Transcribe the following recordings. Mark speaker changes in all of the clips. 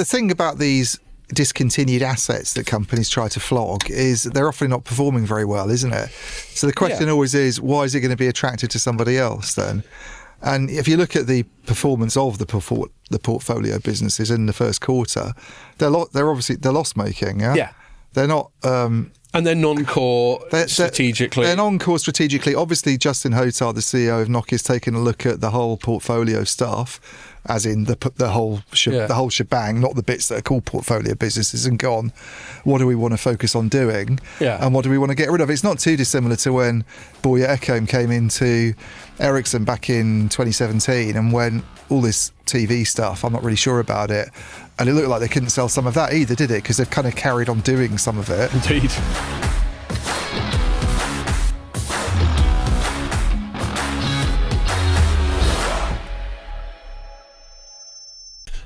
Speaker 1: The thing about these discontinued assets that companies try to flog is they're often not performing very well, isn't it? So the question always is, why is it going to be attractive to somebody else then? And if you look at the performance of the portfolio businesses in the first quarter, they're obviously loss making. Yeah, they're not.
Speaker 2: And they're non-core strategically.
Speaker 1: They're non-core strategically. Obviously, Justin Hotard, the CEO of Nokia, has taken a look at the whole portfolio stuff, as in the whole shebang, not the bits that are called portfolio businesses, and gone, what do we want to focus on doing?
Speaker 2: Yeah.
Speaker 1: And what do we want to get rid of? It's not too dissimilar to when Börje Ekholm came into Ericsson back in 2017, and when all this TV stuff, I'm not really sure about it, and it looked like they couldn't sell some of that either, did it? Because they've kind of carried on doing some of it.
Speaker 2: Indeed.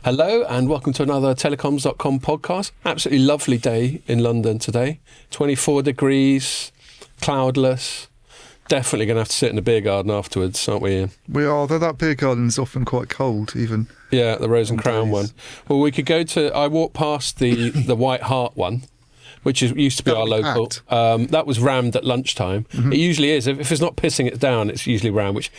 Speaker 2: Hello and welcome to another Telecoms.com podcast. Absolutely lovely day in London today. 24 degrees, cloudless. Definitely going to have to sit in the beer garden afterwards, aren't we, Ian?
Speaker 1: We are, though that beer garden's often quite cold, even.
Speaker 2: Yeah, the Rose and Crown one. Well, we could go to... I walked past the White Hart one, which used to be our local. That was rammed at lunchtime. Mm-hmm. It usually is. If it's not pissing it down, it's usually rammed,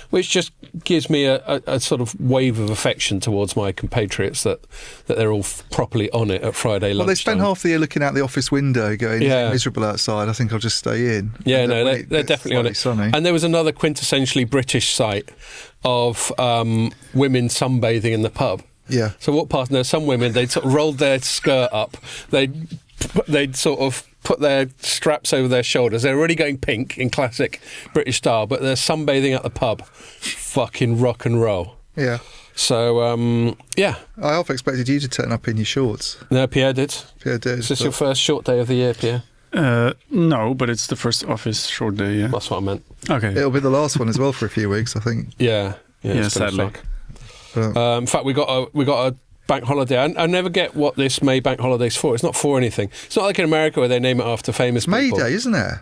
Speaker 2: which just gives me a sort of wave of affection towards my compatriots that they're all properly on it at Friday lunchtime.
Speaker 1: Well, they spend half the year looking out the office window going, it's miserable outside, I think I'll just stay in.
Speaker 2: Yeah, no, they're definitely on it.
Speaker 1: Sunny.
Speaker 2: And there was another quintessentially British site of women sunbathing in the pub.
Speaker 1: Yeah.
Speaker 2: So what past, now some women, they'd sort of rolled their skirt up, they'd sort of put their straps over their shoulders. They're already going pink in classic British style, but they're sunbathing at the pub. Fucking rock and roll.
Speaker 1: Yeah.
Speaker 2: So, yeah.
Speaker 1: I half expected you to turn up in your shorts.
Speaker 2: No, Pierre did.
Speaker 1: Is
Speaker 2: this your first short day of the year, Pierre?
Speaker 3: No, but it's the first office short day, yeah.
Speaker 2: That's what I meant.
Speaker 3: Okay.
Speaker 1: It'll be the last one as well for a few weeks, I think.
Speaker 2: Yeah,
Speaker 3: sadly.
Speaker 2: In fact, we got a bank holiday. I never get what this May bank holiday's for. It's not for anything. It's not like in America where they name it after famous
Speaker 1: May
Speaker 2: people.
Speaker 1: Day, isn't it?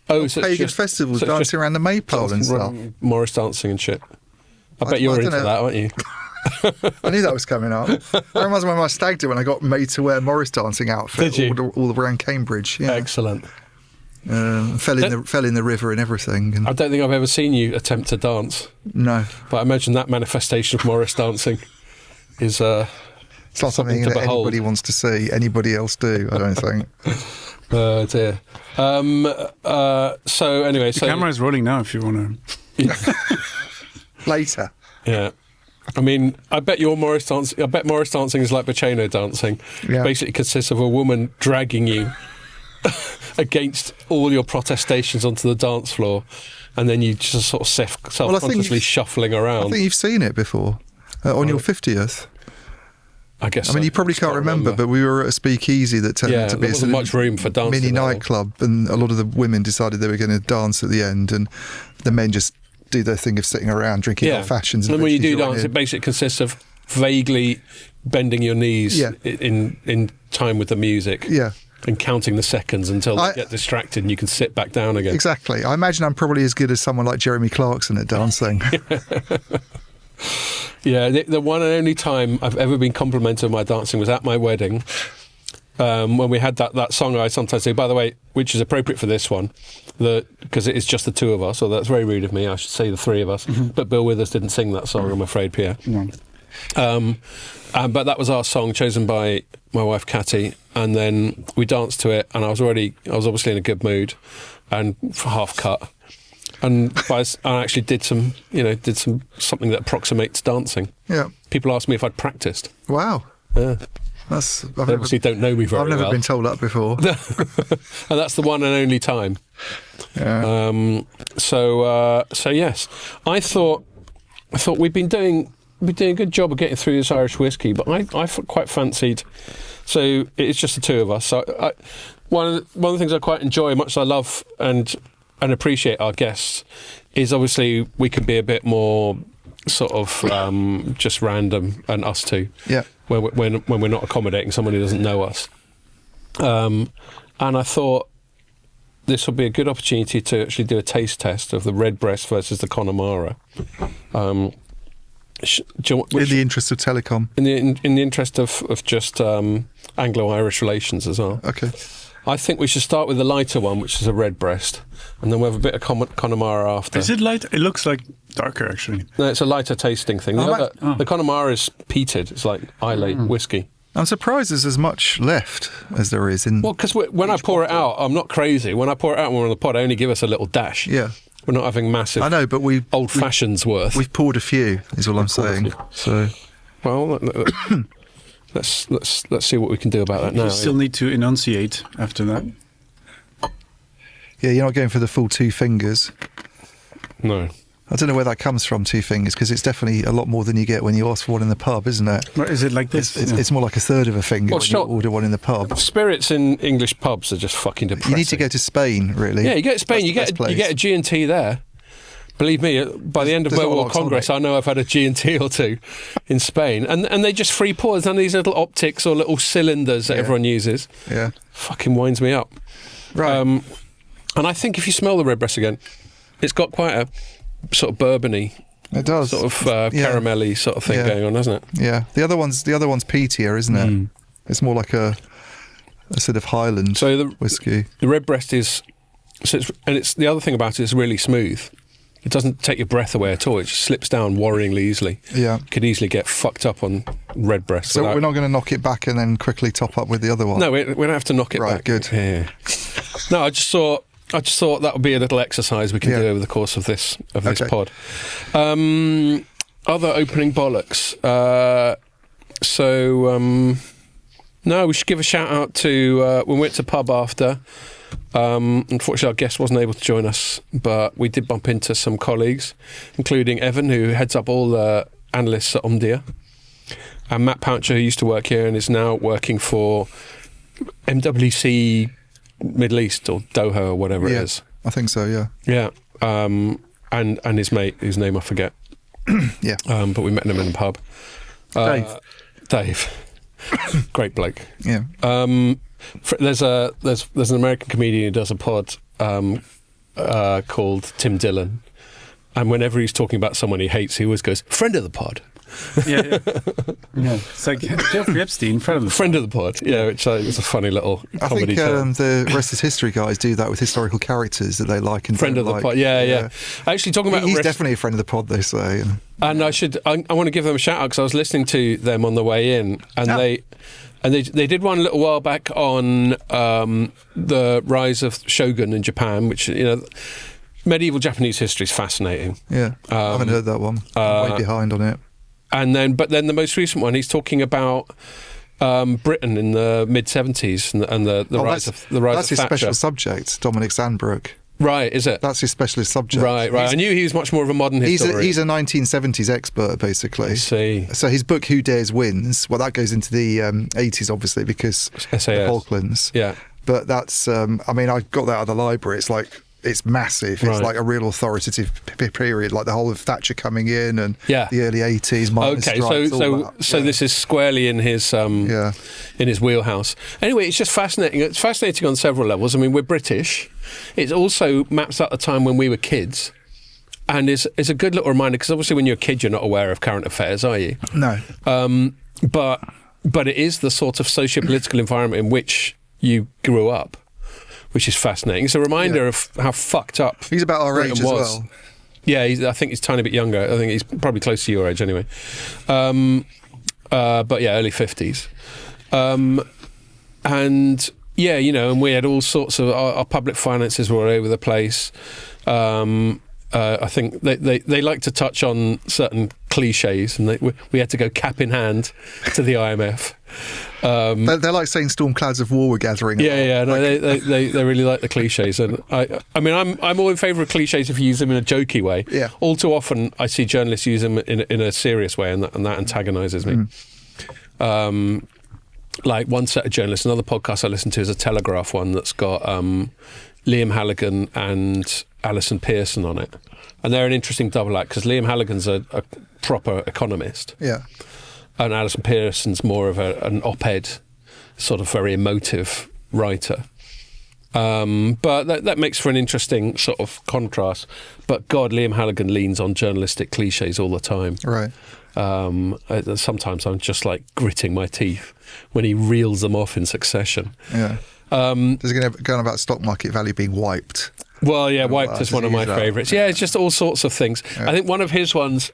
Speaker 2: Oh, so
Speaker 1: pagan festivals, so dancing around the maypole and stuff.
Speaker 2: Morris dancing and shit. I bet you're into that, aren't you?
Speaker 1: I knew that was coming up. That reminds me of my stag do when I got made to wear Morris dancing outfit.
Speaker 2: Did you?
Speaker 1: All around Cambridge. Yeah.
Speaker 2: Excellent.
Speaker 1: Fell in the river and everything. And
Speaker 2: I don't think I've ever seen you attempt to dance.
Speaker 1: No.
Speaker 2: But I imagine that manifestation of Morris dancing is
Speaker 1: it's not something that anybody wants to see anybody else do, I don't think.
Speaker 2: Oh dear. So anyway,
Speaker 3: the camera is rolling now if you want
Speaker 1: to. Later.
Speaker 2: Yeah. I mean, I bet Morris dancing is like Baceno dancing.
Speaker 1: Yeah.
Speaker 2: It basically consists of a woman dragging you against all your protestations onto the dance floor, and then you just sort of self-consciously shuffling around.
Speaker 1: I think you've seen it before on your 50th.
Speaker 2: I guess.
Speaker 1: I mean, you probably can't remember, but we were at a speakeasy that turned out to be a
Speaker 2: much room for dancing
Speaker 1: mini nightclub, and a lot of the women decided they were going to dance at the end, and the men just do their thing of sitting around drinking old fashions.
Speaker 2: And when you do dance, it basically consists of vaguely bending your knees in time with the music.
Speaker 1: Yeah. And
Speaker 2: counting the seconds until you get distracted and you can sit back down again.
Speaker 1: Exactly. I imagine I'm probably as good as someone like Jeremy Clarkson at dancing.
Speaker 2: Yeah, the one and only time I've ever been complimented on my dancing was at my wedding, when we had that song I sometimes say, by the way, which is appropriate for this one, because it is just the two of us, so that's very rude of me, I should say the three of us, but Bill Withers didn't sing that song, I'm afraid, Pierre.
Speaker 3: No.
Speaker 2: But that was our song, chosen by my wife Catty, and then we danced to it, and I was obviously in a good mood, and half cut. And I actually did something that approximates dancing.
Speaker 1: Yeah.
Speaker 2: People asked me if I'd practiced.
Speaker 1: Wow.
Speaker 2: Yeah.
Speaker 1: They
Speaker 2: obviously don't know me very well.
Speaker 1: I've never been told that before.
Speaker 2: And that's the one and only time.
Speaker 1: Yeah.
Speaker 2: So yes, I thought we've been doing a good job of getting through this Irish whiskey, but I quite fancied. So it's just the two of us. So one of the things I quite enjoy, much as I love and appreciate our guests, is obviously we can be a bit more sort of just random and us two.
Speaker 1: Yeah.
Speaker 2: When we're not accommodating someone who doesn't know us. And I thought this would be a good opportunity to actually do a taste test of the Redbreast versus the Connemara. Do you want,
Speaker 1: in the interest of telecom.
Speaker 2: in the interest of just Anglo-Irish relations as well.
Speaker 1: Okay.
Speaker 2: I think we should start with the lighter one, which is a redbreast, and then we'll have a bit of Connemara after.
Speaker 3: Is it light? It looks like darker, actually.
Speaker 2: No, it's a lighter tasting thing. The Connemara is peated. It's like Islay whiskey.
Speaker 1: I'm surprised there's as much left as there is in.
Speaker 2: Well, because when I pour it out, I'm not crazy. When I pour it out when we're on the pod, I only give us a little dash.
Speaker 1: Yeah.
Speaker 2: We're not having massive.
Speaker 1: I know, but
Speaker 2: old fashions worth.
Speaker 1: We've poured a few. Is all I'm saying. So.
Speaker 2: Well, let's see what we can do about that now.
Speaker 3: You still need to enunciate after that.
Speaker 1: Yeah, you're not going for the full 2 fingers.
Speaker 2: No.
Speaker 1: I don't know where that comes from, 2 fingers, because it's definitely a lot more than you get when you ask for one in the pub, isn't it?
Speaker 3: Or is it like this?
Speaker 1: It's more like a third of a finger when you order one in the pub.
Speaker 2: Spirits in English pubs are just fucking depressing.
Speaker 1: You need to go to Spain, really.
Speaker 2: Yeah, you get to Spain, you get a G&T there. Believe me, by the end of World War Congress, I know I've had a G&T or 2 in Spain. And they just free pour. There's none of these little optics or little cylinders that everyone uses.
Speaker 1: Yeah.
Speaker 2: Fucking winds me up.
Speaker 1: Right.
Speaker 2: And I think if you smell the redbreast again, it's got quite a sort of bourbon-y,
Speaker 1: it does.
Speaker 2: sort of caramelly sort of thing going on, doesn't it?
Speaker 1: Yeah. The other one's peatier, isn't it? It's more like a sort of Highland whiskey.
Speaker 2: The redbreast is, it's the other thing about it is really smooth. It doesn't take your breath away at all. It just slips down worryingly easily. Yeah. Could easily get fucked up on redbreast.
Speaker 1: So we're not going to knock it back and then quickly top up with the other one?
Speaker 2: No, we don't have to knock it back.
Speaker 1: Right, good.
Speaker 2: Yeah. No, I just thought that would be a little exercise we can do over the course of this pod. Other opening bollocks. No, we should give a shout out to when we went to pub after. Unfortunately, our guest wasn't able to join us, but we did bump into some colleagues, including Evan, who heads up all the analysts at Omdia, and Matt Pouncher, who used to work here and is now working for MWC Middle East or Doha or whatever it is.
Speaker 1: I think so, yeah.
Speaker 2: Yeah. And his mate, whose name I forget.
Speaker 1: Yeah.
Speaker 2: But we met him in the pub. Dave. Great bloke.
Speaker 1: Yeah.
Speaker 2: There's an American comedian who does a pod called Tim Dillon, and whenever he's talking about someone he hates, he always goes, "Friend of the pod."
Speaker 3: Yeah. It's like Jeffrey Epstein, friend of the pod.
Speaker 2: Yeah, which is a funny little comedy.
Speaker 1: I think the Rest is History guys do that with historical characters that they like and
Speaker 2: friend
Speaker 1: don't
Speaker 2: of the pod. Yeah. Actually, talking about
Speaker 1: he's definitely a friend of the pod, they say.
Speaker 2: And I want to give them a shout out because I was listening to them on the way in, and they did one a little while back on the rise of shogun in Japan, which medieval Japanese history is fascinating.
Speaker 1: Yeah, I haven't heard that one. I'm way behind on it.
Speaker 2: But then the most recent one, he's talking about Britain in the mid 70s and the rise of Thatcher.
Speaker 1: That's his special subject, Dominic Sandbrook.
Speaker 2: Right, is it?
Speaker 1: That's his specialist subject.
Speaker 2: Right. I knew he was much more of a modern historian.
Speaker 1: He's a 1970s expert, basically.
Speaker 2: I see.
Speaker 1: So his book, Who Dares Wins, well, that goes into the 80s, obviously, because
Speaker 2: SAS.
Speaker 1: the Falklands.
Speaker 2: Yeah.
Speaker 1: But that's, I got that out of the library. It's massive. It's like a real authoritative period, like the whole of Thatcher coming in and the early 80s.
Speaker 2: So this is squarely in his wheelhouse. Anyway, it's just fascinating. It's fascinating on several levels. I mean, we're British. It also maps out the time when we were kids, and is a good little reminder because obviously when you're a kid, you're not aware of current affairs, are you?
Speaker 1: No.
Speaker 2: But it is the sort of socio-political environment in which you grew up, which is fascinating. It's a reminder of how fucked up
Speaker 1: he's about our
Speaker 2: Britain
Speaker 1: age
Speaker 2: was.
Speaker 1: as well.
Speaker 2: Yeah, I think he's a tiny bit younger. I think he's probably close to your age anyway. But yeah, early 50s. And yeah, and we had all sorts of our public finances were all over the place. I think they like to touch on certain cliches, and we had to go cap in hand to the IMF.
Speaker 1: They're like saying storm clouds of war were gathering.
Speaker 2: Yeah. No, they really like the cliches, and I mean, I'm all in favour of cliches if you use them in a jokey way.
Speaker 1: Yeah.
Speaker 2: All too often, I see journalists use them in a serious way, and that antagonises me. Like one set of journalists, another podcast I listen to is a Telegraph one that's got Liam Halligan and Alison Pearson on it, and they're an interesting double act because Liam Halligan's a proper economist.
Speaker 1: Yeah.
Speaker 2: And Alison Pearson's more of an op-ed, sort of very emotive writer. But that makes for an interesting sort of contrast. But God, Liam Halligan leans on journalistic cliches all the time.
Speaker 1: Right.
Speaker 2: Sometimes I'm just like gritting my teeth when he reels them off in succession.
Speaker 1: Yeah. There's going about stock market value being wiped.
Speaker 2: Well, yeah, wiped is one of my favourites. Yeah, it's just all sorts of things. Yeah. I think one of his ones,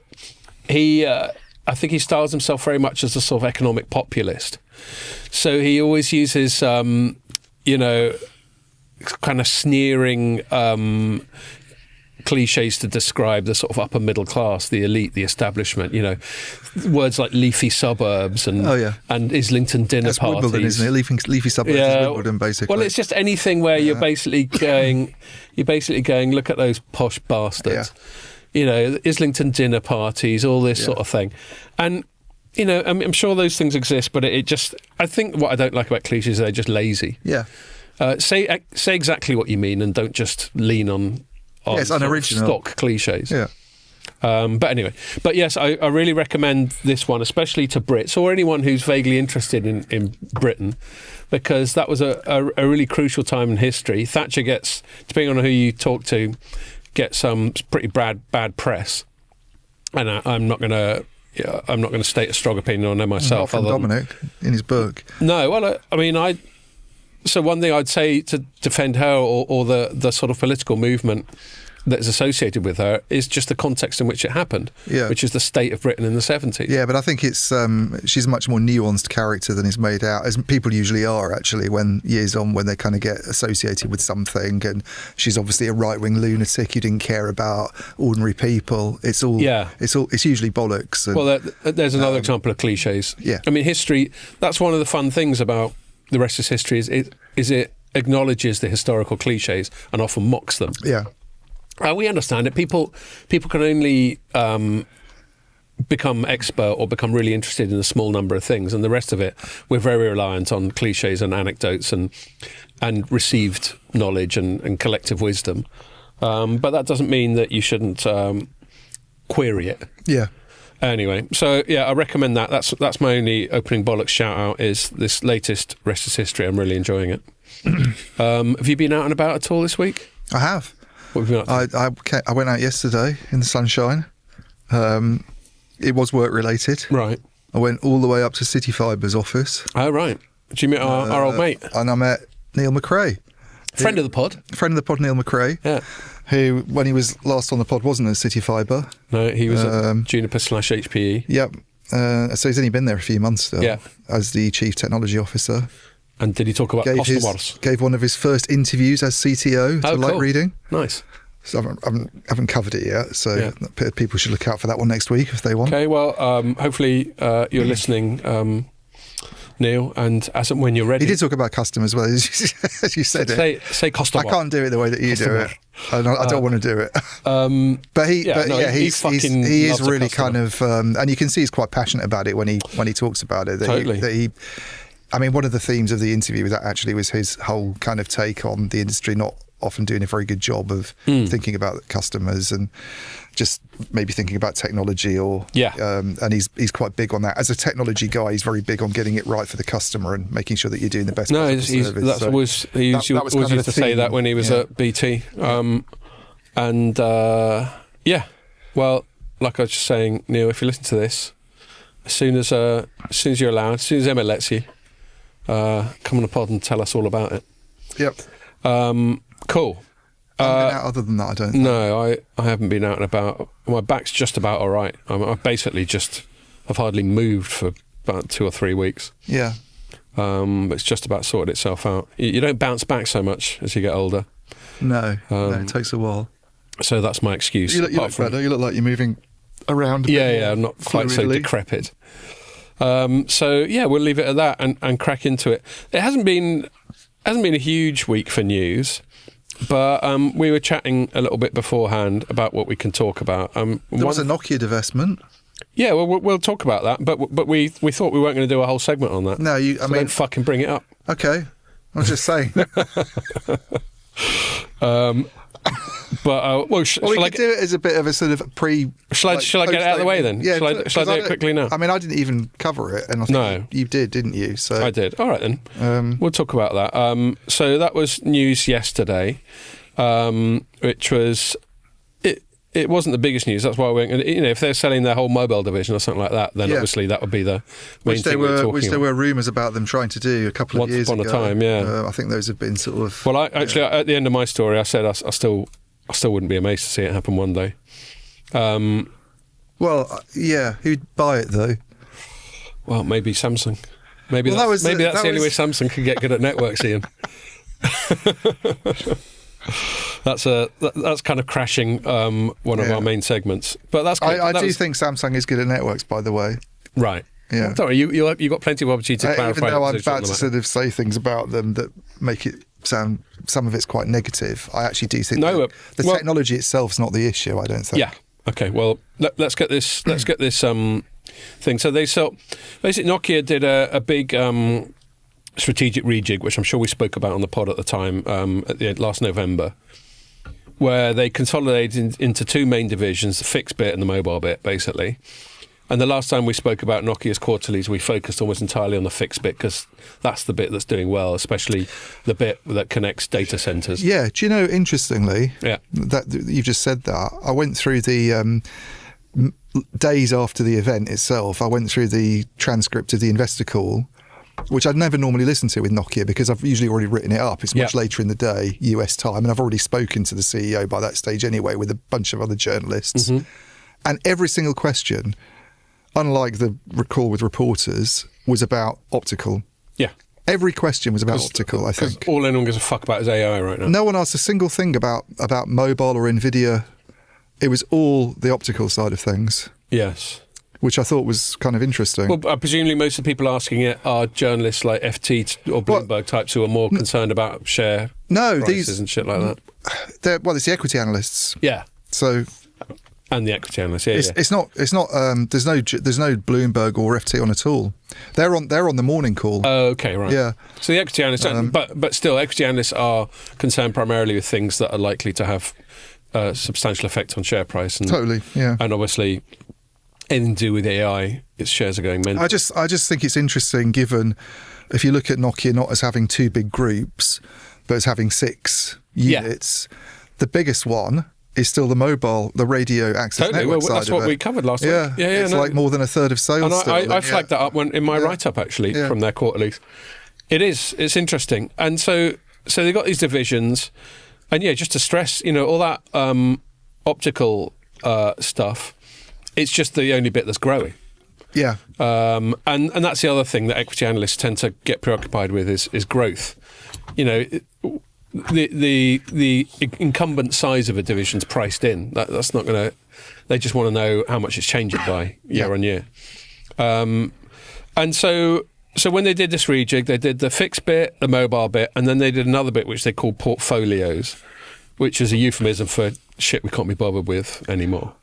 Speaker 2: I think he styles himself very much as a sort of economic populist. So he always uses, kind of sneering cliches to describe the sort of upper middle class, the elite, the establishment. Words like leafy suburbs and Islington dinner
Speaker 1: That's
Speaker 2: parties.
Speaker 1: Wimbledon, isn't it? Leafy suburbs is Wimbledon, basically.
Speaker 2: Well, it's just anything where you're basically going. Look at those posh bastards. Yeah. Islington dinner parties, all this sort of thing, and. I'm sure those things exist, but I think what I don't like about cliches is they're just lazy.
Speaker 1: Yeah.
Speaker 2: Say exactly what you mean and don't just lean on
Speaker 1: it's unoriginal
Speaker 2: stock cliches.
Speaker 1: Yeah.
Speaker 2: But yes, I really recommend this one, especially to Brits or anyone who's vaguely interested in Britain, because that was a really crucial time in history. Thatcher gets, depending on who you talk to, gets some pretty bad press, and I'm not going to state a strong opinion on her myself.
Speaker 1: Not from Dominic in his book.
Speaker 2: No, well, so one thing I'd say to defend her or the sort of political movement that is associated with her is just the context in which it happened, which is the state of Britain in the 70s.
Speaker 1: Yeah, but I think it's she's a much more nuanced character than is made out, as people usually are, actually, when they kind of get associated with something. And she's obviously a right-wing lunatic who didn't care about ordinary people. It's usually bollocks. And,
Speaker 2: well, there's another example of cliches.
Speaker 1: Yeah.
Speaker 2: I mean, history, that's one of the fun things about the rest is history is it acknowledges the historical cliches and often mocks them.
Speaker 1: Yeah.
Speaker 2: We understand it. People can only become expert or become really interested in a small number of things, and the rest of it, we're very reliant on cliches and anecdotes and received knowledge and collective wisdom. But that doesn't mean that you shouldn't query it.
Speaker 1: Yeah.
Speaker 2: Anyway, so yeah, I recommend that. That's my only opening bollocks shout out is this latest Rest is History. I'm really enjoying it. Have you been out and about at all this week?
Speaker 1: I have.
Speaker 2: What have you been up to?
Speaker 1: I went out yesterday in the sunshine. It was work related.
Speaker 2: Right.
Speaker 1: I went all the way up to City Fibre's office.
Speaker 2: Oh, right. Did you meet our old mate?
Speaker 1: And I met Neil McRae.
Speaker 2: Friend of the pod, Neil
Speaker 1: McRae.
Speaker 2: Yeah.
Speaker 1: Who, when he was last on the pod, wasn't at City Fibre.
Speaker 2: No, he was at Juniper/HPE.
Speaker 1: Yep. So he's only been there a few months still.
Speaker 2: Yeah. As
Speaker 1: the Chief Technology Officer.
Speaker 2: And did he talk about customers?
Speaker 1: Gave one of his first interviews as CTO to Light Reading.
Speaker 2: Nice.
Speaker 1: So I haven't covered it yet, so people should look out for that one next week if they want.
Speaker 2: Okay, well, hopefully you're listening, Neil, and as and when you're ready.
Speaker 1: He did talk about customers, well, as you said
Speaker 2: Say customer.
Speaker 1: I can't do it the way that you do it. I don't want to do it.
Speaker 2: But
Speaker 1: he is really kind of, and you can see he's quite passionate about it when he talks about it.
Speaker 2: Totally.
Speaker 1: One of the themes of the interview was his whole kind of take on the industry not often doing a very good job of thinking about customers and just maybe thinking about technology and he's quite big on that. As a technology guy, he's very big on getting it right for the customer and making sure that you're doing the best possible service.
Speaker 2: He always used to say that when he was at BT. Well, like I was just saying, Neil, if you listen to this, as soon as you're allowed, as soon as Emma lets you, come on the pod and tell us all about it.
Speaker 1: Yep.
Speaker 2: Cool.
Speaker 1: Other than that, I don't think.
Speaker 2: No, I haven't been out and about. My back's just about all right. I've basically I've hardly moved for about 2 or 3 weeks.
Speaker 1: Yeah.
Speaker 2: But it's just about sorted itself out. You don't bounce back so much as you get older.
Speaker 1: No, it takes a while.
Speaker 2: So that's my excuse.
Speaker 1: You look better. You look like you're moving around a bit more
Speaker 2: I'm not quite so decrepit. So we'll leave it at that and crack into it. It hasn't been a huge week for news, but we were chatting a little bit beforehand about what we can talk about.
Speaker 1: There was a Nokia divestment.
Speaker 2: Yeah, well, we'll talk about that, but we thought we weren't going to do a whole segment on that.
Speaker 1: No,
Speaker 2: don't fucking bring it up.
Speaker 1: Okay, I was just saying.
Speaker 2: But
Speaker 1: we could do it as a bit of a sort of pre.
Speaker 2: Shall I get it out of the way then?
Speaker 1: Yeah,
Speaker 2: shall I do it quickly now?
Speaker 1: I mean, I didn't even cover it, and I think you did, didn't you? So
Speaker 2: I did. All right then. We'll talk about that. So that was news yesterday, which was it it wasn't the biggest news. That's why if they're selling their whole mobile division or something like that, then obviously that would be the main thing we're talking about.
Speaker 1: There were rumours about them trying to do a couple of years ago.
Speaker 2: Once upon a time, yeah.
Speaker 1: I think those have been sort of...
Speaker 2: Well, at the end of my story, I said I still wouldn't be amazed to see it happen one day.
Speaker 1: Who'd buy it though?
Speaker 2: Well, maybe Samsung. Maybe that's the only way Samsung can get good at networks, Ian. That's kind of crashing one of our main segments. But that's good.
Speaker 1: I do think Samsung is good at networks, by the way.
Speaker 2: Right.
Speaker 1: Yeah.
Speaker 2: Don't worry, you got plenty of opportunity to clarify.
Speaker 1: Even though I'm about to sort of say things about them that make it sound, some of it's quite negative, I actually do think the technology itself's not the issue, I don't think.
Speaker 2: Yeah. Okay, well, let's get this thing. So basically Nokia did a big strategic rejig, which I'm sure we spoke about on the pod at the time, last November, where they consolidated into two main divisions, the fixed bit and the mobile bit, basically. And the last time we spoke about Nokia's quarterlies, we focused almost entirely on the fixed bit because that's the bit that's doing well, especially the bit that connects data centres.
Speaker 1: Yeah, do you know, interestingly, that you've just said that, I went through the days after the event itself, I went through the transcript of the investor call, which I'd never normally listen to with Nokia because I've usually already written it up. It's much later in the day, US time, and I've already spoken to the CEO by that stage anyway with a bunch of other journalists. Mm-hmm. And every single question, unlike the call with reporters, was about optical. Yeah. Every question was about optical, I think.
Speaker 2: All anyone gives a fuck about is AI right now.
Speaker 1: No one asked a single thing about mobile or NVIDIA. It was all the optical side of things.
Speaker 2: Yes.
Speaker 1: Which I thought was kind of interesting.
Speaker 2: Well, presumably most of the people asking it are journalists like FT or Bloomberg types who are more concerned about share prices and shit like that.
Speaker 1: It's the equity analysts.
Speaker 2: Yeah.
Speaker 1: So...
Speaker 2: And the equity analysts,
Speaker 1: It's not. There's no Bloomberg or FT on at all. They're on the morning call.
Speaker 2: Oh, okay, right.
Speaker 1: Yeah.
Speaker 2: So the equity analysts, but still, equity analysts are concerned primarily with things that are likely to have a substantial effect on share price. And,
Speaker 1: totally. Yeah.
Speaker 2: And obviously, anything to do with AI, its shares are going mental.
Speaker 1: I just think it's interesting, given if you look at Nokia not as having two big groups, but as having 6 units, the biggest one is still the radio access network side
Speaker 2: that's what we covered last week.
Speaker 1: Yeah, it's like more than a third of sales.
Speaker 2: And I flagged that up in my write-up, actually, from their quarterlies. It's interesting. And so they've got these divisions, and just to stress, all that optical stuff, it's just the only bit that's growing.
Speaker 1: Yeah.
Speaker 2: And that's the other thing that equity analysts tend to get preoccupied with is growth. The incumbent size of a division's priced in. That's not going to. They just want to know how much it's changing by year on year. And so when they did this rejig, they did the fixed bit, the mobile bit, and then they did another bit which they called portfolios, which is a euphemism for shit we can't be bothered with anymore.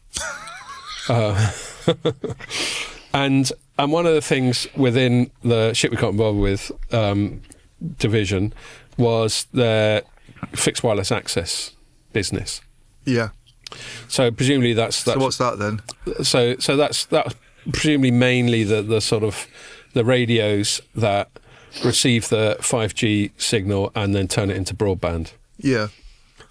Speaker 2: And one of the things within the shit we can't be bothered with division was their fixed wireless access business.
Speaker 1: Yeah.
Speaker 2: So presumably that's
Speaker 1: so what's that then?
Speaker 2: So that's presumably mainly the sort of the radios that receive the 5G signal and then turn it into broadband.
Speaker 1: Yeah.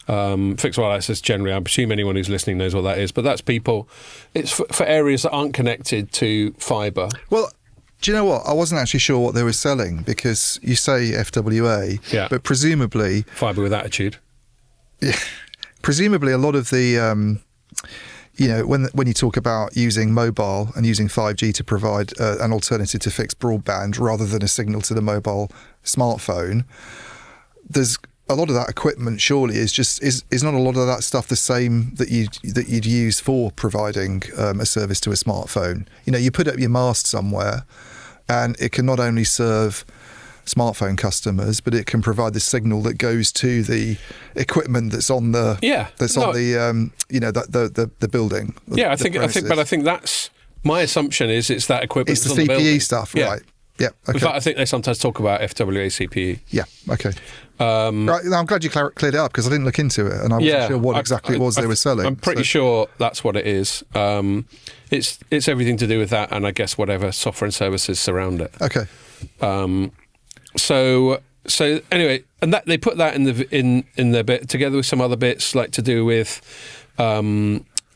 Speaker 2: Fixed wireless access generally, I presume anyone who's listening knows what that is, but that's people. It's for areas that aren't connected to fibre.
Speaker 1: Well, do you know what? I wasn't actually sure what they were selling because you say FWA, but presumably...
Speaker 2: Fibre with attitude.
Speaker 1: Yeah, presumably a lot of the, when you talk about using mobile and using 5G to provide an alternative to fixed broadband rather than a signal to the mobile smartphone, there's a lot of that equipment surely is not a lot of that stuff the same that you'd use for providing a service to a smartphone. You put up your mast somewhere and it can not only serve smartphone customers, but it can provide the signal that goes to the equipment that's on the the building.
Speaker 2: I think that's my assumption is it's that equipment.
Speaker 1: It's the CPE stuff, right? Yeah. Okay.
Speaker 2: In fact, I think they sometimes talk about FWA CPE.
Speaker 1: Yeah. Okay. Right, I'm glad you cleared it up because I didn't look into it and I wasn't sure what exactly it was they were selling. I'm
Speaker 2: pretty sure that's what it is. It's everything to do with that, and I guess whatever software and services surround it.
Speaker 1: Okay.
Speaker 2: So anyway, and that they put that in their bit together with some other bits like to do with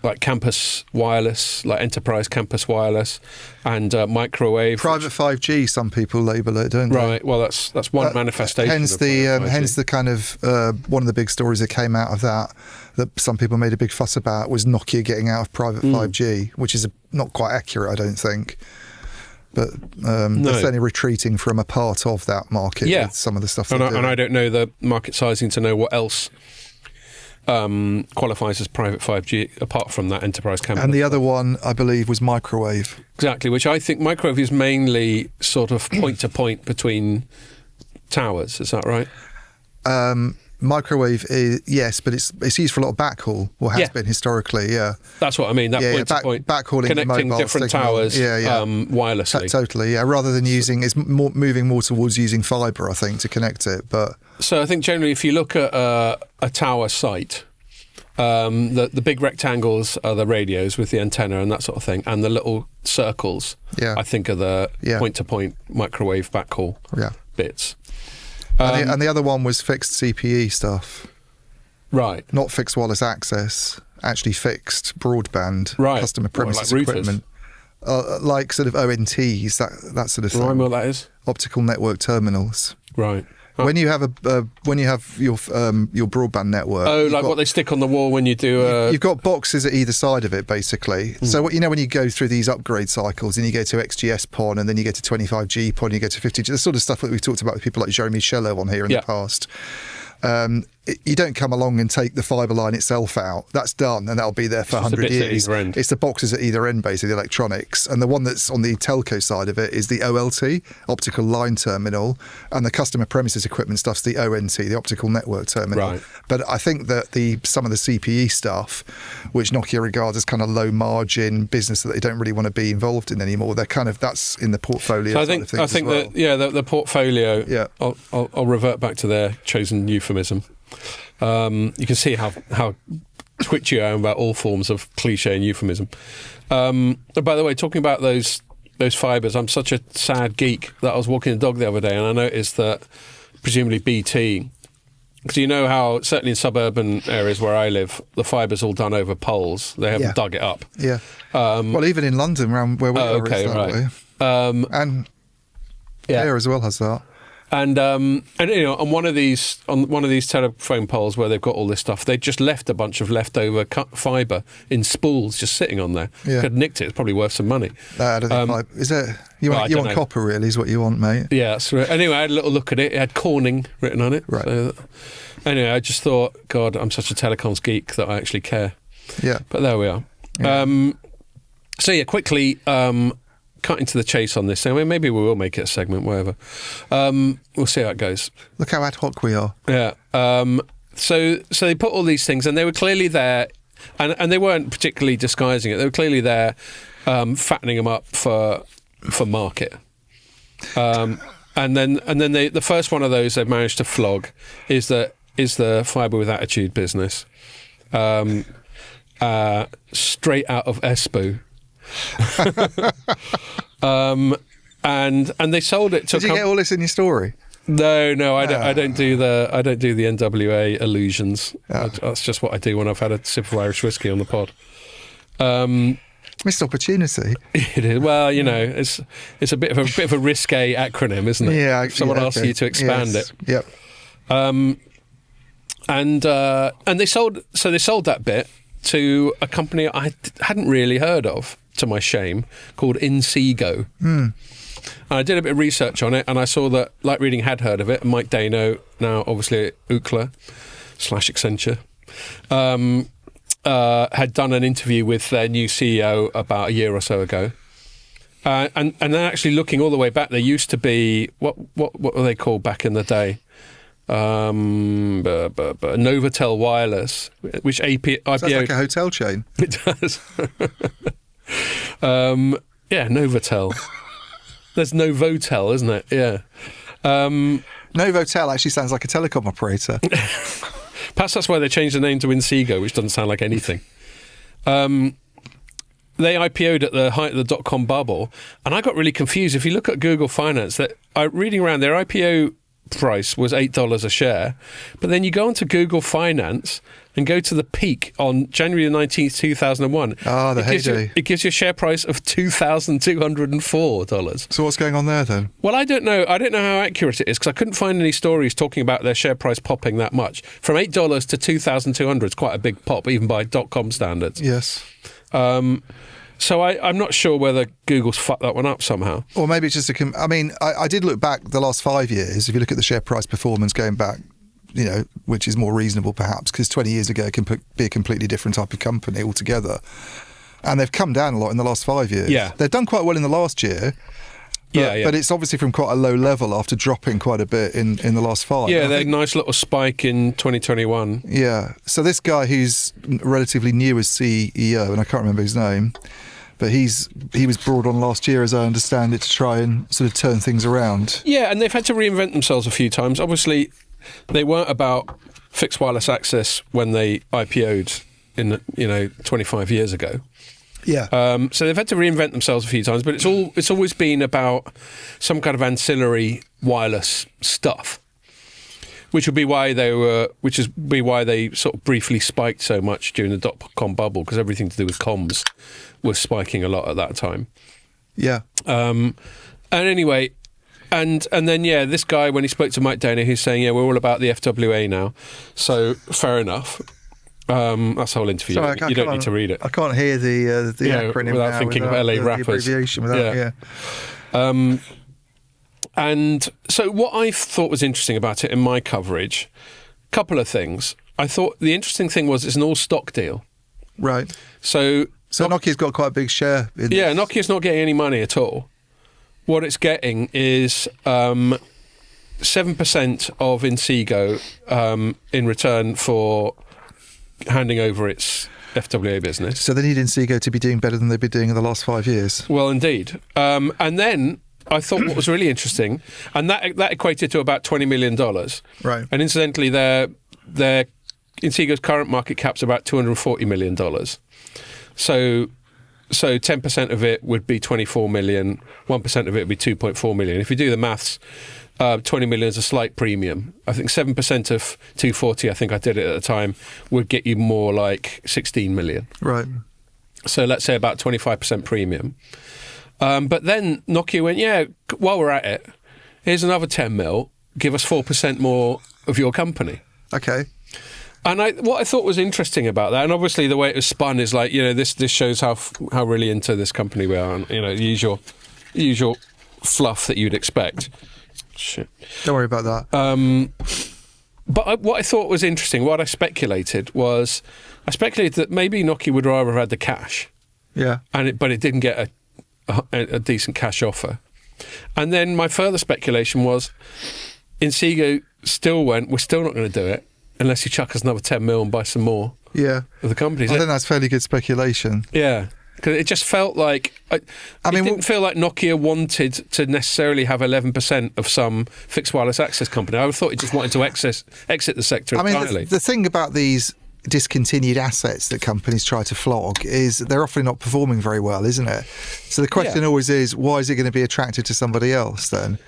Speaker 2: like campus wireless, like enterprise campus wireless, and microwave.
Speaker 1: Private 5G, some people label it, don't they?
Speaker 2: Right. Well, that's one manifestation.
Speaker 1: Hence the kind of one of the big stories that came out of that some people made a big fuss about was Nokia getting out of private 5G, which is not quite accurate, I don't think. But they're certainly retreating from a part of that market with some of the stuff they're doing.
Speaker 2: And I don't know the market sizing to know what else qualifies as private 5G apart from that enterprise campus.
Speaker 1: And the other one, I believe, was microwave.
Speaker 2: Exactly, which I think microwave is mainly sort of point-to-point between towers. Is that right?
Speaker 1: Microwave is, yes, but it's used for a lot of backhaul, or has been historically,
Speaker 2: That's what I mean, that point-to-point.
Speaker 1: Backhauling
Speaker 2: connecting different towers wirelessly.
Speaker 1: Totally, rather than moving more towards using fibre, I think, to connect it. But
Speaker 2: so I think generally if you look at a tower site, the big rectangles are the radios with the antenna and that sort of thing, and the little circles, I think, are the point-to-point microwave backhaul bits.
Speaker 1: And the other one was fixed CPE stuff.
Speaker 2: Right.
Speaker 1: Not fixed wireless access, actually fixed broadband, customer premises
Speaker 2: like
Speaker 1: equipment. Like sort of ONTs, that sort of thing.
Speaker 2: Remind me what that is?
Speaker 1: Optical network terminals.
Speaker 2: Right.
Speaker 1: When you have your broadband network,
Speaker 2: what they stick on the wall when you do.
Speaker 1: You've got boxes at either side of it, basically. So when you go through these upgrade cycles, and you go to XGS PON, and then you get to 25G PON, you go to 50G, the sort of stuff that we've talked about with people like Jeremy Shello on here in the past. You don't come along and take the fibre line itself out. That's done, and that'll be there for 100 years. It's the boxes at either end, basically, the electronics. And the one that's on the telco side of it is the OLT, optical line terminal, and the customer premises equipment stuff's the ONT, the optical network terminal. Right. But I think that some of the CPE stuff, which Nokia regards as kind of low margin business that they don't really want to be involved in anymore, that's in the portfolio. So
Speaker 2: I think that the portfolio. Yeah. I'll revert back to their chosen euphemism. You can see how twitchy I am about all forms of cliche and euphemism. By the way, talking about those fibres, I'm such a sad geek that I was walking the dog the other day and I noticed that presumably BT, because you know how certainly in suburban areas where I live, the fibre's all done over poles. They haven't dug it up. Yeah.
Speaker 1: Well, even in London, around where we are, it's that way. And here as well has that.
Speaker 2: And on one of these telephone poles where they've got all this stuff, they just left a bunch of leftover cut fibre in spools just sitting on there. Yeah. Could have nicked it. It's probably worth some money.
Speaker 1: I don't think is it? You want copper, really, is what you want, mate.
Speaker 2: Yeah, that's right. Anyway, I had a little look at it. It had Corning written on it. Right. So, anyway, I just thought, God, I'm such a telecoms geek that I actually care. Yeah. But there we are. Yeah. Quickly. Cutting to the chase on this. I mean, maybe we will make it a segment, whatever. We'll see how it goes.
Speaker 1: Look how ad hoc we are.
Speaker 2: Yeah. So they put all these things, and they were clearly there, and they weren't particularly disguising it. They were clearly there, fattening them up for market. And then the first one of those they've managed to flog is the fibre with attitude business, straight out of Espoo. And they sold it to.
Speaker 1: Did you get all this in your story?
Speaker 2: No, I don't do the NWA illusions. That's just what I do when I've had a sip of Irish whiskey on the pod.
Speaker 1: Missed opportunity.
Speaker 2: It is. Well, it's a bit of a risque acronym, isn't it?
Speaker 1: Yeah.
Speaker 2: If someone asks you to expand it.
Speaker 1: Yep.
Speaker 2: And they sold that bit to a company I hadn't really heard of, to my shame, called Inseego. And I did a bit of research on it, and I saw that Like Reading had heard of it, and Mike Dano, now obviously at Ookla /Accenture, had done an interview with their new CEO about a year or so ago. And then actually looking all the way back, there used to be, what were they called back in the day? Novotel Wireless, which IPO'd.
Speaker 1: Sounds like a hotel chain.
Speaker 2: It does. Novotel. There's Novotel, isn't it? Yeah.
Speaker 1: Novotel actually sounds like a telecom operator.
Speaker 2: Perhaps that's why they changed the name to Inseego, which doesn't sound like anything. They IPO'd at the height of the .com bubble, and I got really confused. If you look at Google Finance, reading around, their IPO price was $8 a share, but then you go onto Google Finance and go to the peak on January the 19th, 2001.
Speaker 1: Ah, the heyday.
Speaker 2: It gives you a share price of $2,204.
Speaker 1: So what's going on there then?
Speaker 2: Well, I don't know. I don't know how accurate it is because I couldn't find any stories talking about their share price popping that much. From $8 to $2,200 is quite a big pop, even by .com standards.
Speaker 1: Yes.
Speaker 2: So I'm not sure whether Google's fucked that one up somehow.
Speaker 1: Or maybe it's just I did look back the last 5 years. If you look at the share price performance going back, which is more reasonable perhaps, because 20 years ago it can be a completely different type of company altogether. And they've come down a lot in the last 5 years.
Speaker 2: Yeah.
Speaker 1: They've done quite well in the last year. But it's obviously from quite a low level after dropping quite a bit in the last 5.
Speaker 2: Yeah, they had a nice little spike in 2021.
Speaker 1: Yeah. So this guy who's relatively new as CEO, and I can't remember his name, but he was brought on last year, as I understand it, to try and sort of turn things around.
Speaker 2: Yeah, and they've had to reinvent themselves a few times. Obviously, they weren't about fixed wireless access when they IPO'd in 25 years ago.
Speaker 1: Yeah.
Speaker 2: So they've had to reinvent themselves a few times, but it's always been about some kind of ancillary wireless stuff, which is why they sort of briefly spiked so much during the .com bubble, because everything to do with comms was spiking a lot at that time.
Speaker 1: Yeah.
Speaker 2: And anyway, and then this guy, when he spoke to Mike Dana, he's saying, we're all about the FWA now. So fair enough. That's the whole interview.
Speaker 1: Sorry,
Speaker 2: you don't need to read it.
Speaker 1: I can't hear the acronym
Speaker 2: without
Speaker 1: now,
Speaker 2: thinking of LA
Speaker 1: the
Speaker 2: rappers.
Speaker 1: abbreviation without,
Speaker 2: And so what I thought was interesting about it in my coverage, couple of things. I thought the interesting thing was it's an all-stock deal.
Speaker 1: Right.
Speaker 2: So
Speaker 1: Nokia's got quite a big share.
Speaker 2: Nokia's not getting any money at all. What it's getting is 7% of Inseego in return for handing over its FWA business.
Speaker 1: So they need Inseego to be doing better than they've been doing in the last 5 years.
Speaker 2: Well, indeed. And then I thought what was really interesting, and that equated to about $20 million.
Speaker 1: Right.
Speaker 2: And incidentally, their Inseego's current market cap's about $240 million. So 10% of it would be 24 million, 1% of it would be 2.4 million. If you do the maths, 20 million is a slight premium. I think 7% of 240, I think I did it at the time, would get you more like 16 million.
Speaker 1: Right.
Speaker 2: So let's say about 25% premium. But then Nokia went, while we're at it, here's another 10 mil, give us 4% more of your company.
Speaker 1: Okay.
Speaker 2: And what I thought was interesting about that, and obviously the way it was spun is like, this shows how really into this company we are, and the usual fluff that you'd expect. Shit.
Speaker 1: Don't worry about that.
Speaker 2: But what I thought was interesting, what I speculated that maybe Nokia would rather have had the cash.
Speaker 1: Yeah.
Speaker 2: But it didn't get a decent cash offer. And then my further speculation was Inseego still went, we're still not going to do it unless you chuck us another 10 mil and buy some more of the companies.
Speaker 1: I think that's fairly good speculation.
Speaker 2: Yeah. Because it just felt like it didn't feel like Nokia wanted to necessarily have 11% of some fixed wireless access company. I thought it just wanted to exit the sector entirely.
Speaker 1: The thing about these discontinued assets that companies try to flog is they're often not performing very well, isn't it? So the question always is, why is it going to be attracted to somebody else then?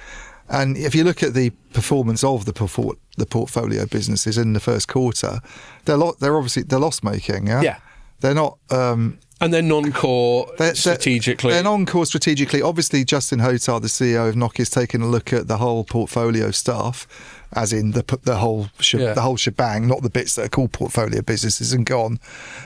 Speaker 1: And if you look at the performance of the portfolio businesses in the first quarter, they're loss making. Yeah. They're not.
Speaker 2: And they're non-core strategically.
Speaker 1: They're non-core strategically. Obviously, Justin Hotard, the CEO of Nokia, has taken a look at the whole portfolio stuff, as in the whole shebang, not the bits that are called portfolio businesses, and gone,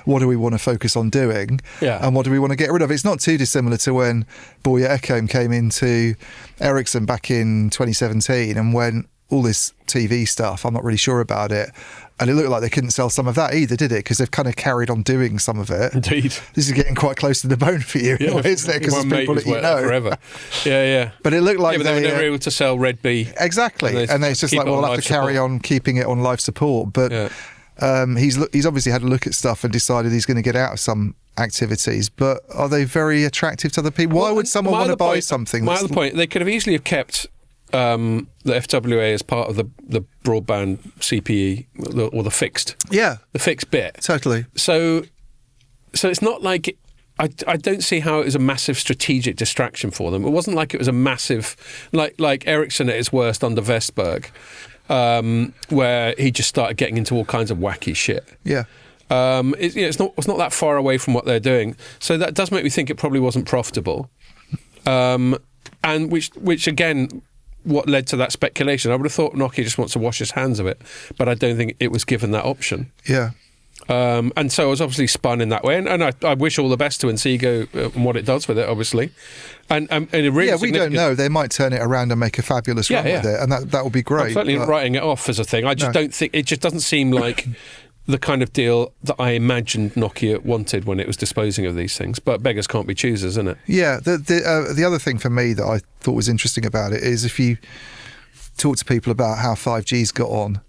Speaker 1: what do we want to focus on doing?
Speaker 2: Yeah.
Speaker 1: And what do we want to get rid of? It's not too dissimilar to when Börje Ekholm came into Ericsson back in 2017 and went, all this TV stuff, I'm not really sure about it. And it looked like they couldn't sell some of that either, did it? Because they've kind of carried on doing some of it.
Speaker 2: Indeed.
Speaker 1: This is getting quite close to the bone for you, isn't it? Because there's people that you know.
Speaker 2: Forever. Yeah.
Speaker 1: But it looked like
Speaker 2: but they were never able to sell Red Bee.
Speaker 1: Exactly. And it's just like, well, we'll have to carry on keeping it on life support. But he's obviously had a look at stuff and decided he's going to get out of some activities. But are they very attractive to other people? Why would someone want to buy something?
Speaker 2: My other point, they could have easily have kept the FWA as part of the broadband CPE or the fixed.
Speaker 1: Yeah.
Speaker 2: The fixed bit.
Speaker 1: Totally.
Speaker 2: So it's not like I don't see how it was a massive strategic distraction for them. It wasn't like it was a massive, like Ericsson at its worst under Vestberg, where he just started getting into all kinds of wacky shit.
Speaker 1: Yeah.
Speaker 2: It's not that far away from what they're doing. So that does make me think it probably wasn't profitable. And which again, what led to that speculation. I would have thought Nokia just wants to wash his hands of it, but I don't think it was given that option.
Speaker 1: Yeah.
Speaker 2: And so I was obviously spun in that way, and I wish all the best to Inseego and what it does with it, obviously. And a really
Speaker 1: we don't know. They might turn it around and make a fabulous run with it, and that would be great.
Speaker 2: I'm certainly not writing it off as a thing. I just don't think it just doesn't seem like the kind of deal that I imagined Nokia wanted when it was disposing of these things. But beggars can't be choosers, isn't it?
Speaker 1: Yeah. The other thing for me that I thought was interesting about it is if you talk to people about how 5G's got on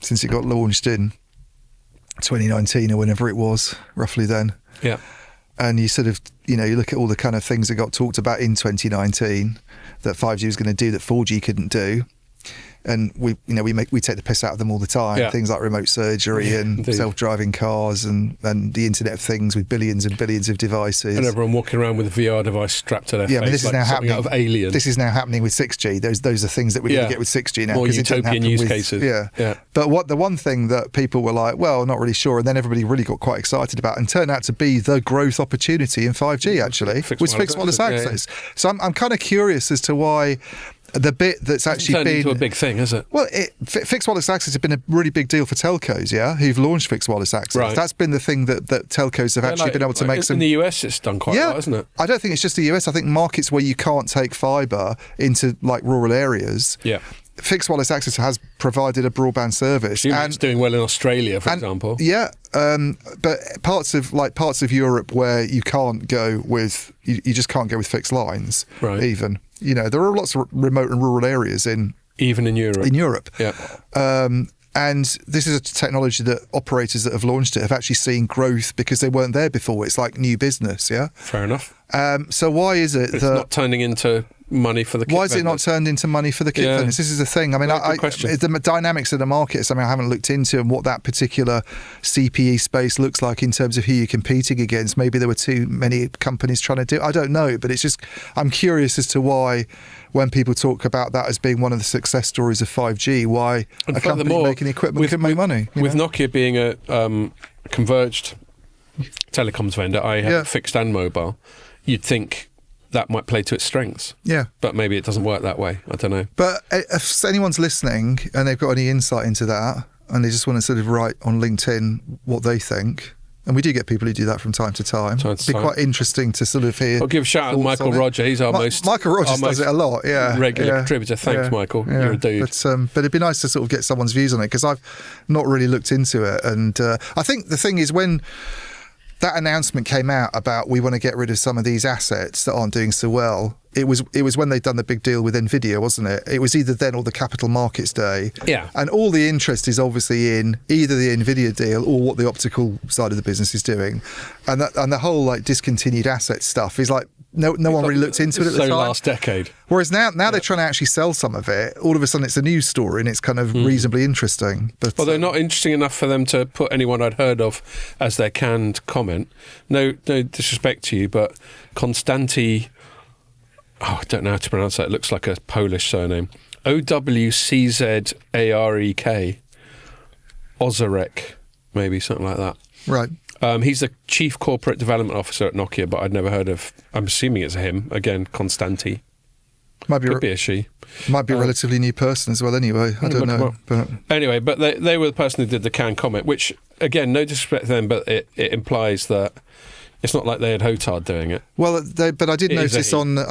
Speaker 1: since it got launched in 2019 or whenever it was, roughly then.
Speaker 2: Yeah.
Speaker 1: And you sort of, you look at all the kind of things that got talked about in 2019 that 5G was going to do that 4G couldn't do. And we take the piss out of them all the time. Things like remote surgery and self-driving cars and the Internet of Things with billions and billions of devices.
Speaker 2: And everyone walking around with a VR device strapped to their face.
Speaker 1: I mean, this is now happening. Out of Alien. This is now happening with 6G. Those are things that we're going to get with 6G now.
Speaker 2: More utopian use cases.
Speaker 1: Yeah. But the one thing that people were like, well, not really sure, and then everybody really got quite excited about and turned out to be the growth opportunity in 5G, actually, was fixed wireless access. So I'm kind of curious as to why the bit that's actually
Speaker 2: turned
Speaker 1: been
Speaker 2: into a big thing, has it?
Speaker 1: Well, fixed wireless access has been a really big deal for telcos, who've launched fixed wireless access.
Speaker 2: Right.
Speaker 1: That's been the thing that telcos have actually been able to make some.
Speaker 2: In the US, it's done quite well, isn't it?
Speaker 1: I don't think it's just the US. I think markets where you can't take fibre into like rural areas.
Speaker 2: Yeah.
Speaker 1: Fixed wireless access has provided a broadband service,
Speaker 2: and it's doing well in Australia, for example.
Speaker 1: Yeah, but parts of Europe where you can't go with you just can't go with fixed lines.
Speaker 2: Right.
Speaker 1: Even there are lots of remote and rural areas
Speaker 2: even in Europe.
Speaker 1: Yeah. And this is a technology that operators that have launched it have actually seen growth because they weren't there before. It's like new business. Yeah.
Speaker 2: Fair enough.
Speaker 1: So why is it
Speaker 2: it's not turning into money for the kit
Speaker 1: Why is
Speaker 2: vendors?
Speaker 1: it not turned into money for the kit vendors? This is the thing. I mean, the dynamics of the market is something I haven't looked into, and what that particular CPE space looks like in terms of who you're competing against. Maybe there were too many companies trying to do it. I don't know, but it's just I'm curious as to why, when people talk about that as being one of the success stories of 5G, why a company making equipment can make money.
Speaker 2: With Nokia being a converged telecoms vendor, I have fixed and mobile, you'd think that might play to its strengths. Yeah. But maybe it doesn't work that way. I don't know. But if anyone's listening and they've got any insight into that and they just want to sort of write on LinkedIn what they think, and we do get people who do that from time to time. It'd be quite interesting to sort of hear. I'll give a shout out to Michael Roger. He's our most... Michael Rogers does it a lot, regular contributor. Thanks, Michael. You're a dude. But it'd be nice to sort of get someone's views on it, because I've not really looked into it. And I think the thing is, when that announcement came out about we want to get rid of some of these assets that aren't doing so well, it was when they'd done the big deal with Nvidia, wasn't it? It was either then or the Capital Markets Day. Yeah. And all the interest is obviously in either the Nvidia deal or what the optical side of the business is doing. And the whole like discontinued asset stuff is like no one really looked into it at the time. So last decade. Whereas now they're trying to actually sell some of it. All of a sudden it's a news story and it's kind of reasonably interesting. But they're not interesting enough for them to put anyone I'd heard of as their canned comment. No disrespect to you, but Konstanty... I don't know how to pronounce that. It looks like a Polish surname. Owczarek. Ozarek, maybe, something like that. Right. He's the Chief Corporate Development Officer at Nokia, but I'd never heard of... I'm assuming it's him. Again, Konstanty. Could be a she. Might be a relatively new person as well, anyway. I don't know. But anyway, but they were the person who did the canned comment, which, again, no disrespect to them, but it implies that it's not like they had Hotard doing it. Well, but I did notice on his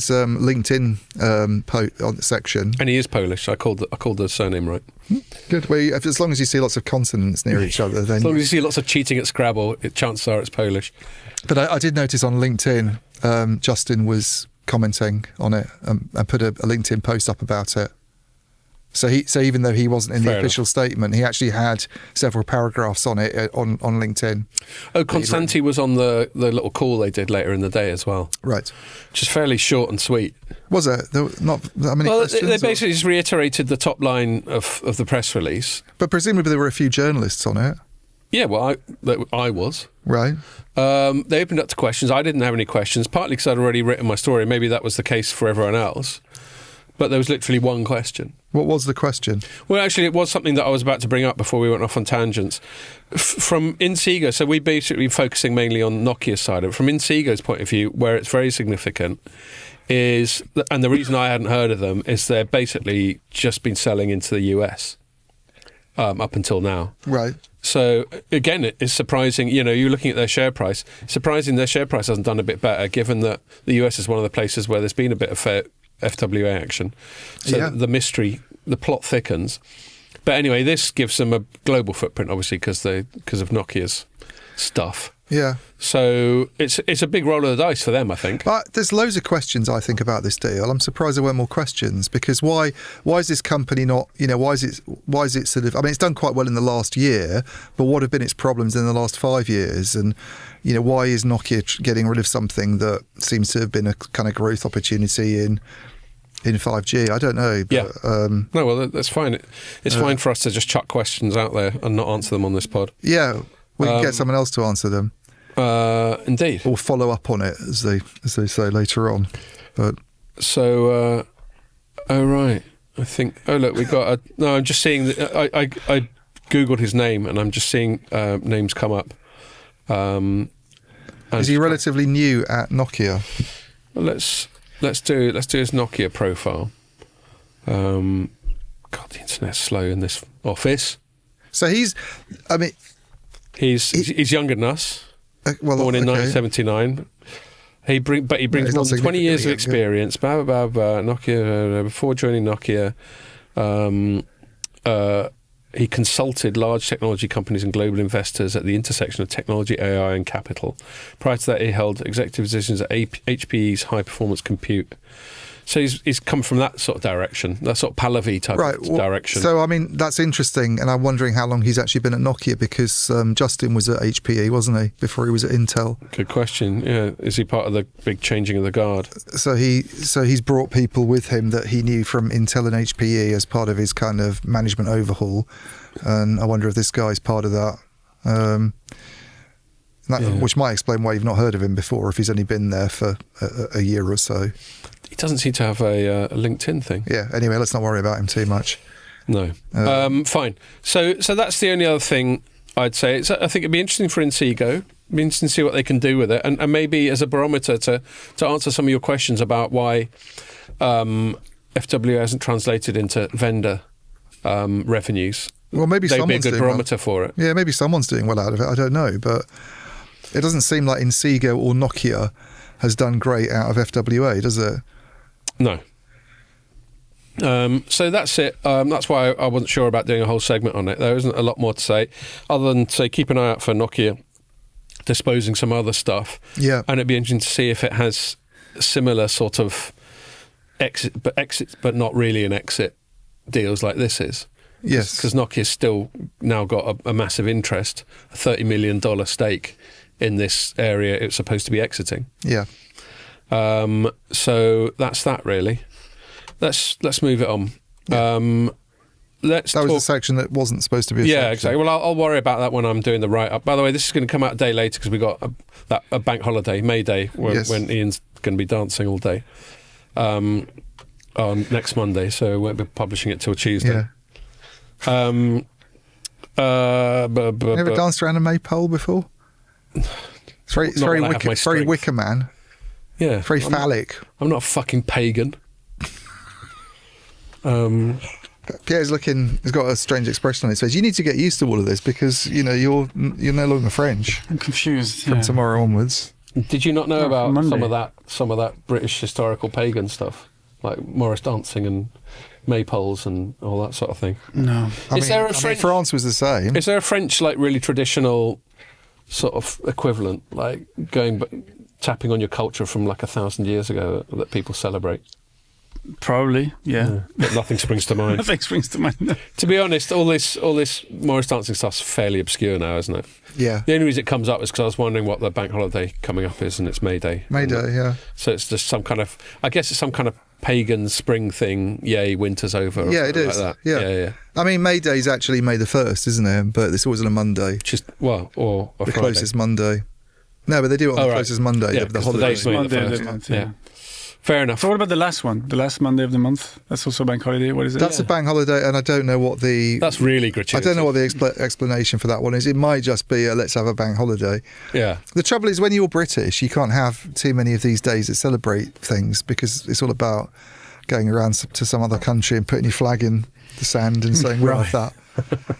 Speaker 2: LinkedIn section, and he is Polish. I called the surname right. Good. Well, as long as you see lots of consonants near each other, then as long as you see lots of cheating at Scrabble, chances are it's Polish. But I did notice on LinkedIn, Justin was commenting on it and put a LinkedIn post up about it. So even though he wasn't in the official statement, he actually had several paragraphs on it on LinkedIn. Oh, Konstanty was on the little call they did later in the day as well. Right. Which is fairly short and sweet. Was it? There were not that many questions? They basically just reiterated the top line of the press release. But presumably there were a few journalists on it. well, I was.
Speaker 1: Right.
Speaker 2: They opened up to questions. I didn't have any questions, partly because I'd already written my story. Maybe that was the case for everyone else. But there was literally one question.
Speaker 1: What was the question?
Speaker 2: Well, actually, it was something that I was about to bring up before we went off on tangents. From Inseego, so we basically focusing mainly on Nokia's side of it. From Inseego's point of view, where it's very significant is, and the reason I hadn't heard of them is they're basically just been selling into the US up until now.
Speaker 1: Right.
Speaker 2: So again, it's surprising. You're looking at their share price. Surprising their share price hasn't done a bit better, given that the US is one of the places where there's been a bit of FWA action. So the mystery, the plot thickens. But anyway, this gives them a global footprint, obviously, because of Nokia's stuff.
Speaker 1: Yeah.
Speaker 2: So it's a big roll of the dice for them, I think.
Speaker 1: But there's loads of questions, I think, about this deal. I'm surprised there weren't more questions, because why is this company not, why is it sort of, I mean, it's done quite well in the last year, but what have been its problems in the last 5 years? And, why is Nokia getting rid of something that seems to have been a kind of growth opportunity in 5G? I don't know. But,
Speaker 2: no, well, that's fine. It's fine for us to just chuck questions out there and not answer them on this pod.
Speaker 1: Yeah, we can get someone else to answer them.
Speaker 2: Indeed.
Speaker 1: Or follow up on it, as they say later on. But
Speaker 2: so, oh right, I think. Oh look, we got. No, I'm just seeing. I googled his name, and I'm just seeing names come up.
Speaker 1: Is he relatively new at Nokia?
Speaker 2: Well, let's do his Nokia profile. God, the internet's slow in this office.
Speaker 1: So he's
Speaker 2: younger than us. Born in 1979. He brings more than 20 years of experience. Blah, blah, blah, blah. Nokia, before joining Nokia, he consulted large technology companies and global investors at the intersection of technology, AI, and capital. Prior to that, he held executive positions at HPE's high-performance compute. So he's come from that sort of direction, that sort of Pallavi type of direction.
Speaker 1: So, I mean, that's interesting, and I'm wondering how long he's actually been at Nokia, because Justin was at HPE, wasn't he, before he was at Intel?
Speaker 2: Good question, yeah. Is he part of the big changing of the guard?
Speaker 1: So he's brought people with him that he knew from Intel and HPE as part of his kind of management overhaul, and I wonder if this guy's part of that. Which might explain why you've not heard of him before, if he's only been there for a year or so.
Speaker 2: He doesn't seem to have a LinkedIn thing.
Speaker 1: Yeah, anyway, let's not worry about him too much.
Speaker 2: No. Fine. So that's the only other thing I'd say. I think it'd be interesting for Inseego. It'd be interesting to see what they can do with it. And maybe as a barometer to answer some of your questions about why FWA hasn't translated into vendor revenues.
Speaker 1: Well, maybe
Speaker 2: they'd
Speaker 1: someone's
Speaker 2: be a good
Speaker 1: doing
Speaker 2: barometer for it.
Speaker 1: Yeah, maybe someone's doing well out of it. I don't know. But it doesn't seem like Inseego or Nokia has done great out of FWA, does it?
Speaker 2: No. So that's it. That's why I wasn't sure about doing a whole segment on it. There isn't a lot more to say, other than say keep an eye out for Nokia disposing some other stuff.
Speaker 1: Yeah.
Speaker 2: And it'd be interesting to see if it has similar sort of exits, but not really an exit deals like this is.
Speaker 1: Yes.
Speaker 2: Because Nokia's still now got a massive interest, a $30 million stake in this area it's supposed to be exiting.
Speaker 1: Yeah.
Speaker 2: So that's that really. Let's move it on. Yeah. Was
Speaker 3: the section that wasn't supposed to be a section.
Speaker 2: Exactly. Well, I'll worry about that when I'm doing the write-up. By the way, this is going to come out a day later because we got a bank holiday, May Day, when Ian's going to be dancing all day on next Monday, so we won't be publishing it till Tuesday.
Speaker 1: Yeah. You ever danced around a maypole before? It's very Wicker Man.
Speaker 2: Yeah.
Speaker 1: Very phallic.
Speaker 2: I'm not a fucking pagan.
Speaker 1: Pierre's he's got a strange expression on his face. You need to get used to all of this because, you're no longer French.
Speaker 3: I'm confused.
Speaker 1: From tomorrow onwards.
Speaker 2: Did you not know about some of that British historical pagan stuff? Like Morris dancing and maypoles and all that sort of thing?
Speaker 3: No.
Speaker 1: France was the same.
Speaker 2: Is there a French, like, really traditional sort of equivalent, like tapping on your culture from like 1,000 years ago that people celebrate?
Speaker 3: Probably, yeah.
Speaker 2: But nothing springs to mind.
Speaker 3: Nothing springs to mind. No.
Speaker 2: To be honest, all this Morris dancing stuff's fairly obscure now, isn't it?
Speaker 1: Yeah.
Speaker 2: The only reason it comes up is because I was wondering what the bank holiday coming up is, and it's May Day.
Speaker 1: May Day, yeah.
Speaker 2: So it's just some kind of pagan spring thing. Yay, winter's over. Or
Speaker 1: Yeah, it is.
Speaker 2: like that.
Speaker 1: Yeah. I mean, May Day's actually May the 1st, isn't it? But it's always on a Monday.
Speaker 2: Just or a
Speaker 1: The
Speaker 2: Friday.
Speaker 1: closest Monday. No, but they do it on the closest Monday of the
Speaker 2: 'cause
Speaker 1: holiday.
Speaker 2: day's May the
Speaker 3: Monday of the
Speaker 2: 1st.
Speaker 3: month,
Speaker 2: Yeah. Fair enough.
Speaker 3: So what about the last one? The last Monday of the month? That's also a bank holiday. What is it?
Speaker 1: That's a bank holiday, and I don't know what the...
Speaker 2: That's really gratuitous.
Speaker 1: I don't know what the explanation for that one is. It might just be a let's have a bank holiday.
Speaker 2: Yeah.
Speaker 1: The trouble is, when you're British, you can't have too many of these days that celebrate things because it's all about going around to some other country and putting your flag in the sand and saying we're like that.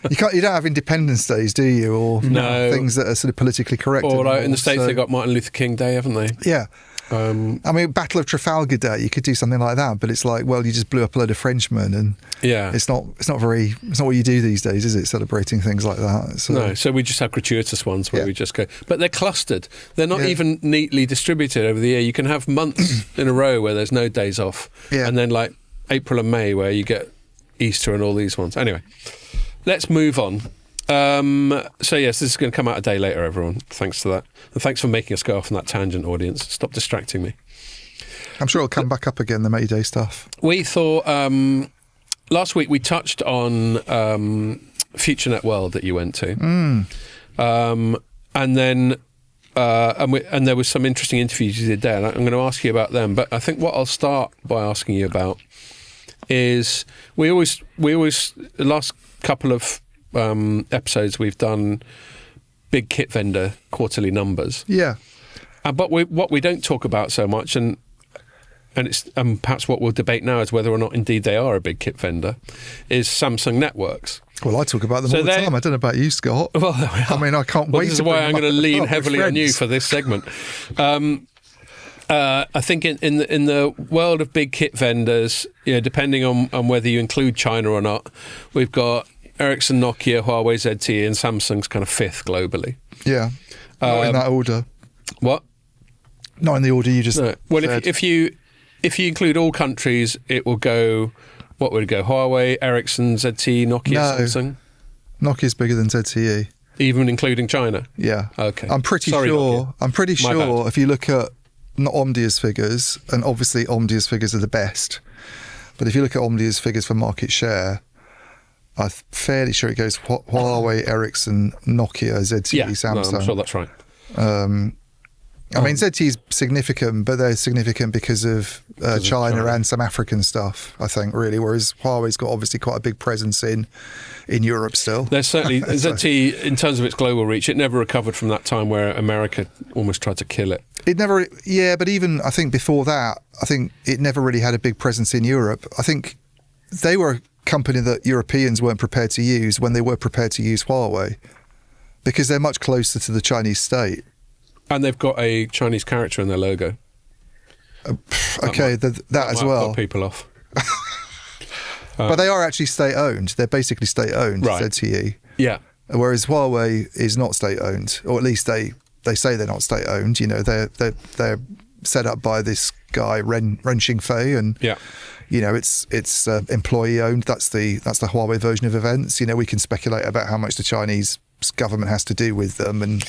Speaker 1: You don't have Independence Days, do you? Or
Speaker 2: No.
Speaker 1: things that are sort of politically correct.
Speaker 2: Or like in
Speaker 1: anymore.
Speaker 2: the States,
Speaker 1: So,
Speaker 2: they've got Martin Luther King Day, haven't they?
Speaker 1: yeah. I mean, Battle of Trafalgar Day, you could do something like that, but it's like, well, you just blew up a load of Frenchmen, and
Speaker 2: Yeah.
Speaker 1: it's not what you do these days, is it? Celebrating things like that. So,
Speaker 2: No, so we just have gratuitous ones where
Speaker 1: Yeah.
Speaker 2: we just go. But they're clustered. They're not
Speaker 1: Yeah.
Speaker 2: even neatly distributed over the year. You can have months in a row where there's no days off.
Speaker 1: Yeah.
Speaker 2: And then like April and May where you get Easter and all these ones. Anyway, let's move on. So yes, this is going to come out a day later, everyone. Thanks to that. And thanks for making us go off on that tangent, audience. Stop distracting me.
Speaker 1: I'm sure it'll come back up again, the May Day stuff.
Speaker 2: We thought last week we touched on FutureNet World that you went to, and then and there was some interesting interviews you did there. And I'm going to ask you about them, but I think what I'll start by asking you about is we always the last couple of episodes we've done big kit vendor quarterly numbers.
Speaker 1: Yeah.
Speaker 2: But what we don't talk about so much, and it's perhaps what we'll debate now is whether or not indeed they are a big kit vendor, is Samsung Networks.
Speaker 1: Well, I talk about them all the time. I don't know about you, Scott.
Speaker 2: Well, there we are.
Speaker 1: I mean, I can't
Speaker 2: Well,
Speaker 1: wait
Speaker 2: this
Speaker 1: to
Speaker 2: is why
Speaker 1: bring
Speaker 2: I'm
Speaker 1: them
Speaker 2: going to
Speaker 1: up
Speaker 2: lean
Speaker 1: with
Speaker 2: heavily on you
Speaker 1: friends.
Speaker 2: for this segment. I think in the world of big kit vendors, depending on whether you include China or not, we've got Ericsson, Nokia, Huawei, ZTE, and Samsung's kind of fifth globally.
Speaker 1: Yeah. Not in that order.
Speaker 2: What?
Speaker 1: Not in the order you just
Speaker 2: No. Well,
Speaker 1: said.
Speaker 2: if you include all countries, it will go. What would it go? Huawei, Ericsson, ZTE, Nokia,
Speaker 1: No.
Speaker 2: Samsung,
Speaker 1: Nokia's bigger than ZTE.
Speaker 2: even including China.
Speaker 1: Yeah.
Speaker 2: Okay.
Speaker 1: I'm pretty
Speaker 2: Sorry,
Speaker 1: sure.
Speaker 2: Nokia.
Speaker 1: I'm pretty
Speaker 2: My
Speaker 1: sure
Speaker 2: bad.
Speaker 1: if you look at not Omdia's figures, and obviously Omdia's figures are the best, but if you look at Omdia's figures for market share, I'm fairly sure it goes Huawei, Ericsson, Nokia, ZTE,
Speaker 2: Yeah,
Speaker 1: Samsung.
Speaker 2: no, I'm sure that's right.
Speaker 1: I mean, ZTE's significant, but they're significant because of China and some African stuff, I think, really, whereas Huawei's got obviously quite a big presence in Europe still.
Speaker 2: There's certainly ZTE, in terms of its global reach, it never recovered from that time where America almost tried to kill it.
Speaker 1: It never, yeah, but even I think before that, I think it never really had a big presence in Europe. I think they were a company that Europeans weren't prepared to use when they were prepared to use Huawei, because they're much closer to the Chinese state.
Speaker 2: And they've got a Chinese character in their logo.
Speaker 1: Okay, that as
Speaker 2: might
Speaker 1: well.
Speaker 2: put people off.
Speaker 1: But they are actually state-owned. They're basically state-owned,
Speaker 2: Right.
Speaker 1: ZTE.
Speaker 2: Yeah.
Speaker 1: Whereas Huawei is not state-owned, or at least they say they're not state-owned. They're set up by this guy Ren Xingfei, and
Speaker 2: Yeah.
Speaker 1: it's employee-owned. That's the Huawei version of events. We can speculate about how much the Chinese government has to do with them and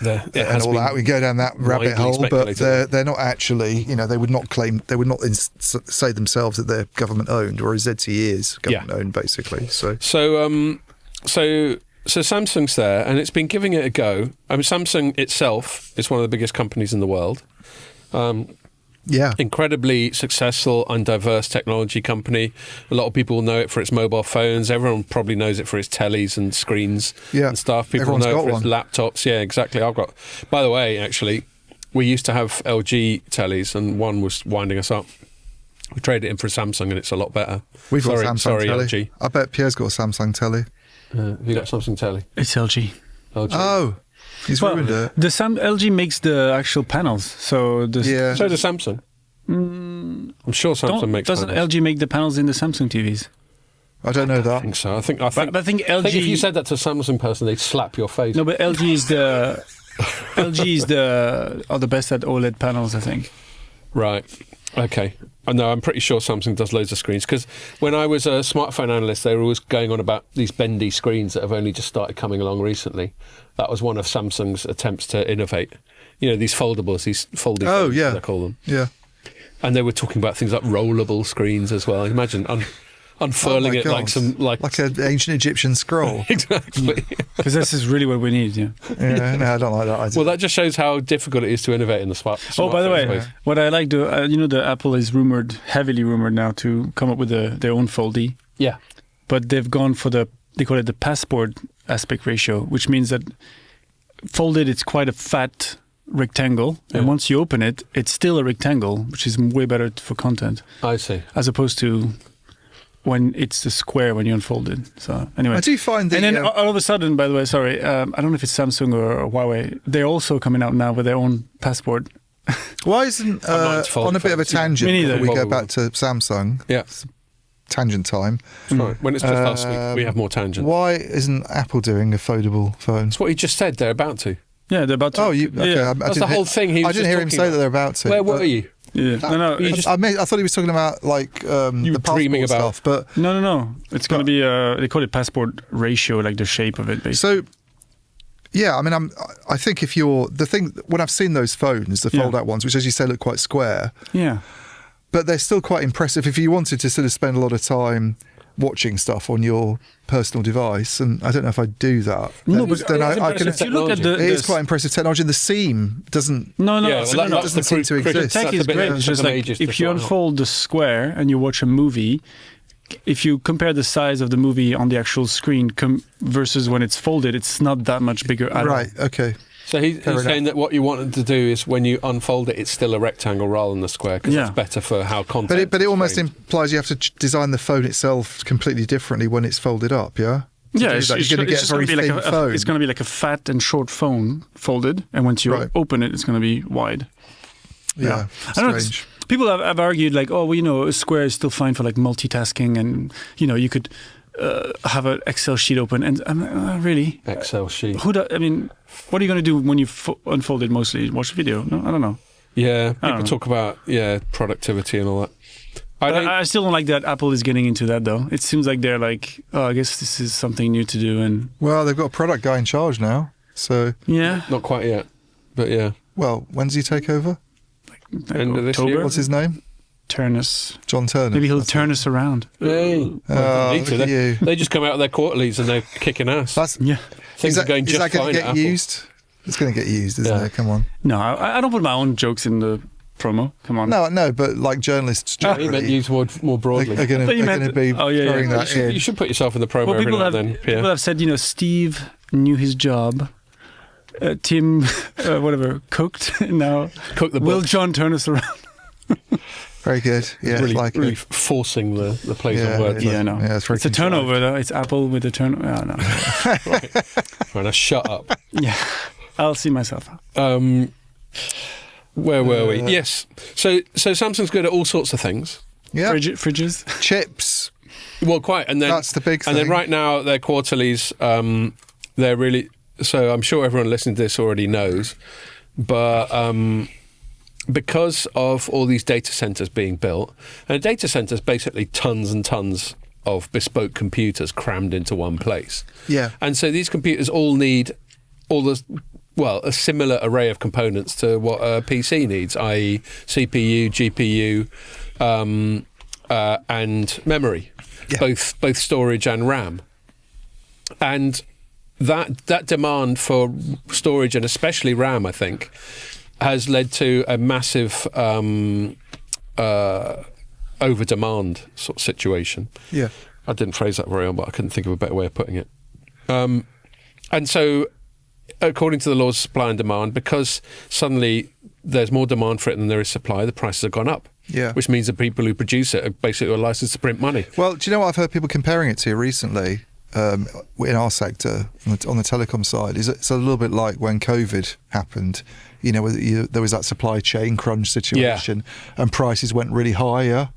Speaker 1: all that. We go down that rabbit
Speaker 2: widely
Speaker 1: hole, but
Speaker 2: speculated.
Speaker 1: they're not actually. They would not say themselves that they're government-owned, whereas ZTE is government-owned, basically. So.
Speaker 2: So Samsung's there, and it's been giving it a go. I mean, Samsung itself is one of the biggest companies in the world.
Speaker 1: Yeah.
Speaker 2: Incredibly successful and diverse technology company. A lot of people know it for its mobile phones. Everyone probably knows it for its tellies and screens and stuff. People
Speaker 1: Everyone's
Speaker 2: know it
Speaker 1: got
Speaker 2: for its laptops. Yeah, exactly. By the way, actually, we used to have LG tellies, and one was winding us up. We traded it in for a Samsung, and it's a lot better.
Speaker 1: We've got Samsung
Speaker 2: sorry,
Speaker 1: telly.
Speaker 2: LG.
Speaker 1: I bet Pierre's got a Samsung telly.
Speaker 2: Have you got Samsung telly?
Speaker 3: It's LG.
Speaker 2: LG.
Speaker 1: Oh, he's ruined it.
Speaker 3: LG makes the actual panels, so
Speaker 1: Yeah.
Speaker 2: So does Samsung. I'm sure Samsung makes
Speaker 3: doesn't
Speaker 2: panels.
Speaker 3: LG make the panels in the Samsung TVs?
Speaker 1: I don't know
Speaker 2: I
Speaker 1: that.
Speaker 2: think so. I think
Speaker 3: But I think LG.
Speaker 2: if you said that to a Samsung person, they'd slap your face.
Speaker 3: No, but LG is are the best at OLED panels, I think.
Speaker 2: Right. Okay. No, I'm pretty sure Samsung does loads of screens, because when I was a smartphone analyst, they were always going on about these bendy screens that have only just started coming along recently. That was one of Samsung's attempts to innovate. These foldables, these folding
Speaker 1: Oh,
Speaker 2: phones,
Speaker 1: yeah.
Speaker 2: as they call them.
Speaker 1: Yeah.
Speaker 2: And they were talking about things like rollable screens as well. Imagine unfurling it like
Speaker 1: an ancient Egyptian scroll.
Speaker 2: Exactly.
Speaker 3: Because this is really what we need. Yeah.
Speaker 1: No, I don't like that idea.
Speaker 2: Well, that just shows how difficult it is to innovate in the smartphone.
Speaker 3: By the way,
Speaker 2: space.
Speaker 3: what I like to, the Apple is heavily rumored now to come up with their own Fold E.
Speaker 2: Yeah.
Speaker 3: But they've gone for they call it the passport aspect ratio, which means that folded, it's quite a fat rectangle. Yeah. And once you open it, it's still a rectangle, which is way better for content.
Speaker 2: I see.
Speaker 3: As opposed to when it's the square when you unfold it. So anyway,
Speaker 1: I do find that.
Speaker 3: And then all of a sudden, by the way, sorry, I don't know if it's Samsung or Huawei. They're also coming out now with their own passport.
Speaker 1: Why isn't on a bit of a tangent? We go back to Samsung.
Speaker 2: Yeah.
Speaker 1: Tangent time.
Speaker 2: Right. When it's just us, we have more tangent.
Speaker 1: Why isn't Apple doing a foldable phone?
Speaker 2: That's what he just said. They're about to.
Speaker 3: Yeah, they're about to.
Speaker 1: Oh, okay.
Speaker 3: Yeah.
Speaker 2: That's the whole thing.
Speaker 1: I didn't hear him say that they're about to.
Speaker 2: Where were you?
Speaker 3: Yeah. No.
Speaker 1: I thought he was talking about the
Speaker 2: dreaming about
Speaker 1: stuff, but
Speaker 3: no. It's going to be they call it passport ratio, like the shape of it, basically.
Speaker 1: So, yeah, I mean, I think when I've seen those phones, the fold-out ones, which, as you say, look quite square.
Speaker 3: Yeah.
Speaker 1: But they're still quite impressive if you wanted to sort of spend a lot of time watching stuff on your personal device, and I don't know if I'd do that.
Speaker 3: No, but
Speaker 1: then I can.
Speaker 3: If you look at
Speaker 1: it is quite impressive technology. And the seam doesn't.
Speaker 3: No.
Speaker 1: Doesn't seem to exist.
Speaker 3: The tech is great. It's just like if you unfold the square and you watch a movie, if you compare the size of the movie on the actual screen versus when it's folded, it's not that much bigger at all.
Speaker 1: Right. Okay.
Speaker 2: So he's saying that what you wanted to do is when you unfold it, it's still a rectangle rather than a square because it's better for how content.
Speaker 1: But it almost implies you have to design the phone itself completely differently when it's folded up. Yeah.
Speaker 3: Yeah, it's
Speaker 1: going to get a very thin phone.
Speaker 3: It's going to be like a fat and short phone folded, and once you open it, it's going to be wide.
Speaker 1: Yeah.
Speaker 3: I don't know. People have argued like, a square is still fine for like multitasking, and you could have an Excel sheet open, and really
Speaker 2: Excel sheet.
Speaker 3: What are you going to do when you unfold it? Mostly watch video? No, I don't know.
Speaker 2: Yeah, people talk about productivity and all that.
Speaker 3: I still don't like that Apple is getting into that though. It seems like they're like, I guess this is something new to do, and
Speaker 1: they've got a product guy in charge now. So
Speaker 2: not quite yet, but yeah.
Speaker 1: Well, when does he take over?
Speaker 2: End of this year.
Speaker 1: What's his name?
Speaker 3: Turnus.
Speaker 1: John Turner.
Speaker 3: Maybe he'll turn us around.
Speaker 2: Hey. They just come out of their quarterlies and they're kicking ass. Things are going just fine. Is that going to get used? It's going to get used, isn't it? Come on.
Speaker 3: No, I don't put my own jokes in the promo. Come on.
Speaker 1: No, but like journalists generally,
Speaker 2: he meant used more broadly.
Speaker 1: Are going to be throwing that in.
Speaker 2: You should put yourself in the promo every now and then, Pierre.
Speaker 3: People have said, Steve knew his job. Tim, cooked. Now
Speaker 2: cook the
Speaker 3: will John turn us around?
Speaker 1: Very good. Yeah,
Speaker 2: really forcing the plays on words.
Speaker 3: Yeah, no.
Speaker 1: Yeah,
Speaker 3: it's a turnover, though. It's Apple with a turnover. Oh, no.
Speaker 2: Right, now shut up.
Speaker 3: Yeah, I'll see myself.
Speaker 2: Where were we? Yes. So Samsung's good at all sorts of things.
Speaker 1: Yeah.
Speaker 3: Fridges.
Speaker 1: Chips.
Speaker 2: Well, quite. And then
Speaker 1: that's the big thing.
Speaker 2: And then right now, their quarterlies, they're really... So I'm sure everyone listening to this already knows, but because of all these data centers being built, and a data center is basically tons and tons of bespoke computers crammed into one place.
Speaker 1: Yeah.
Speaker 2: And so these computers all need a similar array of components to what a PC needs, i.e. CPU, GPU, and memory, both storage and RAM. And that demand for storage and especially RAM, I think, has led to a massive over-demand sort of situation.
Speaker 1: Yeah.
Speaker 2: I didn't phrase that very well, but I couldn't think of a better way of putting it. And so, according to the laws of supply and demand, because suddenly there's more demand for it than there is supply, the prices have gone up.
Speaker 1: Yeah.
Speaker 2: Which means the people who produce it are basically licensed to print money.
Speaker 1: Well, do you know what I've heard people comparing it to recently? In our sector, on the telecom side, it's a little bit like when COVID happened. There was that supply chain crunch situation, and prices went really higher,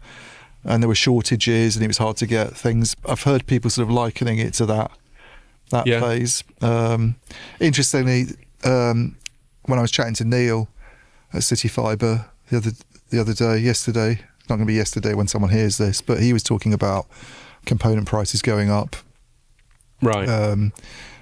Speaker 1: and there were shortages, and it was hard to get things. I've heard people sort of likening it to that phase. Interestingly, when I was chatting to Neil at City Fibre the other yesterday, it's not going to be yesterday when someone hears this, but he was talking about component prices going up.
Speaker 2: Right.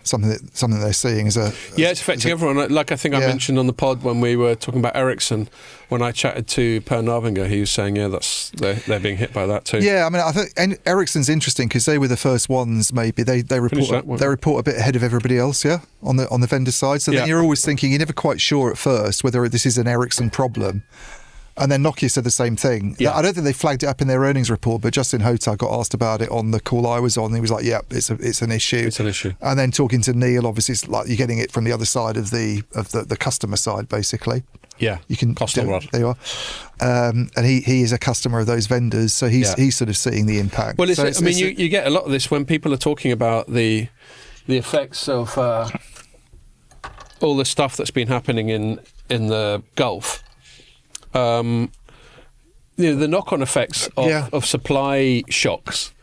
Speaker 1: something they're seeing as a
Speaker 2: it's affecting everyone. Like I think I mentioned on the pod when we were talking about Ericsson, when I chatted to Per Narvinger, he was saying, they're being hit by that too.
Speaker 1: Yeah, I mean, I think Ericsson's interesting because they were the first ones. Maybe they report a bit ahead of everybody else. Yeah, on the vendor side. So then you're always thinking you're never quite sure at first whether this is an Ericsson problem. And then Nokia said the same thing. Yeah. I don't think they flagged it up in their earnings report, but Justin Hota got asked about it on the call I was on. He was like, "Yeah, it's an issue."
Speaker 2: It's an issue.
Speaker 1: And then talking to Neil, obviously, it's like you're getting it from the other side of the customer side, basically.
Speaker 2: Yeah,
Speaker 1: you can
Speaker 2: cost a lot.
Speaker 1: There you are. And he is a customer of those vendors, so he's sort of seeing the impact.
Speaker 2: Well, you get a lot of this when people are talking about the effects of all the stuff that's been happening in the Gulf. The knock-on effects of supply shocks,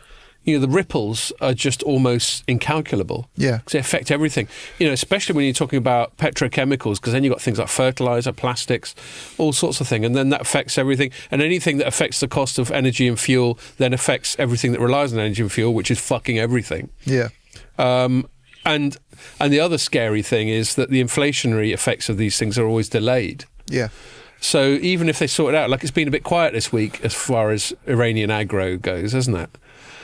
Speaker 2: the ripples are just almost incalculable.
Speaker 1: Yeah,
Speaker 2: because they affect everything. Especially when you're talking about petrochemicals, because then you've got things like fertilizer, plastics, all sorts of things, and then that affects everything. And anything that affects the cost of energy and fuel then affects everything that relies on energy and fuel, which is fucking everything.
Speaker 1: Yeah.
Speaker 2: And the other scary thing is that the inflationary effects of these things are always delayed.
Speaker 1: Yeah.
Speaker 2: So even if they sort it out, like it's been a bit quiet this week as far as Iranian aggro goes, hasn't it?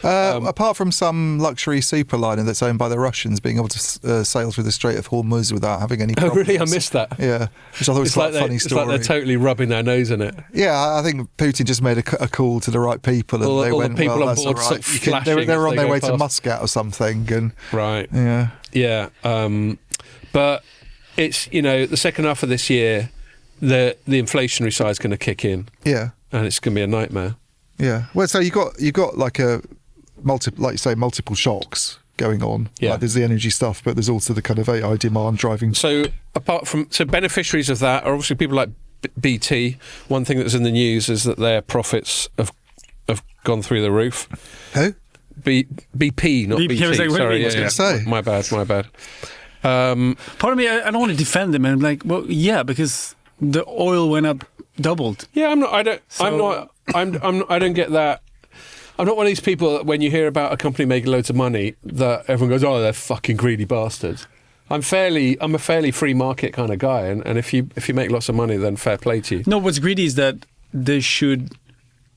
Speaker 1: Apart from some luxury superliner that's owned by the Russians being able to sail through the Strait of Hormuz without having any problems.
Speaker 2: Oh, really? I missed that.
Speaker 1: Yeah, which I thought was quite a funny story.
Speaker 2: It's like they're totally rubbing their nose in it.
Speaker 1: Yeah, I think Putin just made a call to the right people, and they went,
Speaker 2: the people
Speaker 1: well,
Speaker 2: on
Speaker 1: that's
Speaker 2: board
Speaker 1: all right.
Speaker 2: flashing
Speaker 1: They were on their way
Speaker 2: past.
Speaker 1: to Muscat or something. And
Speaker 2: right.
Speaker 1: Yeah.
Speaker 2: Yeah. But it's, the second half of this year, the inflationary side is going to kick in.
Speaker 1: Yeah.
Speaker 2: And it's going to be a nightmare.
Speaker 1: Yeah. Well, so you got like multiple shocks going on.
Speaker 2: Yeah.
Speaker 1: Like there's the energy stuff, but there's also the kind of AI demand driving.
Speaker 2: So beneficiaries of that are obviously people like BT. One thing that's in the news is that their profits have gone through the roof.
Speaker 1: Who?
Speaker 2: BP, not BT. Sorry,
Speaker 1: I was going to say.
Speaker 2: My bad.
Speaker 3: Part of me, I don't want to defend them, and I'm like, well, yeah, because the oil went up, doubled.
Speaker 2: Yeah, I don't get that. I'm not one of these people that when you hear about a company making loads of money that everyone goes, "Oh, they're fucking greedy bastards." I'm a fairly free market kind of guy, and if you make lots of money, then fair play to you.
Speaker 3: No, what's greedy is that they should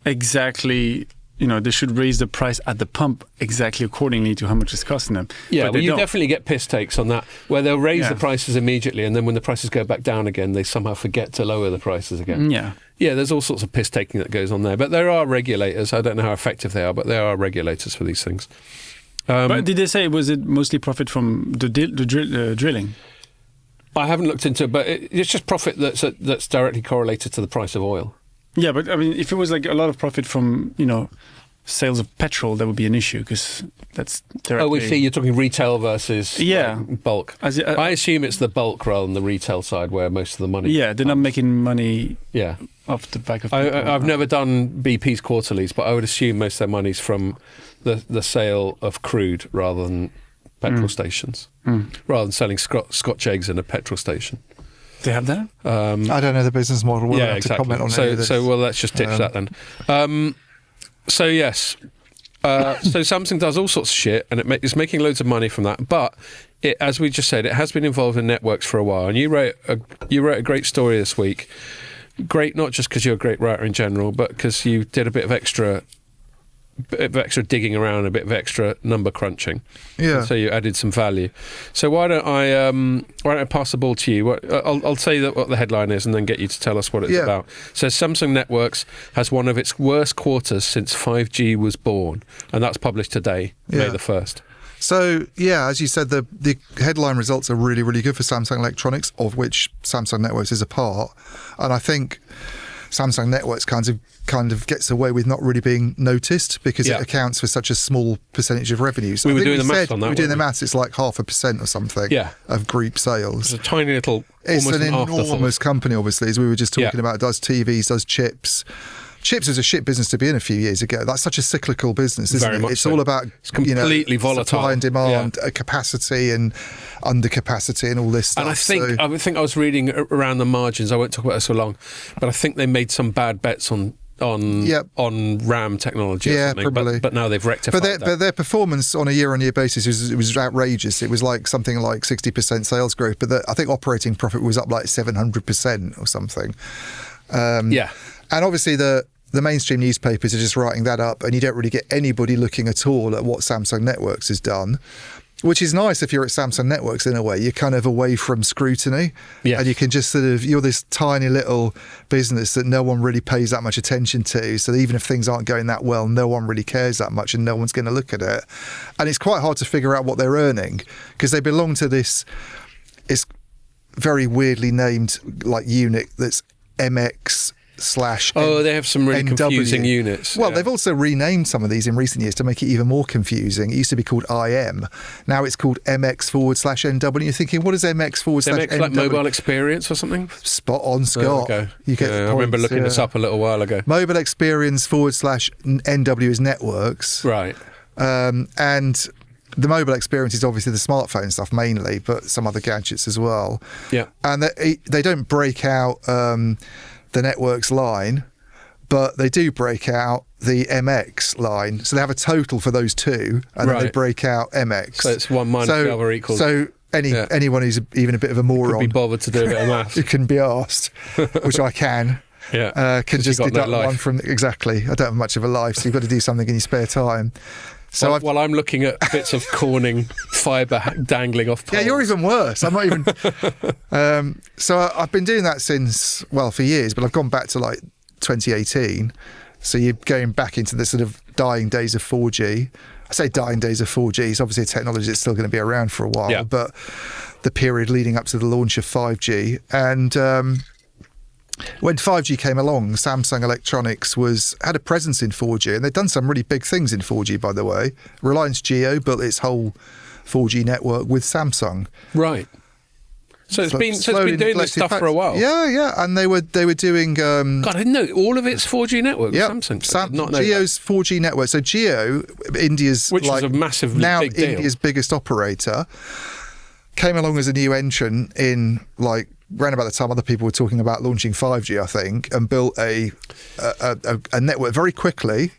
Speaker 3: they should raise the price at the pump exactly accordingly to how much it's costing them.
Speaker 2: Yeah,
Speaker 3: but
Speaker 2: well, you definitely get piss takes on that, where they'll raise the prices immediately, and then when the prices go back down again, they somehow forget to lower the prices again.
Speaker 3: Yeah.
Speaker 2: Yeah, there's all sorts of piss taking that goes on there. But there are regulators. I don't know how effective they are, but there are regulators for these things.
Speaker 3: But did they say, was it mostly profit from the drilling?
Speaker 2: I haven't looked into it, but it's just profit that's directly correlated to the price of oil.
Speaker 3: Yeah, but I mean, if it was like a lot of profit from, sales of petrol, that would be an issue because that's directly...
Speaker 2: Oh, we see. You're talking retail versus bulk. I assume it's the bulk rather than the retail side where most of the money...
Speaker 3: Yeah, they're not making money off the back of...
Speaker 2: I've never done BP's quarterlies, but I would assume most of their money's from the sale of crude rather than petrol stations, rather than selling Scotch eggs in a petrol station.
Speaker 3: They have that?
Speaker 1: I don't know the business model. We'll have
Speaker 2: exactly.
Speaker 1: to comment on any of this.
Speaker 2: So, well, let's just ditch that then. So, yes. So Samsung does all sorts of shit, and it's making loads of money from that. But, as we just said, it has been involved in networks for a while. And you wrote a great story this week. Great, not just because you're a great writer in general, but because you did a bit of extra digging around, a bit of extra number crunching.
Speaker 1: Yeah.
Speaker 2: So you added some value. So why don't I pass the ball to you? I'll say what the headline is and then get you to tell us what it's about. So Samsung Networks has one of its worst quarters since 5G was born, and that's published today, May the 1st.
Speaker 1: So, as you said, the headline results are really, really good for Samsung Electronics, of which Samsung Networks is a part. And I think Samsung Networks kind of gets away with not really being noticed because it accounts for such a small percentage of revenues.
Speaker 2: We were doing the maths on that.
Speaker 1: We were doing the maths. It's like 0.5% or something of group sales.
Speaker 2: It's a tiny little.
Speaker 1: It's an enormous company, obviously, as we were just talking about. It does TVs, does chips. Chips was a shit business to be in a few years ago. That's such a cyclical business, isn't it? It's all about
Speaker 2: completely volatile
Speaker 1: supply and demand, capacity and undercapacity and all this stuff.
Speaker 2: And I think I was reading around the margins. I won't talk about it so long, but I think they made some bad bets on on RAM technology or something.
Speaker 1: Probably.
Speaker 2: But now they've rectified that.
Speaker 1: But their performance on a year-on-year basis was outrageous. It was like something like 60% sales growth, but I think operating profit was up like 700% or something. And obviously the mainstream newspapers are just writing that up, and you don't really get anybody looking at all at what Samsung Networks has done, which is nice if you're at Samsung Networks in a way. You're kind of away from scrutiny, and you can just you're this tiny little business that no one really pays that much attention to. So even if things aren't going that well, no one really cares that much, and no one's going to look at it. And it's quite hard to figure out what they're earning because they belong to this. It's very weirdly named like unit that's MX.
Speaker 2: They have some really confusing units.
Speaker 1: Well, they've also renamed some of these in recent years to make it even more confusing. It used to be called IM. Now it's called MX/NW. And you're thinking, what is MX/NW?
Speaker 2: MX like mobile experience or something?
Speaker 1: Spot on, Scott.
Speaker 2: Oh, okay.
Speaker 1: You get the
Speaker 2: I remember looking this up a little while ago.
Speaker 1: Mobile experience/NW is networks.
Speaker 2: Right.
Speaker 1: And the mobile experience is obviously the smartphone stuff mainly, but some other gadgets as well.
Speaker 2: Yeah.
Speaker 1: And they don't break out the networks line, but they do break out the MX line. So they have a total for those two, and then they break out MX.
Speaker 2: So it's 1 minus the other equals.
Speaker 1: So anyone who's even a bit of a moron
Speaker 2: could be bothered to do a bit of maths.
Speaker 1: It can be asked, which I can. Can just deduct one from exactly. I don't have much of a life, so you've got to do something in your spare time. So
Speaker 2: while I'm looking at bits of Corning fibre dangling off poles.
Speaker 1: Yeah, you're even worse. I'm not even... so I've been doing that since, for years, but I've gone back to like 2018. So you're going back into the sort of dying days of 4G. I say dying days of 4G. It's obviously a technology that's still going to be around for a while, but the period leading up to the launch of 5G. And... when 5G came along, Samsung Electronics had a presence in 4G, and they'd done some really big things in 4G, by the way. Reliance Jio built its whole 4G network with Samsung.
Speaker 2: Right. So it's been doing this stuff for a while.
Speaker 1: Yeah, and they were doing.
Speaker 2: God, I didn't know all of its 4G network was Samsung.
Speaker 1: Jio's 4G network. So Jio, India's
Speaker 2: which is a massively big deal.
Speaker 1: India's biggest operator, came along as a new entrant in around about the time other people were talking about launching 5G, I think, and built a network very quickly,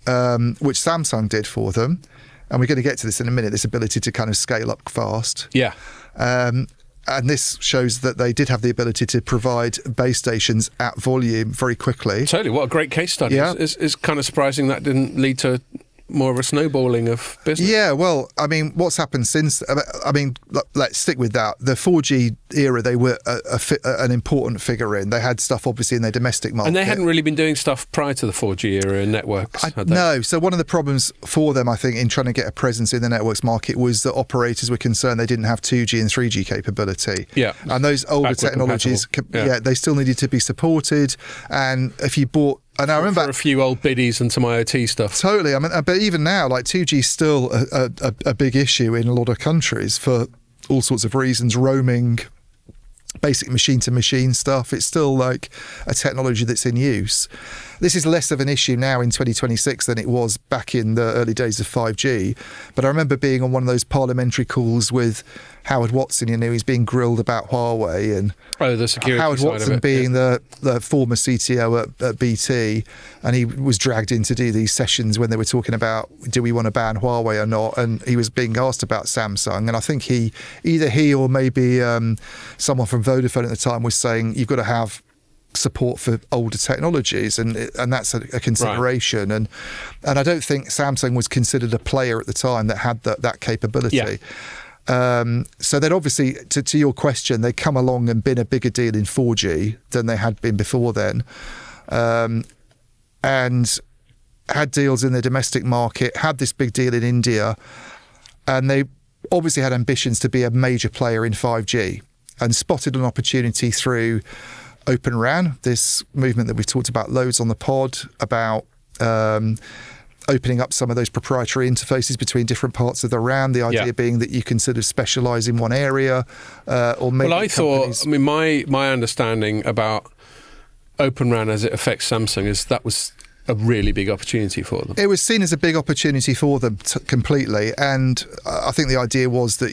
Speaker 1: which Samsung did for them. And we're going to get to this in a minute, this ability to kind of scale up fast.
Speaker 2: Yeah.
Speaker 1: And this shows that they did have the ability to provide base stations at volume very quickly.
Speaker 2: Totally. What a great case study.
Speaker 1: Yeah.
Speaker 2: It's kind of surprising that didn't lead to more of a snowballing of business.
Speaker 1: Yeah, well, I mean, what's happened since... I mean, let's stick with that. The 4G era, they were an important figure in. They had stuff, obviously, in their domestic market.
Speaker 2: And they hadn't really been doing stuff prior to the 4G era in networks, had they?
Speaker 1: No. So one of the problems for them, I think, in trying to get a presence in the networks market was that operators were concerned they didn't have 2G and 3G capability.
Speaker 2: Yeah.
Speaker 1: And those older technologies, they still needed to be supported. And if you bought... And I remember
Speaker 2: for a few old biddies and some IoT stuff.
Speaker 1: Totally. I mean, but even now, 2G is still a big issue in a lot of countries for all sorts of reasons. Roaming, basic machine-to-machine stuff. It's still a technology that's in use. This is less of an issue now in 2026 than it was back in the early days of 5G. But I remember being on one of those parliamentary calls with Howard Watson. He's being grilled about Huawei, and
Speaker 2: the security
Speaker 1: Howard
Speaker 2: side
Speaker 1: Watson
Speaker 2: of it,
Speaker 1: being the former CTO at BT, and he was dragged in to do these sessions when they were talking about, do we want to ban Huawei or not? And he was being asked about Samsung, and I think either he or maybe someone from Vodafone at the time was saying you've got to have support for older technologies, and that's a consideration. Right. And I don't think Samsung was considered a player at the time that had that capability. Yeah. So then obviously, to your question, they come along and been a bigger deal in 4G than they had been before then, and had deals in the domestic market, had this big deal in India, and they obviously had ambitions to be a major player in 5G, and spotted an opportunity through Open RAN, this movement that we've talked about loads on the pod, about opening up some of those proprietary interfaces between different parts of the RAN, the idea being that you can sort of specialise in one area, or maybe...
Speaker 2: Well, my understanding about Open RAN as it affects Samsung is that was a really big opportunity for them. It
Speaker 1: was seen as a big opportunity for them completely, and I think the idea was that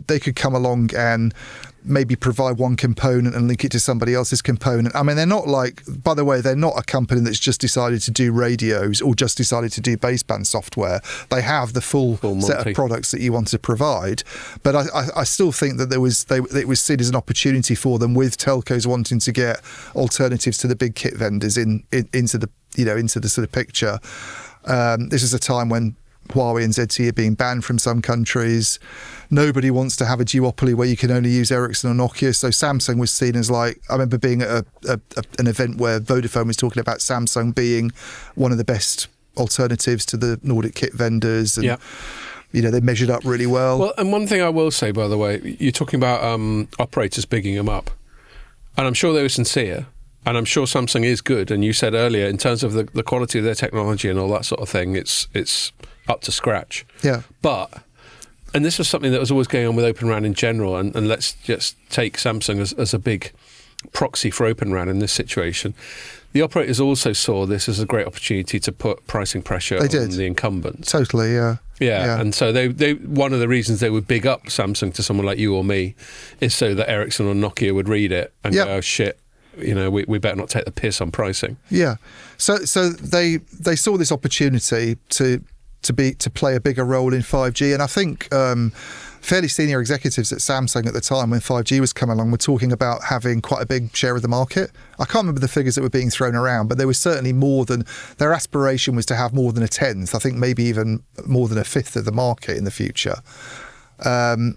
Speaker 1: they could come along and maybe provide one component and link it to somebody else's component. I mean, they're not like, by the way, they're not a company that's just decided to do radios or just decided to do baseband software. They have the full set of products that you want to provide. But I still think that it was seen as an opportunity for them, with telcos wanting to get alternatives to the big kit vendors into the sort of picture. This is a time when Huawei and ZTE are being banned from some countries. Nobody wants to have a duopoly where you can only use Ericsson or Nokia. So Samsung was seen as like, I remember being at an event where Vodafone was talking about Samsung being one of the best alternatives to the Nordic kit vendors. And, they measured up really well.
Speaker 2: Well, and one thing I will say, by the way, you're talking about operators bigging them up. And I'm sure they were sincere. And I'm sure Samsung is good. And you said earlier, in terms of the quality of their technology and all that sort of thing, it's up to scratch.
Speaker 1: Yeah.
Speaker 2: But, and this was something that was always going on with Open RAN in general, and let's just take Samsung as a big proxy for Open RAN in this situation. The operators also saw this as a great opportunity to put pricing pressure on the incumbents.
Speaker 1: Totally, yeah.
Speaker 2: Yeah, and so they one of the reasons they would big up Samsung to someone like you or me is so that Ericsson or Nokia would read it and go, oh shit, we better not take the piss on pricing.
Speaker 1: Yeah. So they saw this opportunity to play a bigger role in 5G, and I think fairly senior executives at Samsung at the time when 5G was coming along were talking about having quite a big share of the market. I can't remember the figures that were being thrown around, but there was certainly more than, their aspiration was to have more than a tenth, I think maybe even more than a fifth of the market in the future. And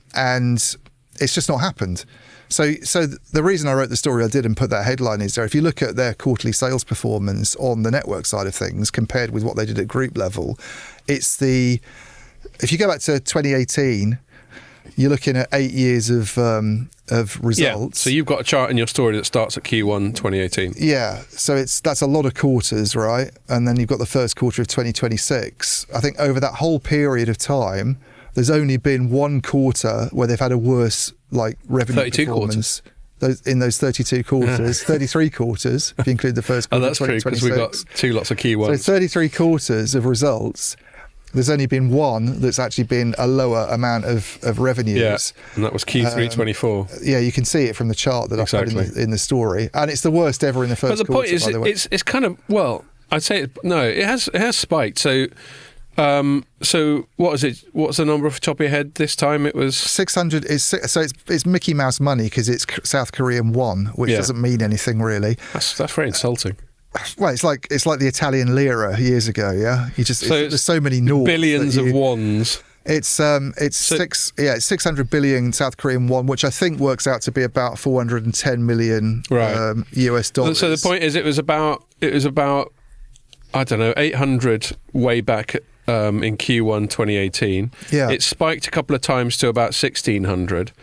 Speaker 1: it's just not happened. So the reason I wrote the story I did and put that headline is there, if you look at their quarterly sales performance on the network side of things compared with what they did at group level, if you go back to 2018, you're looking at 8 years of results.
Speaker 2: Yeah, so you've got a chart in your story that starts at Q1 2018.
Speaker 1: Yeah, so that's a lot of quarters, right? And then you've got the first quarter of 2026. I think over that whole period of time, there's only been one quarter where they've had a worse revenue performance. In those 32 quarters, 33 quarters, if you include the first quarter.
Speaker 2: Oh, that's true, because we've got two lots of Q1s.
Speaker 1: So 33 quarters of results. There's only been one that's actually been a lower amount of revenues.
Speaker 2: Yeah, and that was Q3 24.
Speaker 1: Yeah, you can see it from the chart that I put in the story. And it's the worst ever in the first quarter,
Speaker 2: But the point is, it's kind of, well, I'd say, it has spiked. So what is it? What's the number off the top of your head this time? It was
Speaker 1: 600. It's Mickey Mouse money because it's South Korean won, which doesn't mean anything really.
Speaker 2: That's very insulting.
Speaker 1: Well, it's like the Italian lira years ago. Yeah, there's so many noughts,
Speaker 2: billions of wons.
Speaker 1: It's 600 billion South Korean won, which I think works out to be about 410 million US dollars.
Speaker 2: So the point is, it was about I don't know, 800 way back in Q1 2018.
Speaker 1: Yeah,
Speaker 2: it spiked a couple of times to about 1600,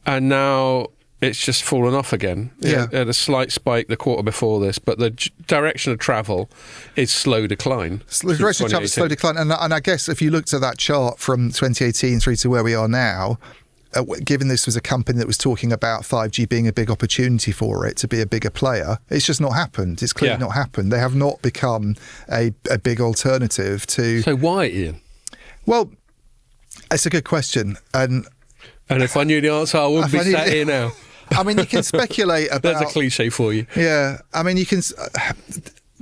Speaker 2: and now it's just fallen off again.
Speaker 1: Yeah.
Speaker 2: It had a slight spike the quarter before this, but the direction of travel is slow decline.
Speaker 1: The direction of travel is slow decline. And I guess if you looked at that chart from 2018 through to where we are now, given this was a company that was talking about 5G being a big opportunity for it to be a bigger player, it's just not happened. It's clearly not happened. They have not become a big alternative to...
Speaker 2: So why, Ian?
Speaker 1: Well, it's a good question. And
Speaker 2: if I knew the answer, I wouldn't be sat here now.
Speaker 1: I mean, you can speculate about...
Speaker 2: There's a cliche for you.
Speaker 1: Yeah. I mean, you can...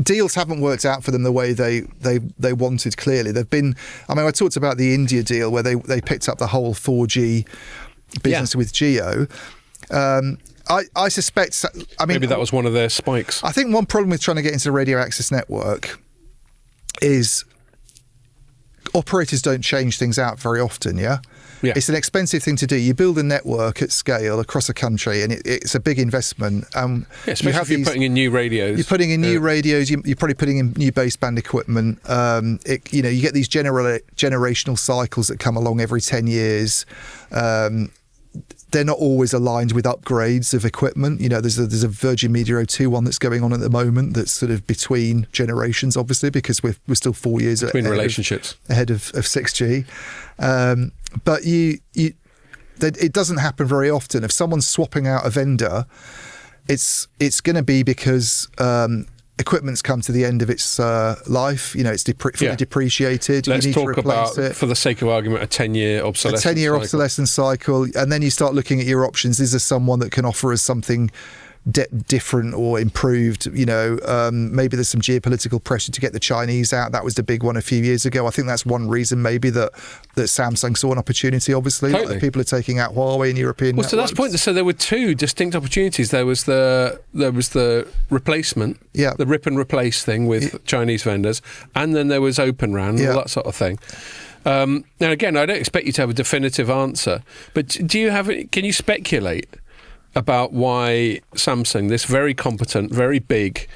Speaker 1: Deals haven't worked out for them the way they wanted, clearly. They've been... I mean, I talked about the India deal where they picked up the whole 4G business with Jio. I suspect... I mean,
Speaker 2: maybe that was one of their spikes.
Speaker 1: I think one problem with trying to get into the radio access network is operators don't change things out very often, yeah?
Speaker 2: Yeah.
Speaker 1: It's an expensive thing to do. You build a network at scale across a country, and it's a big investment.
Speaker 2: Especially if you're putting in new radios.
Speaker 1: You're putting in new radios. You're probably putting in new baseband equipment. You get these generational cycles that come along every 10 years. They're not always aligned with upgrades of equipment. There's a Virgin Media O2 one that's going on at the moment that's sort of between generations, obviously, because we're still 4 years
Speaker 2: between relationships
Speaker 1: ahead of 6G. But it doesn't happen very often. If someone's swapping out a vendor, it's going to be because equipment's come to the end of its life. It's fully depreciated.
Speaker 2: Let's
Speaker 1: you need
Speaker 2: talk
Speaker 1: to replace
Speaker 2: about, for the sake of argument, a 10-year obsolescence.
Speaker 1: A 10-year obsolescence cycle, and then you start looking at your options. Is there someone that can offer us something different or improved? Maybe there's some geopolitical pressure to get the Chinese out. That was the big one a few years ago. I think that's one reason maybe that Samsung saw an opportunity. Obviously,
Speaker 2: totally.
Speaker 1: People are taking out Huawei in European networks.
Speaker 2: So that's the point. So there were two distinct opportunities. There was the replacement, the rip and replace thing with Chinese vendors, and then there was Open RAN, all that sort of thing. Now again, I don't expect you to have a definitive answer, but can you speculate about why Samsung, this very competent, very big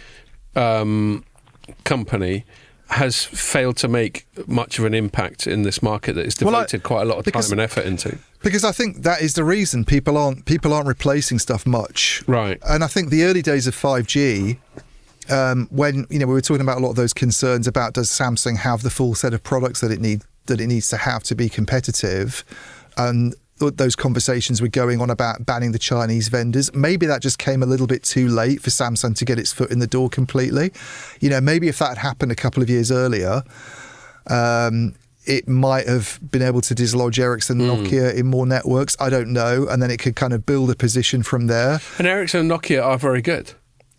Speaker 2: company, has failed to make much of an impact in this market that is devoted quite a lot of time and effort into?
Speaker 1: Because I think that is the reason people aren't replacing stuff much.
Speaker 2: Right.
Speaker 1: And I think the early days of 5G, when we were talking about a lot of those concerns about does Samsung have the full set of products that it needs to have to be competitive, and those conversations were going on about banning the Chinese vendors. Maybe that just came a little bit too late for Samsung to get its foot in the door completely. Maybe if that had happened a couple of years earlier, it might have been able to dislodge Ericsson and Nokia in more networks. I don't know. And then it could kind of build a position from there.
Speaker 2: And Ericsson and Nokia are very good.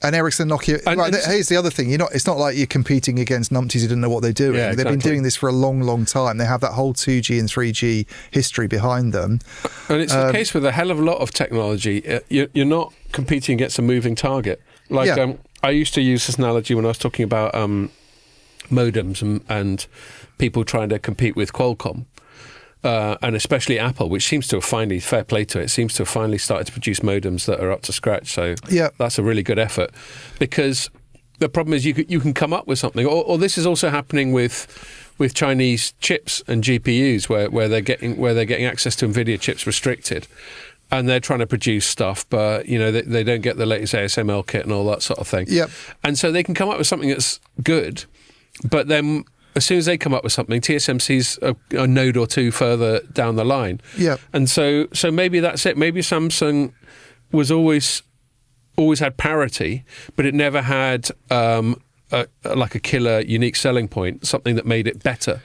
Speaker 1: And Ericsson and Nokia, here's the other thing. It's not like you're competing against numpties who don't know what they're doing.
Speaker 2: Yeah, exactly.
Speaker 1: They've been doing this for a long, long time. They have that whole 2G and 3G history behind them.
Speaker 2: And it's the case with a hell of a lot of technology. You're not competing against a moving target. I used to use this analogy when I was talking about modems and people trying to compete with Qualcomm. And especially Apple, which seems to have finally, fair play to it, seems to have finally started to produce modems that are up to scratch. So that's a really good effort. Because the problem is you can come up with something, or this is also happening with Chinese chips and GPUs, where they're getting access to NVIDIA chips restricted, and they're trying to produce stuff, but they don't get the latest ASML kit and all that sort of thing. Yep. And so they can come up with something that's good, but then as soon as they come up with something, TSMC's a node or two further down the line. Yeah. And so maybe that's it. Maybe Samsung was always had parity, but it never had like a killer unique selling point, something that made it better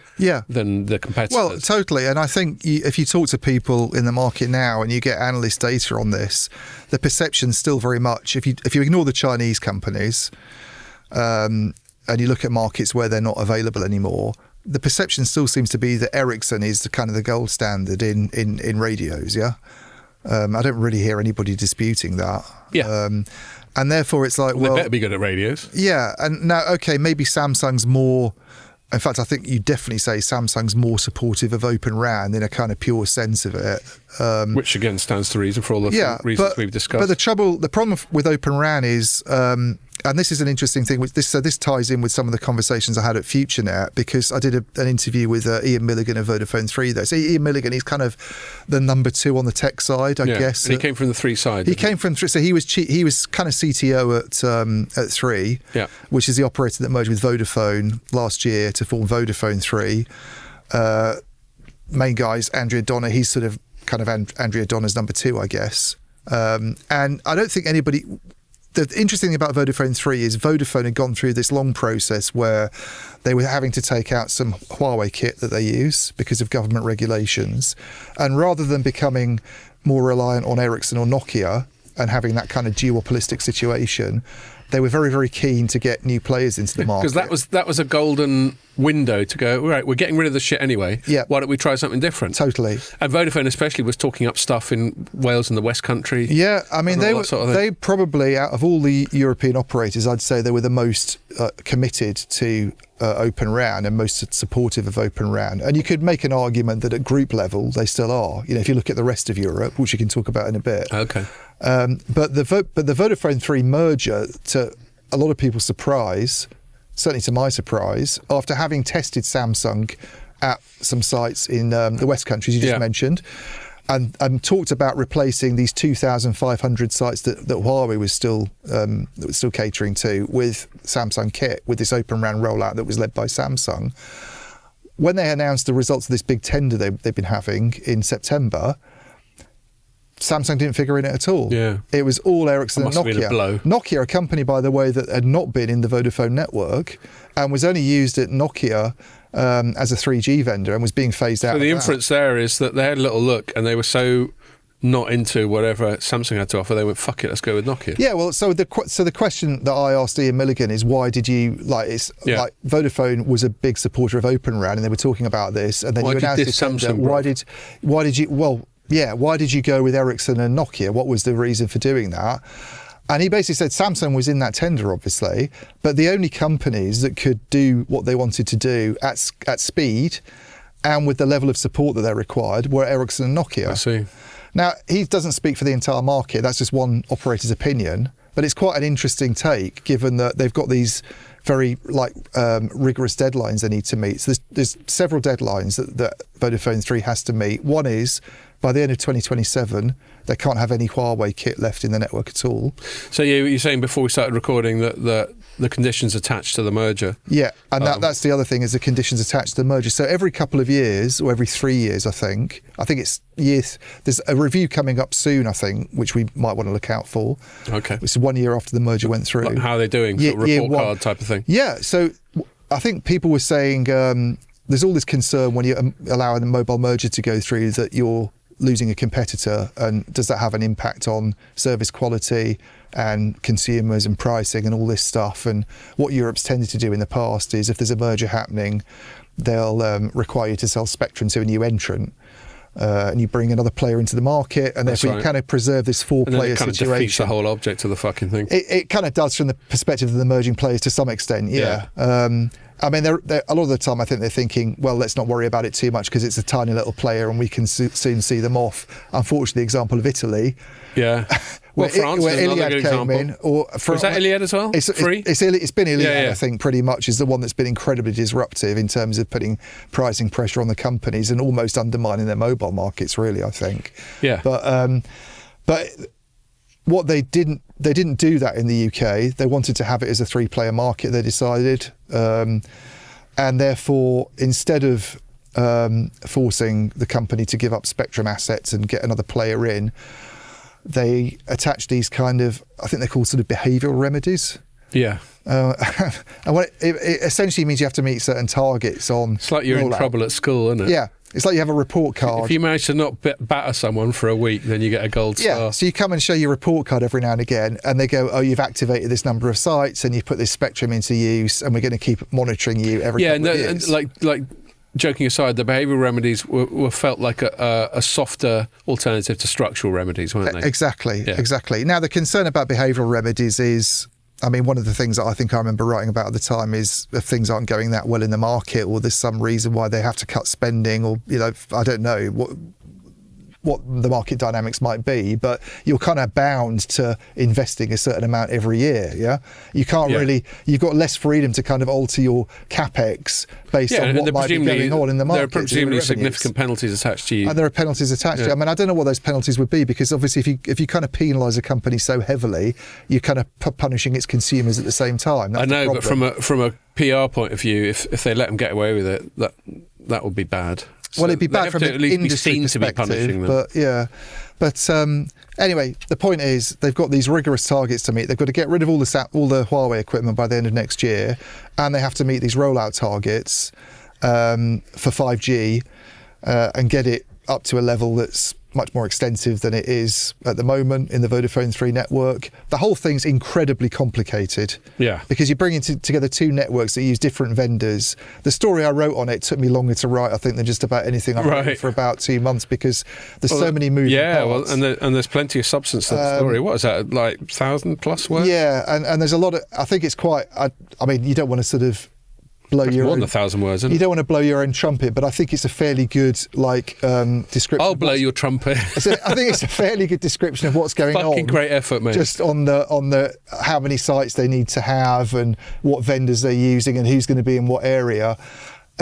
Speaker 2: than the competitors.
Speaker 1: Well, totally. And I think if you talk to people in the market now and you get analyst data on this, the perception's still very much, if you ignore the Chinese companies, and you look at markets where they're not available anymore, the perception still seems to be that Ericsson is the gold standard in radios, I don't really hear anybody disputing that. Yeah. And therefore it's like,
Speaker 2: they better be good at radios.
Speaker 1: Yeah. And now, okay, maybe Samsung's more... In fact, I think you definitely say Samsung's more supportive of Open RAN in a kind of pure sense of it.
Speaker 2: Which again stands to reason for all the reasons we've discussed.
Speaker 1: But the problem with Open RAN is... and this is an interesting thing. This ties in with some of the conversations I had at FutureNet, because I did an interview with Ian Milligan of Vodafone 3 there. So Ian Milligan, he's kind of the number two on the tech side, I guess.
Speaker 2: And he came from the 3 side.
Speaker 1: He came from 3. So he was kind of CTO at 3, which is the operator that merged with Vodafone last year to form Vodafone 3. Main guy's Andrea Donner. He's sort of kind of Andrea Donner's number 2, I guess. And I don't think anybody... The interesting thing about Vodafone 3 is Vodafone had gone through this long process where they were having to take out some Huawei kit that they use because of government regulations. And rather than becoming more reliant on Ericsson or Nokia and having that kind of duopolistic situation, they were very, very keen to get new players into the market.
Speaker 2: Because that was a golden window to go, all right, we're getting rid of the shit anyway. Yeah. Why don't we try something different?
Speaker 1: Totally.
Speaker 2: And Vodafone especially was talking up stuff in Wales and the West Country.
Speaker 1: Yeah, I mean, they probably, out of all the European operators, I'd say they were the most committed to Open RAN and most supportive of Open RAN. And you could make an argument that at group level, they still are. If you look at the rest of Europe, which you can talk about in a bit.
Speaker 2: Okay.
Speaker 1: But the Vodafone 3 merger, to a lot of people's surprise, certainly to my surprise, after having tested Samsung at some sites in the West countries you just mentioned, and talked about replacing these 2,500 sites that Huawei was still catering to with Samsung kit, with this Open RAN rollout that was led by Samsung. When they announced the results of this big tender they've been having in September, Samsung didn't figure in it at all.
Speaker 2: Yeah.
Speaker 1: It was all Ericsson and
Speaker 2: Must have been a
Speaker 1: Nokia.
Speaker 2: blow.
Speaker 1: Nokia, a company, by the way, that had not been in the Vodafone network and was only used at Nokia as a 3G vendor and was being phased out.
Speaker 2: So the
Speaker 1: of
Speaker 2: inference there is that they had a little look and they were so not into whatever Samsung had to offer, they went, fuck it, let's go with Nokia.
Speaker 1: Yeah, well, so the question that I asked Ian Milligan is, why did you like Vodafone was a big supporter of Open RAN, and they were talking about this, and then
Speaker 2: Why
Speaker 1: you
Speaker 2: did
Speaker 1: announced
Speaker 2: this
Speaker 1: it,
Speaker 2: Samsung
Speaker 1: why did you go with Ericsson and Nokia? What was the reason for doing that? And he basically said Samsung was in that tender, obviously, but the only companies that could do what they wanted to do at speed and with the level of support that they required were Ericsson and Nokia.
Speaker 2: I see.
Speaker 1: Now, he doesn't speak for the entire market. That's just one operator's opinion. But it's quite an interesting take, given that they've got these very rigorous deadlines they need to meet. So there's several deadlines that Vodafone 3 has to meet. One is, by the end of 2027, they can't have any Huawei kit left in the network at all.
Speaker 2: So you're saying before we started recording that the conditions attached to the merger.
Speaker 1: Yeah, and that's the other thing, is the conditions attached to the merger. So every couple of years, or every 3 years, I think it's years, there's a review coming up soon, I think, which we might want to look out for.
Speaker 2: Okay.
Speaker 1: It's 1 year after the merger went through.
Speaker 2: Like how are they doing? Sort of report card type of thing?
Speaker 1: Yeah, so I think people were saying there's all this concern when you allow a mobile merger to go through that you're losing a competitor, and does that have an impact on service quality and consumers and pricing and all this stuff? And what Europe's tended to do in the past is, if there's a merger happening, they'll require you to sell spectrum to a new entrant, and you bring another player into the market, and therefore you kind of preserve this four-player situation.
Speaker 2: It kind of defeats the whole object of the fucking thing.
Speaker 1: It kind of does from the perspective of the merging players to some extent, yeah. I mean, they're, a lot of the time I think they're thinking, well, let's not worry about it too much because it's a tiny little player and we can soon see them off. Unfortunately, the example of Italy.
Speaker 2: Yeah.
Speaker 1: where
Speaker 2: France is another
Speaker 1: Iliad
Speaker 2: good
Speaker 1: came
Speaker 2: example.
Speaker 1: in.
Speaker 2: Was that Iliad as well? Free?
Speaker 1: It's been Iliad,
Speaker 2: Yeah.
Speaker 1: I think, pretty much, is the one that's been incredibly disruptive in terms of putting pricing pressure on the companies and almost undermining their mobile markets, really, I think.
Speaker 2: Yeah.
Speaker 1: But what they didn't do that in the UK. They wanted to have it as a three-player market, they decided. And therefore, instead of forcing the company to give up spectrum assets and get another player in, they attach these kind of, I think they're called sort of behavioural remedies.
Speaker 2: Yeah.
Speaker 1: And what it essentially means you have to meet certain targets on.
Speaker 2: It's like you're in trouble at school, isn't it?
Speaker 1: Yeah. It's like you have a report card.
Speaker 2: If you manage to not batter someone for a week, then you get a gold star.
Speaker 1: Yeah, so you come and show your report card every now and again, and they go, oh, you've activated this number of sites, and you've put this spectrum into use, and we're going to keep monitoring you every couple of years.
Speaker 2: And like joking aside, the behavioural remedies were felt like a softer alternative to structural remedies, weren't they?
Speaker 1: Exactly. Now, the concern about behavioural remedies is, I mean, one of the things that I think I remember writing about at the time is if things aren't going that well in the market, or there's some reason why they have to cut spending, or, I don't know what the market dynamics might be, but you're kind of bound to investing a certain amount every year, yeah? You can't really, you've got less freedom to kind of alter your capex based on what might be going on in the market.
Speaker 2: There are presumably significant penalties attached to you.
Speaker 1: And there are penalties attached to you. I mean, I don't know what those penalties would be, because obviously if you kind of penalise a company so heavily, you're kind of punishing its consumers at the same time. That's
Speaker 2: I know, but from a PR point of view, if they let them get away with it, that would be bad.
Speaker 1: So well, it'd be bad from an industry perspective, but yeah. But anyway, the point is they've got these rigorous targets to meet. They've got to get rid of all the Huawei equipment by the end of next year, and they have to meet these rollout targets for 5G and get it up to a level that's much more extensive than it is at the moment in the Vodafone 3 network. The whole thing's incredibly complicated. Yeah. Because you're bringing together two networks that use different vendors. The story I wrote on it took me longer to write, I think, than just about anything I've written for about 2 months, because there's so many moving parts.
Speaker 2: And there's plenty of substance to the story. What is that, like 1,000+ words?
Speaker 1: Yeah, and there's a lot of, I think it's quite, I mean, you don't want to sort of blow your
Speaker 2: more
Speaker 1: own,
Speaker 2: than 1,000 words, isn't it?
Speaker 1: You don't want to blow your own trumpet, but I think it's a fairly good description.
Speaker 2: I'll blow your trumpet.
Speaker 1: I think it's a fairly good description of what's going on.
Speaker 2: Fucking great effort, mate.
Speaker 1: Just on the how many sites they need to have and what vendors they're using and who's going to be in what area.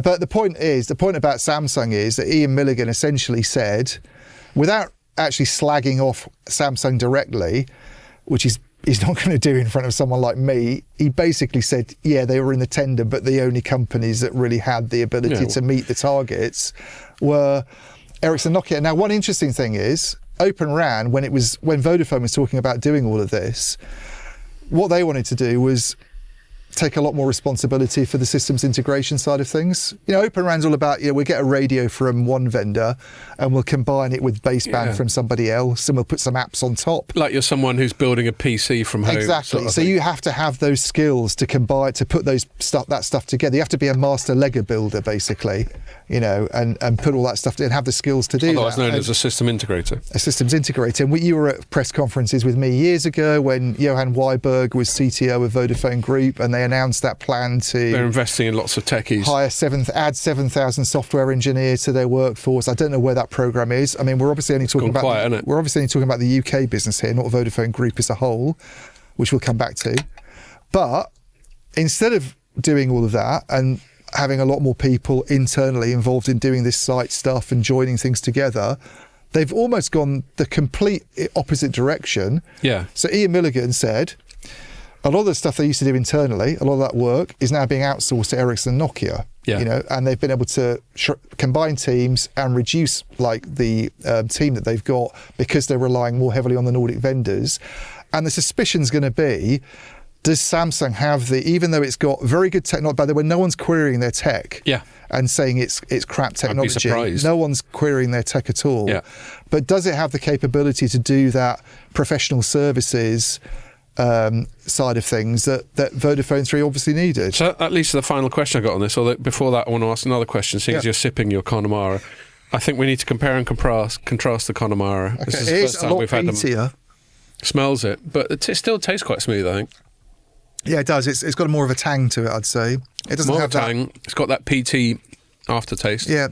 Speaker 1: But the point about Samsung is that Ian Milligan essentially said, without actually slagging off Samsung directly, which he's not going to do in front of someone like me, he basically said, yeah, they were in the tender, but the only companies that really had the ability to meet the targets were Ericsson and Nokia. Now, one interesting thing is, Open RAN, when Vodafone was talking about doing all of this, what they wanted to do was take a lot more responsibility for the systems integration side of things. Open RAN's all about, we get a radio from one vendor and we'll combine it with baseband from somebody else and we'll put some apps on top.
Speaker 2: Like you're someone who's building a PC from home.
Speaker 1: Exactly.
Speaker 2: Sort of
Speaker 1: so
Speaker 2: thing.
Speaker 1: you have to have those skills to combine, to put that stuff together. You have to be a master Lego builder, basically, and put all that stuff and have the skills to do
Speaker 2: Otherwise
Speaker 1: that.
Speaker 2: known as a system integrator.
Speaker 1: A systems integrator. And you were at press conferences with me years ago when Johan Weiberg was CTO of Vodafone Group, and they announced that plan
Speaker 2: They're
Speaker 1: to
Speaker 2: investing in lots of techies.
Speaker 1: add 7,000 software engineers to their workforce. I don't know where that program is. I mean, we're obviously only talking about the UK business here, not Vodafone Group as a whole, which we'll come back to. But instead of doing all of that and having a lot more people internally involved in doing this site stuff and joining things together, they've almost gone the complete opposite direction.
Speaker 2: Yeah.
Speaker 1: So Ian Milligan said, a lot of the stuff they used to do internally, a lot of that work is now being outsourced to Ericsson and Nokia.
Speaker 2: Yeah.
Speaker 1: And they've been able to combine teams and reduce the team that they've got because they're relying more heavily on the Nordic vendors. And the suspicion's going to be, does Samsung have even though it's got very good technology, by the way, no one's querying their tech and saying it's crap technology.
Speaker 2: I'd be surprised.
Speaker 1: No one's querying their tech at all.
Speaker 2: Yeah.
Speaker 1: But does it have the capability to do that professional services side of things that Vodafone 3 obviously needed?
Speaker 2: So that leads to the final question I got on this. Although before that, I want to ask another question. Seeing as you're sipping your Connemara, I think we need to compare and contrast the Connemara.
Speaker 1: Okay.
Speaker 2: This is
Speaker 1: It
Speaker 2: the
Speaker 1: is
Speaker 2: first
Speaker 1: a
Speaker 2: time
Speaker 1: lot
Speaker 2: we've had them.
Speaker 1: peatier.
Speaker 2: Smells it, but it still tastes quite smooth, I think.
Speaker 1: Yeah, it does. It's got more of a tang to it, I'd say. It doesn't
Speaker 2: More
Speaker 1: have that.
Speaker 2: tang. It's got that PT aftertaste.
Speaker 1: Yeah,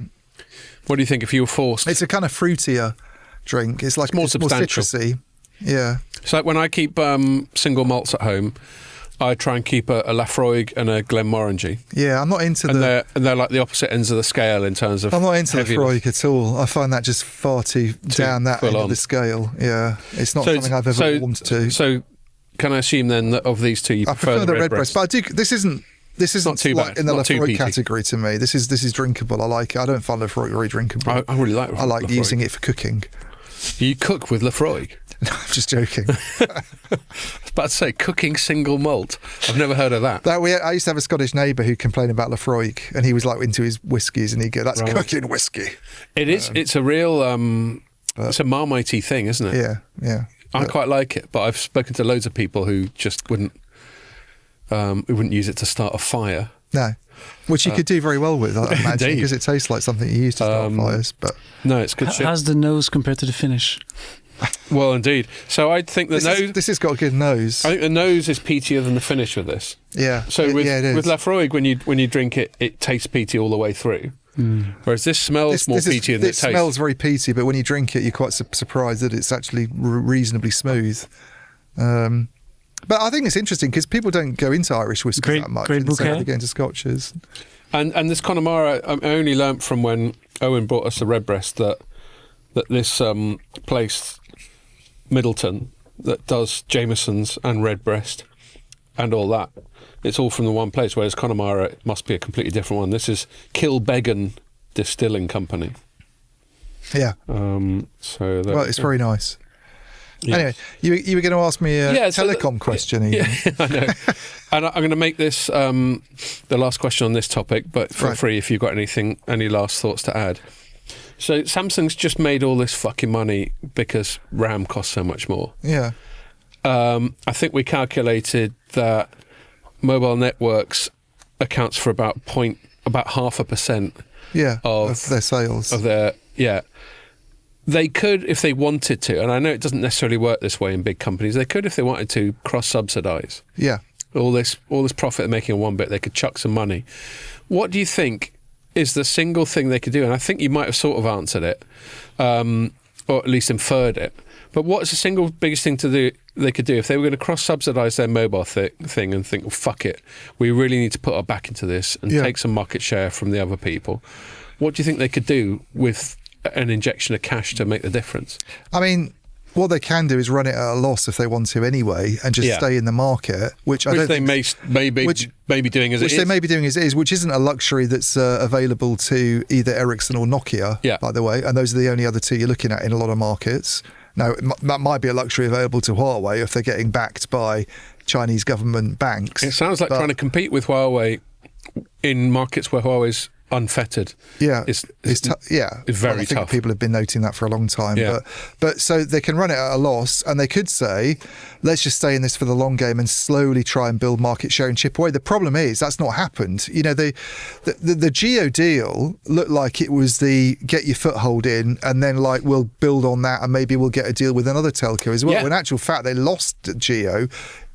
Speaker 2: What do you think if you were forced?
Speaker 1: it's a kind of fruitier drink. It's like
Speaker 2: more
Speaker 1: it's
Speaker 2: substantial.
Speaker 1: More citrusy. Yeah.
Speaker 2: It's like when I keep single malts at home, I try and keep a Lafroig and a Glenmorangie.
Speaker 1: Yeah, I'm not into
Speaker 2: And they're like the opposite ends of the scale in terms of
Speaker 1: I'm not into the
Speaker 2: heaviness.
Speaker 1: Freud at all. I find that just far too down that
Speaker 2: full
Speaker 1: end
Speaker 2: on.
Speaker 1: of the scale. Yeah, it's not
Speaker 2: So
Speaker 1: something I've ever warmed to.
Speaker 2: So can I assume then that of these two you
Speaker 1: I prefer the Redbreast, but I do. This isn't
Speaker 2: not too
Speaker 1: like
Speaker 2: bad.
Speaker 1: in the
Speaker 2: Not too
Speaker 1: Lafroy
Speaker 2: peaty.
Speaker 1: category to me. This is drinkable. I like it. I don't find Lafroy very drinkable.
Speaker 2: I really like
Speaker 1: I like
Speaker 2: Lafroig.
Speaker 1: using it for cooking.
Speaker 2: You cook with Lafroig?
Speaker 1: No, I'm just joking.
Speaker 2: I was about to say cooking single malt. I've never heard of that.
Speaker 1: I used to have a Scottish neighbour who complained about Lafroig, and he was like into his whiskies, and he'd go, "That's
Speaker 2: Right.
Speaker 1: cooking whiskey."
Speaker 2: It is. It's a real. It's a Marmitey thing, isn't it?
Speaker 1: Yeah, yeah.
Speaker 2: I quite like it, but I've spoken to loads of people who just wouldn't use it to start a fire.
Speaker 1: No, which you could do very well with, I imagine,
Speaker 2: Indeed.
Speaker 1: because it tastes like something you use to start fires. But
Speaker 2: No, it's good shit.
Speaker 3: How's the nose compared to the finish?
Speaker 2: Well, indeed. So I think the nose.
Speaker 1: this has got a good nose.
Speaker 2: I think the nose is peatier than the finish with this.
Speaker 1: Yeah.
Speaker 2: So with
Speaker 1: yeah, it is.
Speaker 2: with Lafroig, when you drink it, it tastes peaty all the way through. Whereas this smells more peaty than it
Speaker 1: It
Speaker 2: tastes.
Speaker 1: smells very peaty, but when you drink it, you're quite surprised that it's actually reasonably smooth. But I think it's interesting because people don't go into Irish whiskey that much.
Speaker 3: Great
Speaker 1: and so
Speaker 3: bouquet.
Speaker 1: they go into Scotches.
Speaker 2: And this Connemara, I only learnt from when Owen brought us the Redbreast that this place, Middleton, that does Jameson's and Redbreast and all that, it's all from the one place, whereas Connemara it must be a completely different one. This is Kilbeggan Distilling Company.
Speaker 1: Yeah.
Speaker 2: So
Speaker 1: Well, it's very nice.
Speaker 2: yeah.
Speaker 1: Anyway, you were going to ask me a
Speaker 2: so
Speaker 1: telecom question, Ian.
Speaker 2: Yeah, I know. And I'm going to make this the last question on this topic, but feel
Speaker 1: Right.
Speaker 2: free if you've got any last thoughts to add. So Samsung's just made all this fucking money because RAM costs so much more.
Speaker 1: Yeah.
Speaker 2: I think we calculated that mobile networks accounts for about 0.5%
Speaker 1: Yeah.
Speaker 2: Of
Speaker 1: their sales.
Speaker 2: of their They could, if they wanted to, and I know it doesn't necessarily work this way in big companies. They could, if they wanted to, cross-subsidise
Speaker 1: Yeah.
Speaker 2: all this profit they're making on one bit. They could chuck some money. What do you think is the single thing they could do? And I think you might have sort of answered it, or at least inferred it. But what's the single biggest thing they could do if they were going to cross-subsidise their mobile thing and think, well, fuck it, we really need to put our back into this and take some market share from the other people? What do you think they could do with an injection of cash to make the difference?
Speaker 1: I mean, what they can do is run it at a loss if they want to anyway, and just stay in the market, which I don't
Speaker 2: they
Speaker 1: think...
Speaker 2: may be doing as it is.
Speaker 1: Which they may be doing as it is, which isn't a luxury that's available to either Ericsson or Nokia, by the way, and those are the only other two you're looking at in a lot of markets. Now, that might be a luxury available to Huawei if they're getting backed by Chinese government banks.
Speaker 2: It sounds like trying to compete with Huawei in markets where Huawei's unfettered. It's very tough.
Speaker 1: People have been noting that for a long time. But so they can run it at a loss, and they could say, let's just stay in this for the long game and slowly try and build market share and chip away. The problem is that's not happened. You know, the Geo deal looked like it was the get your foothold in, and then like we'll build on that, and maybe we'll get a deal with another telco as well. Well, in actual fact, they lost Geo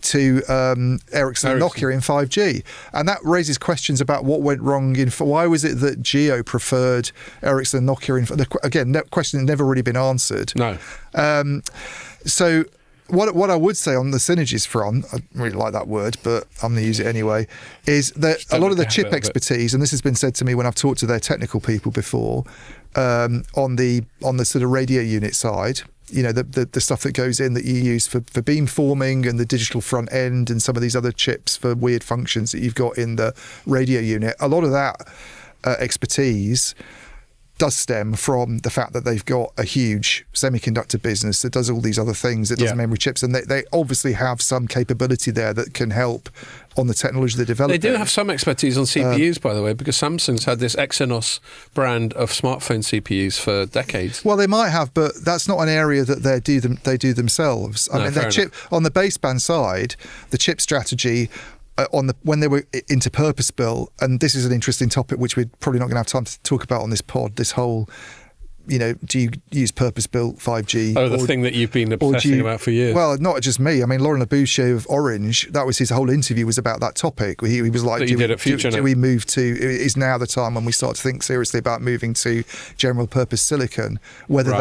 Speaker 1: to Ericsson and Nokia in 5G, and that raises questions about what went wrong why was it that Geo preferred Ericsson and Nokia again, question that's never really been answered. So what I would say on the synergies front, I really like that word, but I'm going to use it anyway, is that a lot of the chip expertise, and this has been said to me when I've talked to their technical people before, on the sort of radio unit side, you know, the stuff that goes in that you use for beamforming and the digital front end and some of these other chips for weird functions that you've got in the radio unit, a lot of that expertise does stem from the fact that they've got a huge semiconductor business that does all these other things, that does memory chips, and they obviously have some capability there that can help on the technology they develop.
Speaker 2: They do have some expertise on CPUs, by the way, because Samsung's had this Exynos brand of smartphone CPUs for decades.
Speaker 1: Well, they might have, but that's not an area that they do themselves. I mean, their chip on the baseband side, the chip strategy. When they were into purpose built, and this is an interesting topic which we're probably not going to have time to talk about on this pod, this whole, you know, do you use purpose built 5G?
Speaker 2: Oh, the thing that you've been obsessing about for years.
Speaker 1: Well, not just me. I mean, Laurent Leboucher of Orange, that was his whole interview was about that topic. He was like, do we move to, is now the time when we start to think seriously about moving to general purpose silicon, whether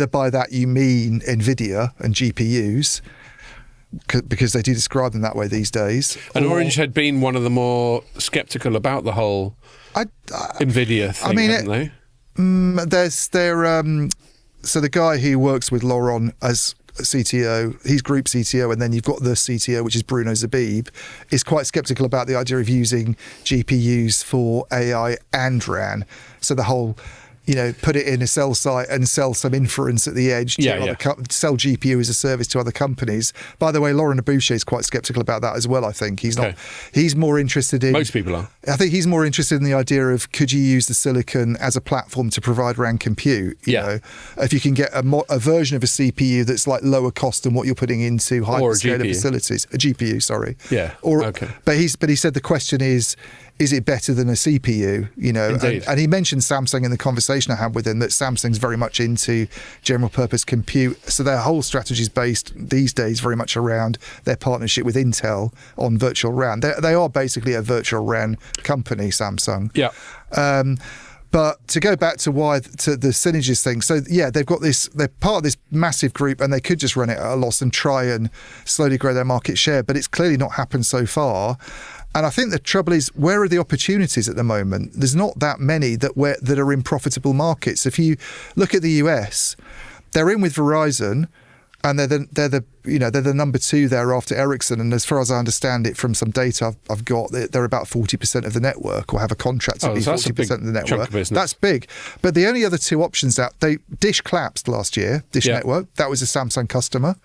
Speaker 1: by that you mean NVIDIA and GPUs, because they do describe them that way these days.
Speaker 2: And Orange had been one of the more sceptical about the whole NVIDIA thing, haven't they? So the guy who works with Laurent as CTO, he's group CTO, and then you've got the CTO, which is Bruno Zabib, is quite sceptical about the idea of using GPUs for AI and RAN. So the whole, you know, put it in a cell site and sell some inference at the edge to sell GPU as a service to other companies. By the way, Laurent Leboucher is quite sceptical about that as well, I think. He's more interested in... Most people are.
Speaker 1: I think he's more interested in the idea of could you use the silicon as a platform to provide RAN compute? You know, if you can get a version of a CPU that's like lower cost than what you're putting into hyperscaler facilities. A GPU, sorry. But he said the question is it better than a CPU? You know, and he mentioned Samsung in the conversation I had with him, that Samsung's very much into general purpose compute. So their whole strategy is based these days very much around their partnership with Intel on virtual RAN. They are basically a virtual RAN company, Samsung. But to go back to the synergies thing, so they've got this, they're part of this massive group, and they could just run it at a loss and try and slowly grow their market share, but it's clearly not happened so far. And I think the trouble is, where are the opportunities at the moment? There's not that many that are in profitable markets. If you look at the US, they're in with Verizon, and they're the number two there after Ericsson. And as far as I understand it from some data I've got, they're about 40% of the network, or have a contract to be 40% of the network. That's big. But the only other two options Dish collapsed last year. Dish Network, that was a Samsung customer.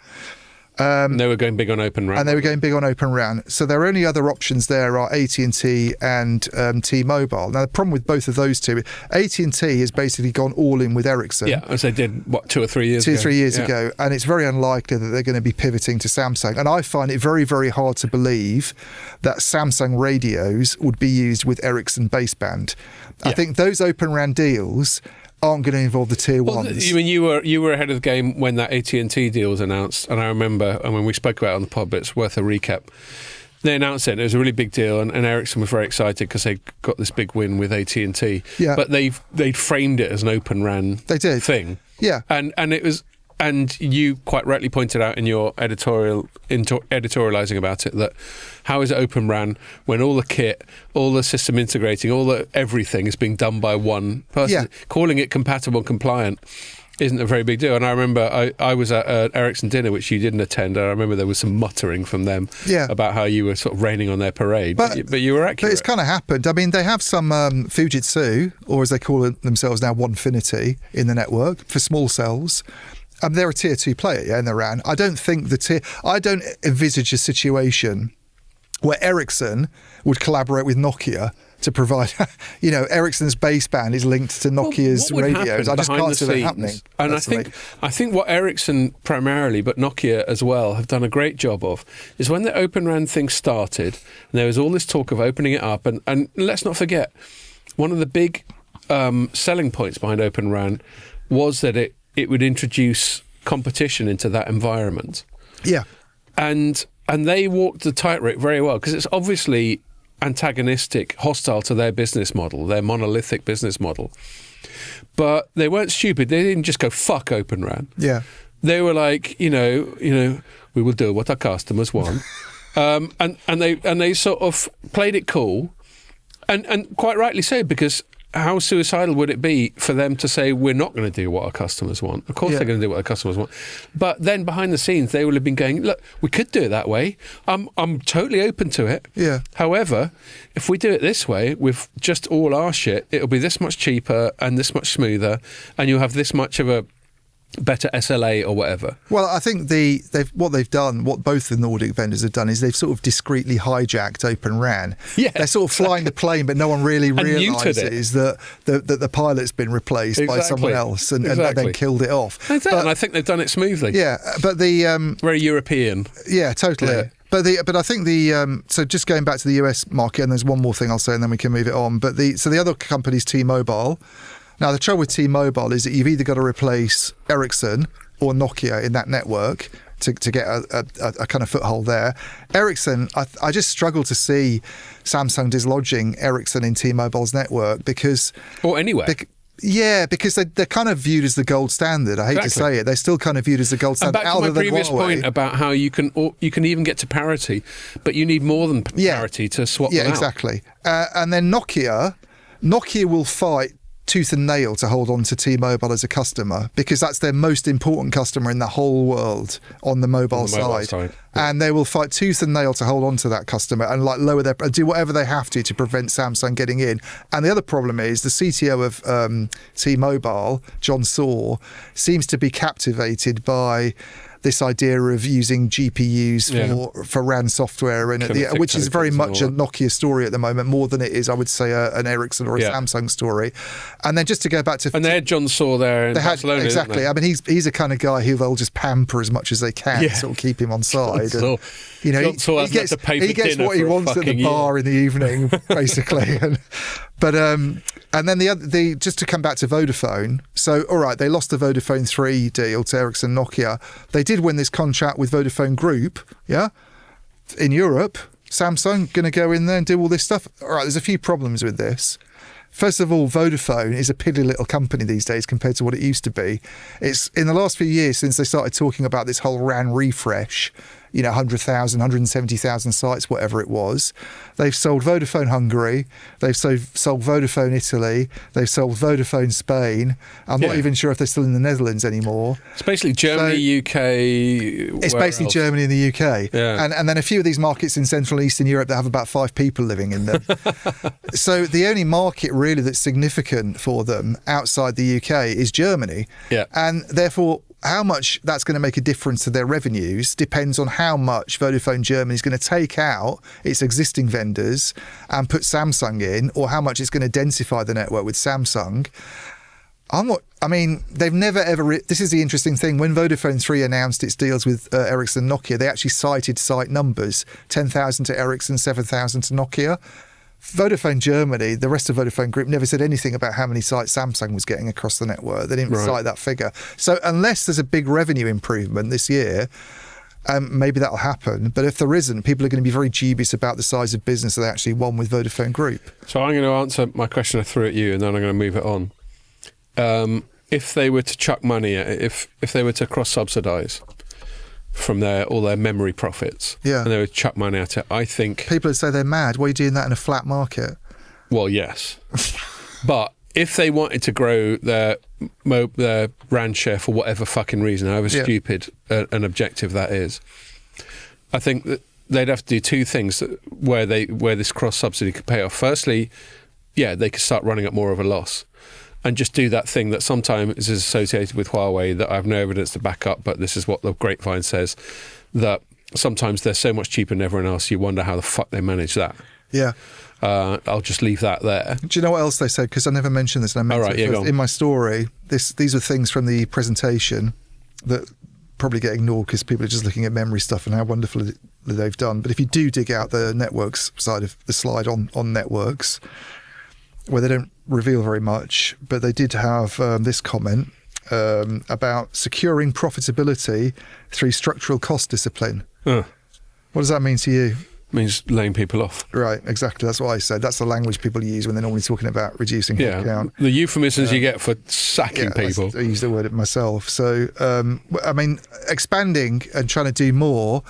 Speaker 2: They were going big on Open RAN. So their only other options there are AT&T and T-Mobile. Now, the problem with both of those two, AT&T has basically gone all in with Ericsson. Yeah, as they did, 2 or 3 years ago?
Speaker 1: 2 or 3 years ago. And it's very unlikely that they're going to be pivoting to Samsung. And I find it very, very hard to believe that Samsung radios would be used with Ericsson baseband. I think those Open RAN deals aren't going to involve the tier ones.
Speaker 2: I mean, you were ahead of the game when that AT&T deal was announced, and I remember, and when we spoke about it on the pod, but it's worth a recap. They announced it, and it was a really big deal, and Ericsson was very excited because they got this big win with AT&T. Yeah. But they'd framed it as an Open RAN thing. Yeah. And it was... And you quite rightly pointed out in your editorialising about it that how is it Open RAN when all the kit, all the system integrating, everything is being done by one person, calling it compatible and compliant. isn't a very big deal. And I remember I was at an Ericsson dinner, which you didn't attend. And I remember there was some muttering from them about how you were sort of raining on their parade. But you were accurate.
Speaker 1: But it's kind of happened. I mean, they have some Fujitsu, or as they call themselves now, Onefinity, in the network for small cells. They're a tier 2 player, in the RAN. I don't envisage a situation where Ericsson would collaborate with Nokia to provide, Ericsson's baseband is linked to Nokia's radios. I just can't see that happening.
Speaker 2: And I think what Ericsson primarily, but Nokia as well, have done a great job of is when the Open RAN thing started, and there was all this talk of opening it up, and let's not forget, one of the big selling points behind Open RAN was that it would introduce competition into that environment.
Speaker 1: Yeah.
Speaker 2: And they walked the tightrope very well, because it's obviously antagonistic, hostile to their business model, their monolithic business model. But they weren't stupid. They didn't just go, fuck Open RAN.
Speaker 1: Yeah.
Speaker 2: They were like, we will do what our customers want. And they sort of played it cool. And quite rightly so, because how suicidal would it be for them to say, we're not going to do what our customers want? Of course they're going to do what our customers want. But then behind the scenes, they will have been going, look, we could do it that way. I'm totally open to it.
Speaker 1: Yeah.
Speaker 2: However, if we do it this way with just all our shit, it'll be this much cheaper and this much smoother, and you'll have this much of a better SLA or whatever.
Speaker 1: Well, I think what both the Nordic vendors have done is they've sort of discreetly hijacked Open RAN.
Speaker 2: Yeah,
Speaker 1: they're sort of flying the plane, but no one really realises that the pilot's been replaced by someone else and then killed it off.
Speaker 2: Exactly. And I think they've done it smoothly.
Speaker 1: Yeah, but
Speaker 2: very European.
Speaker 1: Yeah, totally. Yeah. But I think so just going back to the US market, and there's one more thing I'll say, and then we can move it on. But the other company's T-Mobile. Now, the trouble with T-Mobile is that you've either got to replace Ericsson or Nokia in that network to get a kind of foothold there. Ericsson, I just struggle to see Samsung dislodging Ericsson in T-Mobile's network because...
Speaker 2: Or anywhere.
Speaker 1: Because they're kind of viewed as the gold standard. I hate to say it. They're still kind of viewed as the gold standard.
Speaker 2: And back to my previous point about how you can even get to parity, but you need more than parity to swap them out.
Speaker 1: Yeah, exactly. And then Nokia will fight tooth and nail to hold on to T-Mobile as a customer, because that's their most important customer in the whole world on the mobile side. Yeah. And they will fight tooth and nail to hold on to that customer and do whatever they have to prevent Samsung getting in. And the other problem is the CTO of T-Mobile, John Saw, seems to be captivated by this idea of using GPUs for RAN software, and which is very much a Nokia story at the moment, more than it is, I would say, an Ericsson or a Samsung story. And then just to go back to...
Speaker 2: And they had John Saw there in Barcelona,
Speaker 1: exactly. I mean, he's a kind of guy who they'll just pamper as much as they can, sort of keep him on side. And, he gets what he wants at the bar in the evening, basically. And then the just to come back to Vodafone. So, all right, they lost the Vodafone 3 deal to Ericsson Nokia. They did win this contract with Vodafone Group, in Europe. Samsung going to go in there and do all this stuff. All right, there's a few problems with this. First of all, Vodafone is a piddly little company these days compared to what it used to be. It's in the last few years since they started talking about this whole RAN refresh, 100,000, 170,000 sites, whatever it was. They've sold Vodafone Hungary. They've sold Vodafone Italy. They've sold Vodafone Spain. I'm not even sure if they're still in the Netherlands anymore.
Speaker 2: It's basically Germany, UK.
Speaker 1: It's basically else? Germany and the UK. Yeah. And then a few of these markets in Central and Eastern Europe that have about 5 people living in them. So the only market really that's significant for them outside the UK is Germany. Yeah. And therefore, how much that's going to make a difference to their revenues depends on how much Vodafone Germany is going to take out its existing vendors and put Samsung in, or how much it's going to densify the network with Samsung. They've never ever... This is the interesting thing. When Vodafone 3 announced its deals with Ericsson Nokia, they actually cited site numbers, 10,000 to Ericsson, 7,000 to Nokia. Vodafone Germany, the rest of Vodafone Group, never said anything about how many sites Samsung was getting across the network. They didn't cite that figure. So unless there's a big revenue improvement this year, maybe that'll happen. But if there isn't, people are going to be very dubious about the size of business that they actually won with Vodafone Group.
Speaker 2: So I'm going to answer my question I threw at you, and then I'm going to move it on. If they were to chuck money at it, if they were to cross-subsidise from all their memory profits, and they would chuck money at it, I think...
Speaker 1: People would say they're mad. Why are you doing that in a flat market?
Speaker 2: Well, yes. But if they wanted to grow their RAN share for whatever fucking reason, however stupid an objective that is, I think that they'd have to do two things where this cross subsidy could pay off. Firstly, they could start running at more of a loss, and just do that thing that sometimes is associated with Huawei that I have no evidence to back up, but this is what the grapevine says, that sometimes they're so much cheaper than everyone else, you wonder how the fuck they manage that.
Speaker 1: Yeah.
Speaker 2: I'll just leave that there.
Speaker 1: Do you know what else they said? Because I never mentioned this, and I meant it in my story. These are things from the presentation that probably get ignored because people are just looking at memory stuff and how wonderful they've done. But if you do dig out the networks side of the slide on networks, where they don't reveal very much, but they did have this comment about securing profitability through structural cost discipline. What does that mean to you?
Speaker 2: Means laying people off.
Speaker 1: Right, exactly. That's what I said. That's the language people use when they're normally talking about reducing headcount.
Speaker 2: The euphemisms you get for sacking people.
Speaker 1: I use the word myself. So, I mean, expanding and trying to do more,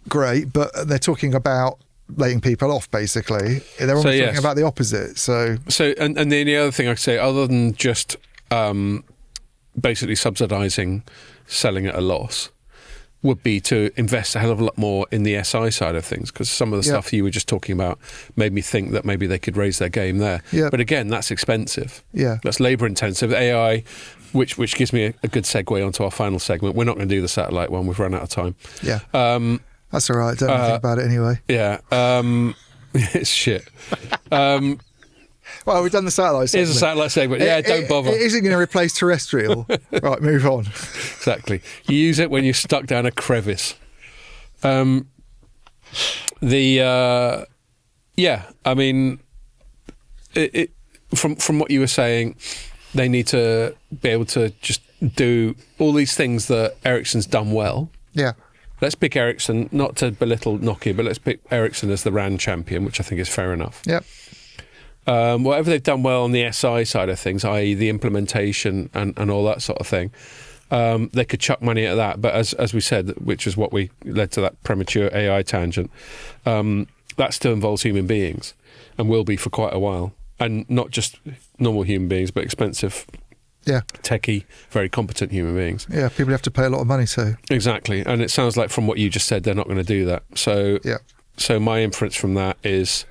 Speaker 1: great, but they're talking about laying people off, basically. They're almost talking about the opposite. So
Speaker 2: and then the other thing I could say, other than just basically subsidising selling at a loss, would be to invest a hell of a lot more in the SI side of things, because some of the stuff you were just talking about made me think that maybe they could raise their game there. But again, that's expensive. That's labour intensive. AI, which gives me a good segue onto our final segment. We're not going to do the satellite one. We've run out of time.
Speaker 1: That's all right. Don't think about it anyway.
Speaker 2: It's shit.
Speaker 1: Well, we've done the satellite segment.
Speaker 2: Here's a satellite segment. Don't bother.
Speaker 1: It isn't going to replace terrestrial. Right, move on.
Speaker 2: Exactly. You use it when you're stuck down a crevice. I mean, from what you were saying, they need to be able to just do all these things that Ericsson's done well.
Speaker 1: Yeah.
Speaker 2: Let's pick Ericsson, not to belittle Nokia, but let's pick Ericsson as the RAN champion, which I think is fair enough.
Speaker 1: Yep.
Speaker 2: Whatever they've done well on the SI side of things, i.e. the implementation and all that sort of thing, they could chuck money at that. But as we said, which is what we led to that premature AI tangent, that still involves human beings and will be for quite a while. And not just normal human beings, but expensive, techie, very competent human beings. Yeah,
Speaker 1: people have to pay a lot of money to.
Speaker 2: Exactly. And it sounds like from what you just said, they're not going to do that. So, so my inference from that is...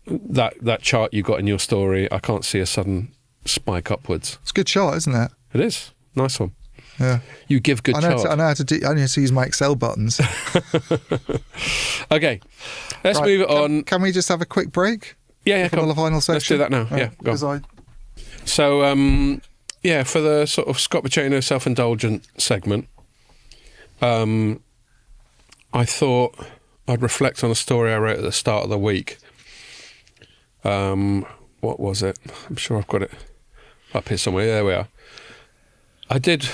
Speaker 2: that chart you got in your story, I can't see a sudden spike upwards.
Speaker 1: It's a good chart, isn't it?
Speaker 2: It is. Nice one.
Speaker 1: Yeah.
Speaker 2: You give good charts.
Speaker 1: I know how to use my Excel buttons.
Speaker 2: Okay. Let's move it on.
Speaker 1: Can we just have a quick break?
Speaker 2: Yeah,
Speaker 1: come on. The final section.
Speaker 2: Let's do that now. Go on. So, for the sort of Scott Bacino self-indulgent segment, I thought I'd reflect on a story I wrote at the start of the week. What was it? I'm sure I've got it up here somewhere. There we are. I did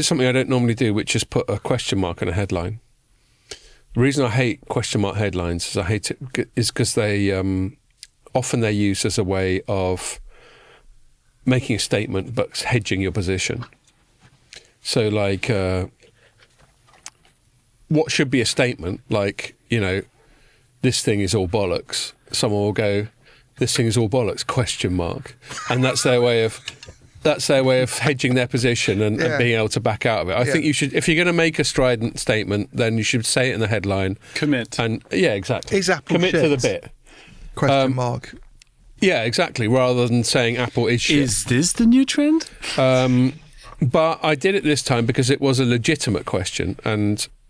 Speaker 2: something I don't normally do, which is put a question mark in a headline. The reason I hate question mark headlines is because they often they're used as a way of making a statement but hedging your position. So like what should be a statement, like, this thing is all bollocks. Someone will go, this thing is all bollocks, question mark. And that's their way of hedging their position and being able to back out of it. I think you should, if you're going to make a strident statement, then you should say it in the headline.
Speaker 3: Commit.
Speaker 2: And exactly.
Speaker 1: Commit
Speaker 2: to the bit.
Speaker 1: Question mark.
Speaker 2: Yeah, exactly. Rather than saying Apple is shit.
Speaker 3: Is this the new trend?
Speaker 2: But I did it this time because it was a legitimate question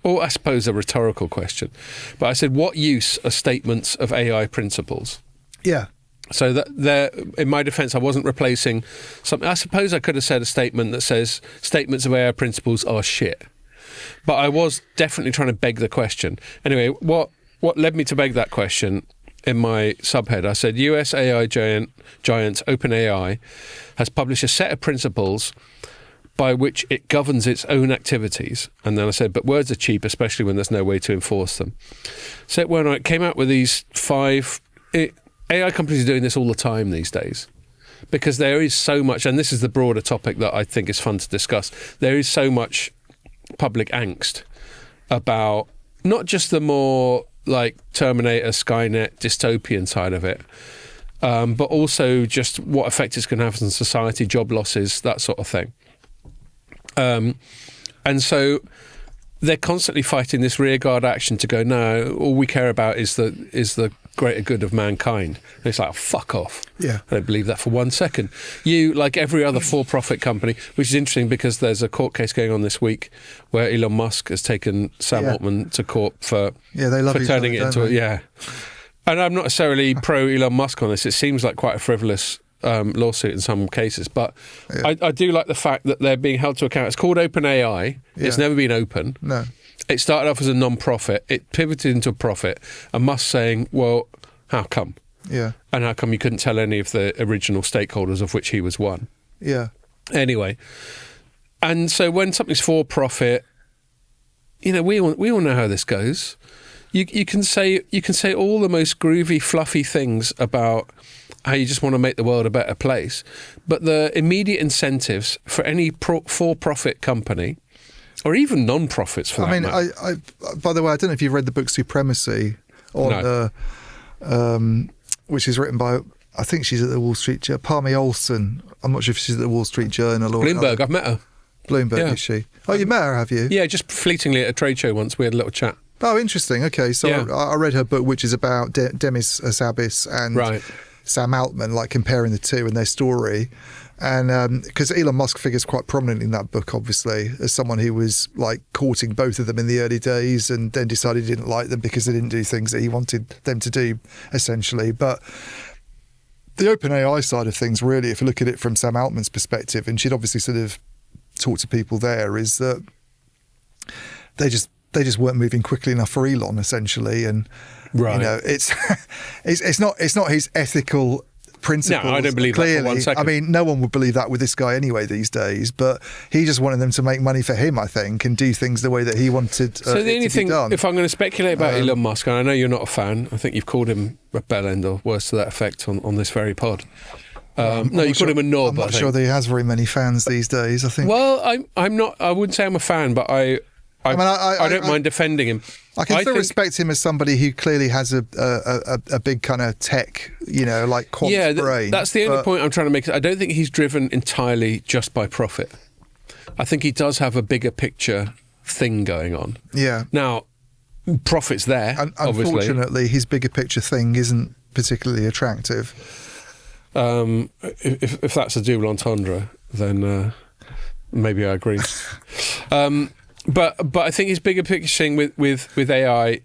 Speaker 2: or I suppose a rhetorical question. But I said, what use are statements of AI principles?
Speaker 1: Yeah.
Speaker 2: So that there, in my defence, I wasn't replacing something. I suppose I could have said a statement that says statements of AI principles are shit. But I was definitely trying to beg the question. Anyway, what led me to beg that question in my subhead, I said, US AI giant OpenAI has published a set of principles by which it governs its own activities. And then I said, but words are cheap, especially when there's no way to enforce them. So when I came out with these 5... AI companies are doing this all the time these days because there is so much, and this is the broader topic that I think is fun to discuss, there is so much public angst about not just the more like Terminator, Skynet, dystopian side of it, but also just what effect it's going to have on society, job losses, that sort of thing. And so they're constantly fighting this rearguard action to go, no, all we care about is the greater good of mankind. And it's like, fuck off.
Speaker 1: Yeah.
Speaker 2: I don't believe that for 1 second. You, like every other for-profit company, which is interesting because there's a court case going on this week where Elon Musk has taken Sam Altman to court for turning it into a. And I'm not necessarily pro Elon Musk on this. It seems like quite a frivolous lawsuit in some cases, but I do like the fact that they're being held to account. It's called OpenAI. It's never been open.
Speaker 1: No.
Speaker 2: It started off as a non-profit. It pivoted into a profit. And Musk saying, well, how come?
Speaker 1: Yeah.
Speaker 2: And how come you couldn't tell any of the original stakeholders, of which he was one?
Speaker 1: Yeah.
Speaker 2: Anyway, and so when something's for profit, we all know how this goes. You can say all the most groovy, fluffy things about how you just want to make the world a better place, but the immediate incentives for any for-profit company, or even non-profits for that matter.
Speaker 1: I by the way, I don't know if you've read the book Supremacy on which is written by, I think she's at the Wall Street Journal, Palmy Olsen. I'm not sure if she's at the Wall Street Journal or
Speaker 2: Bloomberg. I've met her.
Speaker 1: Bloomberg, is she? Oh, you met her, have you?
Speaker 2: Yeah, just fleetingly at a trade show once. We had a little chat.
Speaker 1: Oh, interesting. Okay, so I read her book, which is about Demis Hassabis and Sam Altman, like comparing the two and their story. And because Elon Musk figures quite prominently in that book, obviously, as someone who was like courting both of them in the early days and then decided he didn't like them because they didn't do things that he wanted them to do, essentially. But the OpenAI side of things, really, if you look at it from Sam Altman's perspective, and she'd obviously sort of talk to people there, is that they just weren't moving quickly enough for Elon, essentially. And it's not his ethical principles.
Speaker 2: No, I don't believe
Speaker 1: clearly.
Speaker 2: That for 1 second.
Speaker 1: I mean, no one would believe that with this guy anyway these days, but he just wanted them to make money for him, I think, and do things the way that he wanted
Speaker 2: so the only thing,
Speaker 1: done.
Speaker 2: If I'm going to speculate about Elon Musk, and I know you're not a fan, I think you've called him a bellend or worse to that effect on this very pod. No, you called him a knob.
Speaker 1: I'm not sure that he has very many fans these days, I think.
Speaker 2: Well, I'm not, I wouldn't say I'm a fan, but I don't mind defending him.
Speaker 1: I can still respect him as somebody who clearly has a big kind of tech, like quant brain.
Speaker 2: That's the only point I'm trying to make. I don't think he's driven entirely just by profit. I think he does have a bigger picture thing going on. Yeah. Now, profit's there, obviously.
Speaker 1: Unfortunately, his bigger picture thing isn't particularly attractive.
Speaker 2: If that's a double entendre, then maybe I agree. But I think his bigger picture thing with AI, I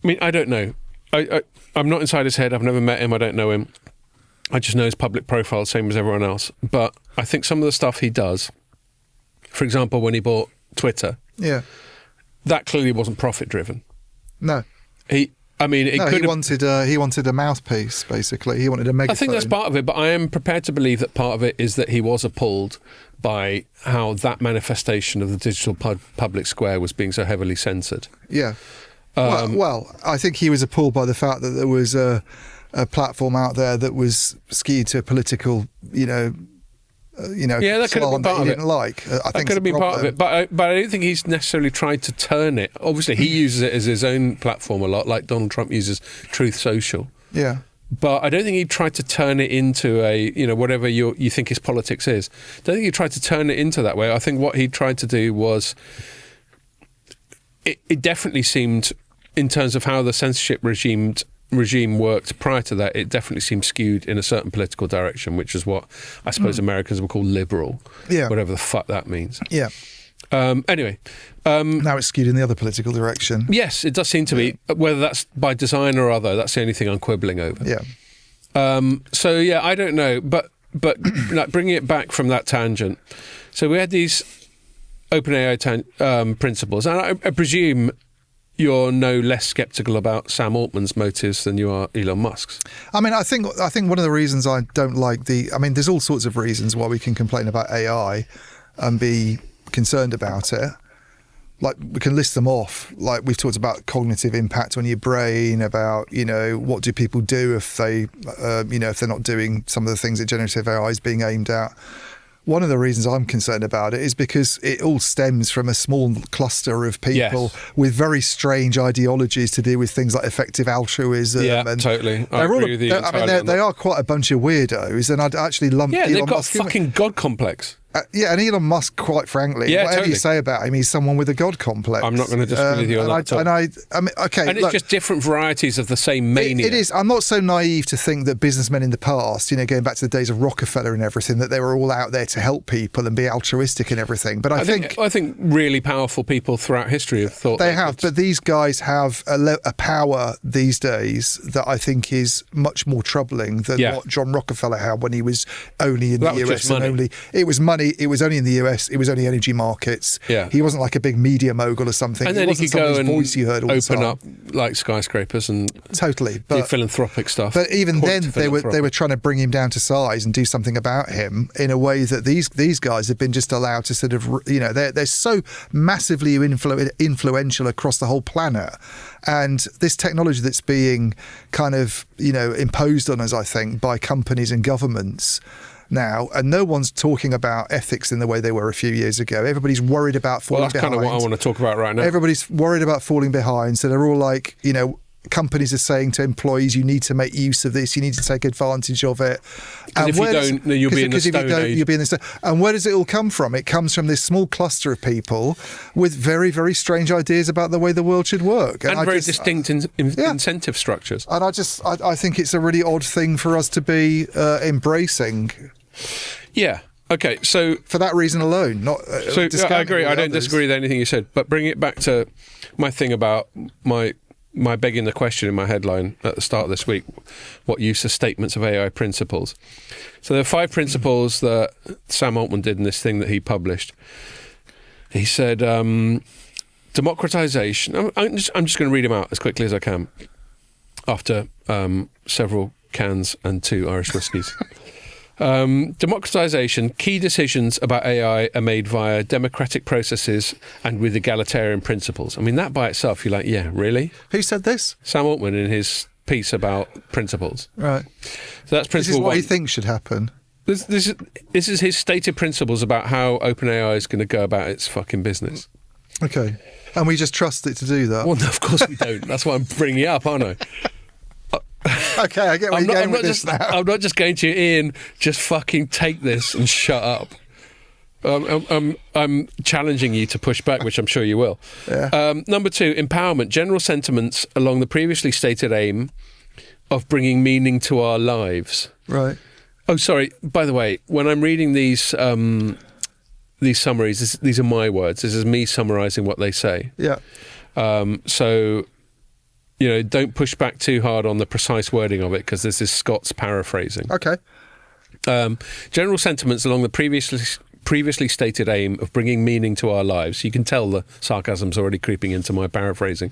Speaker 2: mean, I don't know. I'm not inside his head. I've never met him. I don't know him. I just know his public profile, same as everyone else. But I think some of the stuff he does, for example, when he bought Twitter, that clearly wasn't profit driven.
Speaker 1: No.
Speaker 2: He
Speaker 1: wanted a mouthpiece, basically. He wanted a megaphone.
Speaker 2: I think that's part of it, but I am prepared to believe that part of it is that he was appalled by how that manifestation of the digital public square was being so heavily censored.
Speaker 1: Yeah. Well, I think he was appalled by the fact that there was a platform out there that was skewed to political,
Speaker 2: that could have been part of it.
Speaker 1: Didn't like. I think
Speaker 2: that could have been part of it, but I don't think he's necessarily tried to turn it. Obviously, he uses it as his own platform a lot, like Donald Trump uses Truth Social.
Speaker 1: Yeah.
Speaker 2: But I don't think he tried to turn it into a, whatever you think his politics is. I don't think he tried to turn it into that way. I think what he tried to do was, it definitely seemed, in terms of how the censorship regime worked prior to that, it definitely seemed skewed in a certain political direction, which is what I suppose Americans would call liberal, whatever the fuck that means.
Speaker 1: Yeah.
Speaker 2: Anyway.
Speaker 1: Now it's skewed in the other political direction.
Speaker 2: Yes, it does seem to be. Whether that's by design or other, that's the only thing I'm quibbling over.
Speaker 1: Yeah.
Speaker 2: I don't know. But like bringing it back from that tangent, so we had these OpenAI principles, and I presume you're no less sceptical about Sam Altman's motives than you are Elon Musk's.
Speaker 1: I mean, I think one of the reasons I don't like there's all sorts of reasons why we can complain about AI and be concerned about it. Like, we can list them off. Like, we've talked about cognitive impact on your brain, about, what do people do if they, if they're not doing some of the things that generative AI is being aimed at. one of the reasons I'm concerned about it is because it all stems from a small cluster of people with very strange ideologies to do with things like effective altruism.
Speaker 2: Yeah,
Speaker 1: and
Speaker 2: totally. I agree with you entirely on
Speaker 1: they
Speaker 2: that.
Speaker 1: are quite a bunch of weirdos, and I'd actually lump
Speaker 2: Yeah,
Speaker 1: Elon
Speaker 2: they've got
Speaker 1: Musk
Speaker 2: a fucking God complex.
Speaker 1: and Elon Musk, quite frankly,
Speaker 2: Yeah,
Speaker 1: whatever
Speaker 2: totally.
Speaker 1: you say about him, he's someone with a God complex.
Speaker 2: I'm not going to disagree with you on that at all.
Speaker 1: I mean, okay,
Speaker 2: And it's
Speaker 1: look,
Speaker 2: just different varieties of the same mania.
Speaker 1: it is. I'm not so naive to think that businessmen in the past, going back to the days of Rockefeller and everything, that they were all out there to help people and be altruistic and everything. But I
Speaker 2: think really powerful people throughout history have thought
Speaker 1: they have. But these guys have a power these days that I think is much more troubling than what John Rockefeller had when he was only in the US and it was money. It was only in the US. It was only energy markets.
Speaker 2: Yeah.
Speaker 1: He wasn't like a big media mogul or something.
Speaker 2: And then he could go and
Speaker 1: voice you heard all
Speaker 2: open
Speaker 1: the
Speaker 2: up like skyscrapers and
Speaker 1: totally
Speaker 2: do philanthropic stuff.
Speaker 1: But even then, they were trying to bring him down to size and do something about him in a way that these guys have been just allowed to sort of, they're so massively influential across the whole planet. And this technology that's being kind of, imposed on us, I think, by companies and governments now, and no one's talking about ethics in the way they were a few years ago. Everybody's worried about falling behind.
Speaker 2: Well, that's kind of what I want to talk about right now.
Speaker 1: Everybody's worried about falling behind. So they're all like, companies are saying to employees, you need to make use of this, you need to take advantage of it.
Speaker 2: And if you don't, you'll be in the Stone Age.
Speaker 1: You'll be in the And where does it all come from? It comes from this small cluster of people with very, very strange ideas about the way the world should work.
Speaker 2: And very distinct incentive structures.
Speaker 1: And I think it's a really odd thing for us to be embracing.
Speaker 2: Yeah. Okay. So
Speaker 1: for that reason alone, not.
Speaker 2: I agree. I don't disagree with anything you said. But bring it back to my thing about my begging the question in my headline at the start of this week: what use of statements of AI principles? So there are 5 principles that Sam Altman did in this thing that he published. He said democratization. I'm just going to read them out as quickly as I can. After several cans and 2 Irish whiskies. Democratization. Key decisions about AI are made via democratic processes and with egalitarian principles. I mean, that by itself, you're like, yeah, really?
Speaker 1: Who said this?
Speaker 2: Sam Altman in his piece about principles.
Speaker 1: Right.
Speaker 2: So that's principle
Speaker 1: This is what
Speaker 2: 1.
Speaker 1: he thinks should happen.
Speaker 2: This is his stated principles about how OpenAI is going to go about its fucking business.
Speaker 1: Okay. And we just trust it to do that?
Speaker 2: Well, no, of course we don't. That's why I'm bringing it up, aren't I?
Speaker 1: Okay, I get where you're going with this now.
Speaker 2: I'm not just going to, Ian, just fucking take this and shut up. I'm challenging you to push back, which I'm sure you will.
Speaker 1: Yeah.
Speaker 2: Number 2, empowerment. General sentiments along the previously stated aim of bringing meaning to our lives.
Speaker 1: Right.
Speaker 2: Oh, sorry. By the way, when I'm reading these summaries, these are my words. This is me summarising what they say.
Speaker 1: Yeah.
Speaker 2: So... don't push back too hard on the precise wording of it because this is Scott's paraphrasing.
Speaker 1: Okay.
Speaker 2: General sentiments along the previously stated aim of bringing meaning to our lives. You can tell the sarcasm's already creeping into my paraphrasing.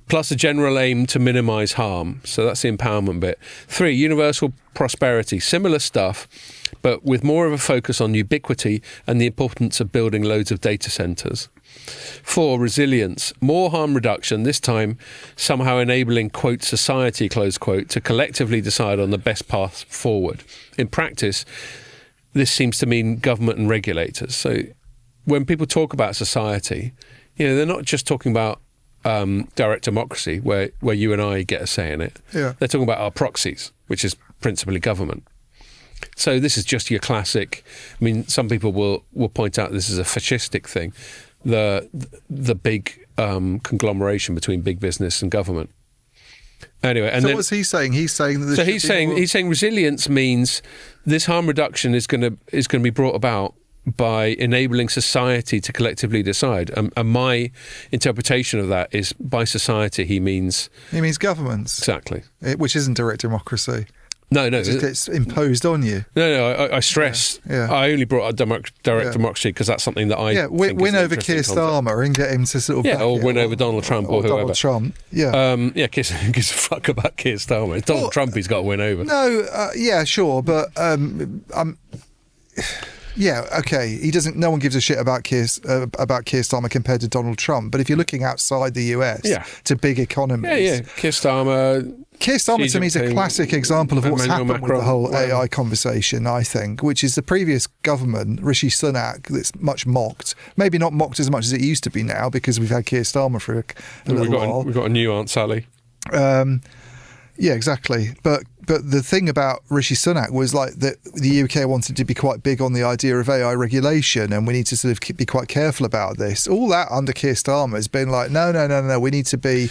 Speaker 2: Plus a general aim to minimise harm. So that's the empowerment bit. 3, universal prosperity. Similar stuff, but with more of a focus on ubiquity and the importance of building loads of data centres. 4, resilience. More harm reduction, this time somehow enabling, quote, society, close quote, to collectively decide on the best path forward. In practice, this seems to mean government and regulators. So when people talk about society, they're not just talking about direct democracy, where you and I get a say in it.
Speaker 1: Yeah.
Speaker 2: They're talking about our proxies, which is principally government. So this is just your classic. I mean, some people will point out this is a fascistic thing. The big conglomeration between big business and government. Anyway, and
Speaker 1: so
Speaker 2: then,
Speaker 1: what's he saying? He's saying that.
Speaker 2: So he's saying resilience means this harm reduction is going to be brought about by enabling society to collectively decide. And my interpretation of that is by society he means
Speaker 1: governments,
Speaker 2: exactly,
Speaker 1: which isn't direct democracy.
Speaker 2: No,
Speaker 1: it gets imposed on you.
Speaker 2: No. I stress.
Speaker 1: Yeah.
Speaker 2: I only brought up direct democracy because that's something that I think
Speaker 1: win
Speaker 2: is
Speaker 1: over Keir Starmer and get him to sort of
Speaker 2: or win over Donald Trump or whoever.
Speaker 1: Donald Trump. Yeah.
Speaker 2: Gives a fuck about Keir Starmer. It's Donald Trump he's got to win over.
Speaker 1: No. Yeah. Sure. But Yeah, okay. He doesn't. No one gives a shit about Keir Starmer compared to Donald Trump. But if you're looking outside the US to big economies,
Speaker 2: Keir Starmer
Speaker 1: to me is a classic example of what's
Speaker 2: Emmanuel
Speaker 1: happened with the
Speaker 2: Macron,
Speaker 1: whole
Speaker 2: whatever.
Speaker 1: AI conversation. I think, which is the previous government, Rishi Sunak, that's much mocked. Maybe not mocked as much as it used to be now because we've had Keir Starmer for a little while.
Speaker 2: We've got a new Aunt Sally.
Speaker 1: Yeah, exactly. But the thing about Rishi Sunak was like that the UK wanted to be quite big on the idea of AI regulation, and we need to sort of be quite careful about this. All that under Keir Starmer has been like, no. We need to be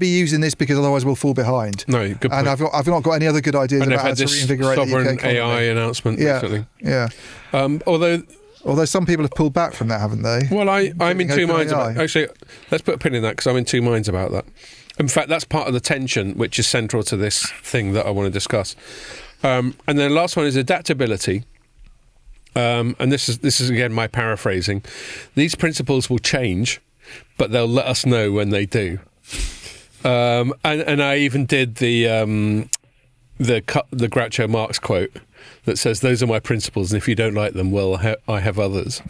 Speaker 1: using this because otherwise we'll fall behind.
Speaker 2: No, good point.
Speaker 1: And I've not got any other good ideas
Speaker 2: And
Speaker 1: about how
Speaker 2: they've had
Speaker 1: to
Speaker 2: this
Speaker 1: reinvigorate the UK
Speaker 2: sovereign
Speaker 1: economy.
Speaker 2: AI announcement recently.
Speaker 1: Yeah.
Speaker 2: Although
Speaker 1: some people have pulled back from that, haven't they?
Speaker 2: Well, I'm in two minds
Speaker 1: AI.
Speaker 2: about. Actually, let's put a pin in that because I'm in two minds about that. In fact, that's part of the tension which is central to this thing that I want to discuss. And then the last one is adaptability. And this is again my paraphrasing. These principles will change, but they'll let us know when they do. And I even did the Groucho Marx quote that says, "Those are my principles, and if you don't like them, well, I have others."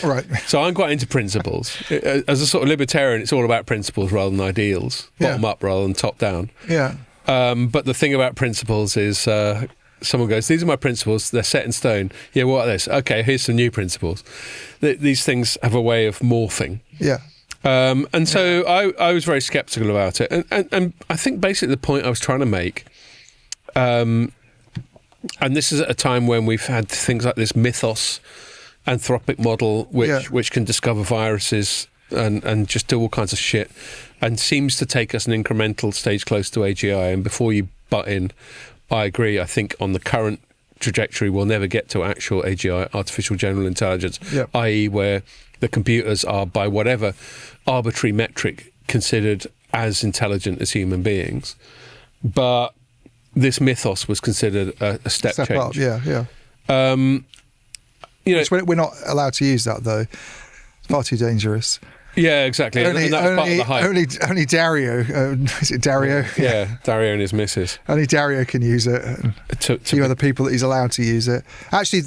Speaker 1: Right.
Speaker 2: So I'm quite into principles. As a sort of libertarian, it's all about principles rather than ideals, bottom up rather than top down.
Speaker 1: Yeah.
Speaker 2: But the thing about principles is someone goes, "These are my principles, they're set in stone." Yeah, what are this? Okay, here's some new principles. These things have a way of morphing.
Speaker 1: Yeah.
Speaker 2: And so I was very sceptical about it. And I think basically the point I was trying to make, and this is at a time when we've had things like this mythos anthropic model, which can discover viruses and just do all kinds of shit, and seems to take us an incremental stage close to AGI. And before you butt in, I agree. I think on the current trajectory, we'll never get to actual AGI, artificial general intelligence, i.e. where the computers are, by whatever arbitrary metric, considered as intelligent as human beings. But this mythos was considered a step change.
Speaker 1: Up, yeah. Which we're not allowed to use that, though. It's far too dangerous.
Speaker 2: Yeah, exactly. And that was part of the hype.
Speaker 1: Only Dario, is it Dario?
Speaker 2: Yeah, Dario and his missus.
Speaker 1: Only Dario can use it. A few other people that he's allowed to use it. Actually,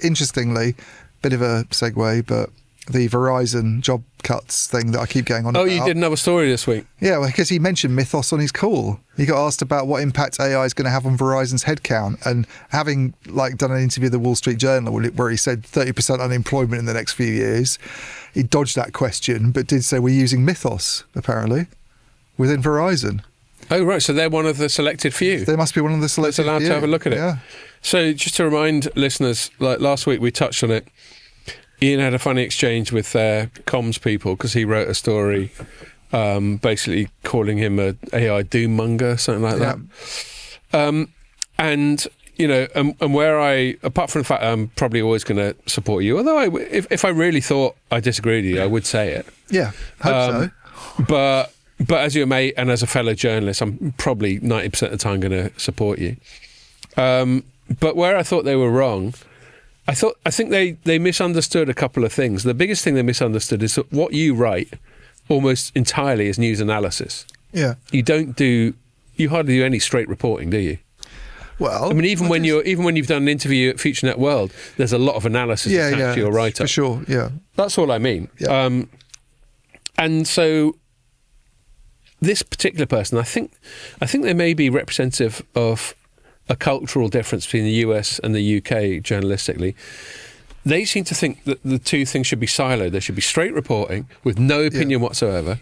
Speaker 1: interestingly, bit of a segue, but the Verizon job cuts thing that I keep going on about.
Speaker 2: Oh, you did another story this week.
Speaker 1: Yeah, well, because he mentioned mythos on his call. He got asked about what impact AI is going to have on Verizon's headcount, and having done an interview with the Wall Street Journal where he said 30% unemployment in the next few years, he dodged that question, but did say we're using mythos apparently within Verizon.
Speaker 2: Oh, right. So they're one of the selected few.
Speaker 1: They must be one of the selected few.
Speaker 2: That's allowed to have a look at it.
Speaker 1: Yeah.
Speaker 2: So just to remind listeners, like last week we touched on it. Ian had a funny exchange with their comms people because he wrote a story basically calling him a AI doom monger, something like that. And, you know, and where apart from the fact I'm probably always going to support you, although if I really thought I disagreed with you, I would say it.
Speaker 1: Yeah, hope so.
Speaker 2: But as your mate and as a fellow journalist, I'm probably 90% of the time going to support you. But where I thought they were wrong, I think they misunderstood a couple of things. The biggest thing they misunderstood is that what you write almost entirely is news analysis.
Speaker 1: Yeah.
Speaker 2: You hardly do any straight reporting, do you?
Speaker 1: Well,
Speaker 2: I mean, even when you've done an interview at FutureNet World, there's a lot of analysis attached to your write-up.
Speaker 1: For sure, yeah.
Speaker 2: That's all I mean.
Speaker 1: Yeah.
Speaker 2: And so this particular person, I think they may be representative of a cultural difference between the US and the UK journalistically. They seem to think that the two things should be siloed. There should be straight reporting with no opinion whatsoever,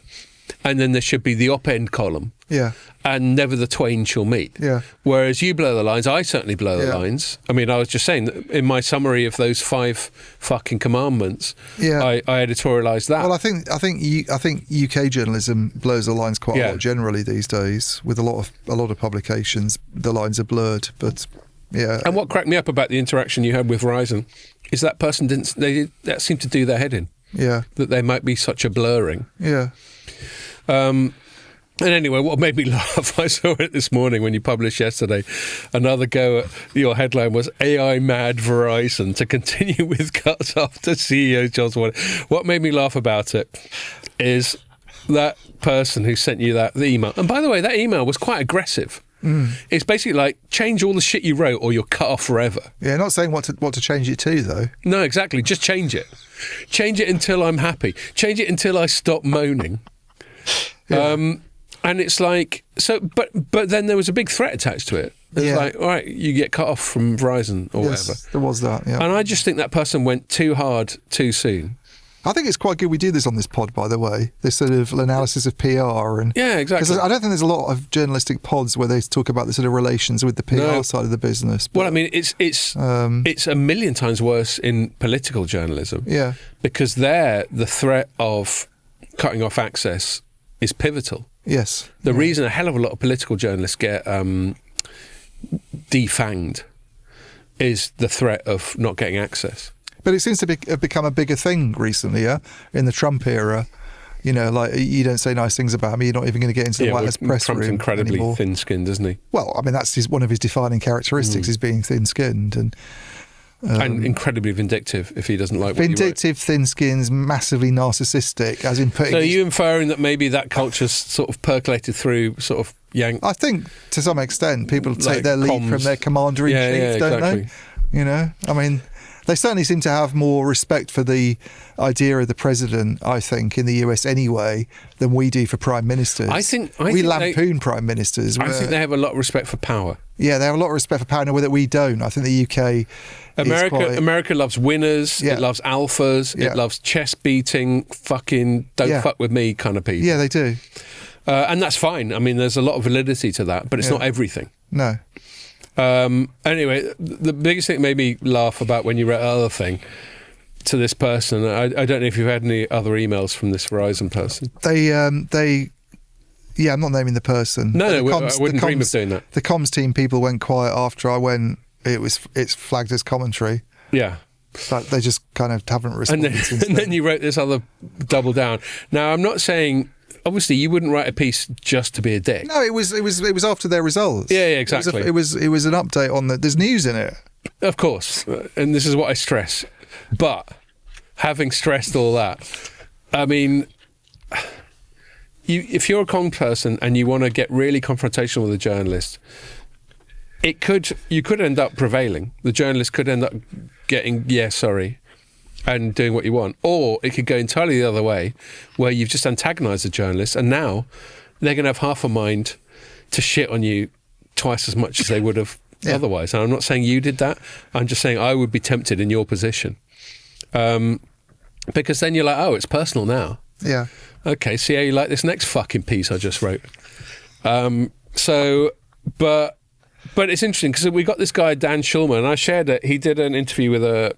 Speaker 2: and then there should be the op-ed column.
Speaker 1: Yeah.
Speaker 2: And never the twain shall meet.
Speaker 1: Yeah.
Speaker 2: Whereas you blur the lines, I certainly blur the lines. I mean, I was just saying that in my summary of those 5 fucking commandments, I editorialised that.
Speaker 1: Well, I think UK journalism blurs the lines quite a lot generally these days. With a lot of publications, the lines are blurred. But yeah.
Speaker 2: And what cracked me up about the interaction you had with Verizon is that person that seemed to do their head in.
Speaker 1: Yeah. That
Speaker 2: there might be such a blurring.
Speaker 1: Yeah.
Speaker 2: And anyway, what made me laugh, I saw it this morning when you published yesterday, another go at your headline was AI mad Verizon to continue with cuts after CEO John's warning. What made me laugh about it is that person who sent you that email. And by the way, that email was quite aggressive. It's basically like, change all the shit you wrote or you're cut off forever.
Speaker 1: Yeah, not saying what to change it to, though.
Speaker 2: No, exactly. Just change it. Change it until I'm happy. Change it until I stop moaning.
Speaker 1: Yeah.
Speaker 2: And it's like, so, but then there was a big threat attached to it. It's like, all right, you get cut off from Verizon or whatever.
Speaker 1: There was that, yeah.
Speaker 2: And I just think that person went too hard too soon.
Speaker 1: I think it's quite good we do this on this pod, by the way, this sort of analysis of PR. And
Speaker 2: Yeah, exactly.
Speaker 1: because I don't think there's a lot of journalistic pods where they talk about the sort of relations with the PR side of the business. But,
Speaker 2: Well, I mean, it's a million times worse in political journalism.
Speaker 1: Yeah.
Speaker 2: Because there, the threat of cutting off access is pivotal.
Speaker 1: Yes.
Speaker 2: The reason a hell of a lot of political journalists get defanged is the threat of not getting access.
Speaker 1: But it seems to have become a bigger thing recently, yeah? In the Trump era. You know, like, you don't say nice things about me, you're not even going to get into the White House press
Speaker 2: Trump's
Speaker 1: room
Speaker 2: incredibly
Speaker 1: anymore.
Speaker 2: thin-skinned, isn't he?
Speaker 1: Well, I mean, that's one of his defining characteristics, is being thin-skinned. And
Speaker 2: incredibly vindictive if he doesn't like what you write.
Speaker 1: vindictive, thin-skinned, massively narcissistic, as in putting...
Speaker 2: So are you inferring that maybe that culture's sort of percolated through sort of Yank...
Speaker 1: I think, to some extent, people take
Speaker 2: Like
Speaker 1: their lead
Speaker 2: comms.
Speaker 1: from their commander-in-chief, don't
Speaker 2: exactly.
Speaker 1: they? You know? I mean, they certainly seem to have more respect for the idea of the president, I think, in the US anyway, than we do for prime ministers.
Speaker 2: I think
Speaker 1: we lampoon prime ministers.
Speaker 2: I think they have a lot of respect for power.
Speaker 1: Yeah, they have a lot of respect for power in a way that we don't. I think the UK...
Speaker 2: America loves winners,
Speaker 1: Yeah.
Speaker 2: it loves alphas,
Speaker 1: Yeah.
Speaker 2: it loves chest beating, fucking don't fuck with me kind of people.
Speaker 1: Yeah, they do.
Speaker 2: And that's fine. I mean, there's a lot of validity to that, but it's not everything.
Speaker 1: No.
Speaker 2: Anyway, the biggest thing that made me laugh about when you read the other thing to this person, I don't know if you've had any other emails from this Verizon person.
Speaker 1: Yeah, I'm not naming the person.
Speaker 2: No,
Speaker 1: But
Speaker 2: I wouldn't dream of doing that.
Speaker 1: The comms team people went quiet after I went. It's flagged as commentary.
Speaker 2: Yeah.
Speaker 1: But they just kind of haven't
Speaker 2: And
Speaker 1: responded
Speaker 2: then,
Speaker 1: since
Speaker 2: and
Speaker 1: then.
Speaker 2: then you wrote this other double down. Now, I'm not saying, obviously, you wouldn't write a piece just to be a dick.
Speaker 1: No, it was after their results.
Speaker 2: Yeah, exactly.
Speaker 1: It was an update on there's news in it.
Speaker 2: Of course, and this is what I stress. But having stressed all that, I mean, if you're a con person and you want to get really confrontational with a journalist, you could end up prevailing. The journalist could end up getting sorry, and doing what you want, or it could go entirely the other way, where you've just antagonised the journalist, and now they're going to have half a mind to shit on you twice as much as they would have otherwise. And I'm not saying you did that. I'm just saying I would be tempted in your position, because then you're like, oh, it's personal now.
Speaker 1: Yeah.
Speaker 2: Okay, see how you like this next fucking piece I just wrote. But it's interesting because we got this guy Dan Schulman, and I shared it. He did an interview with a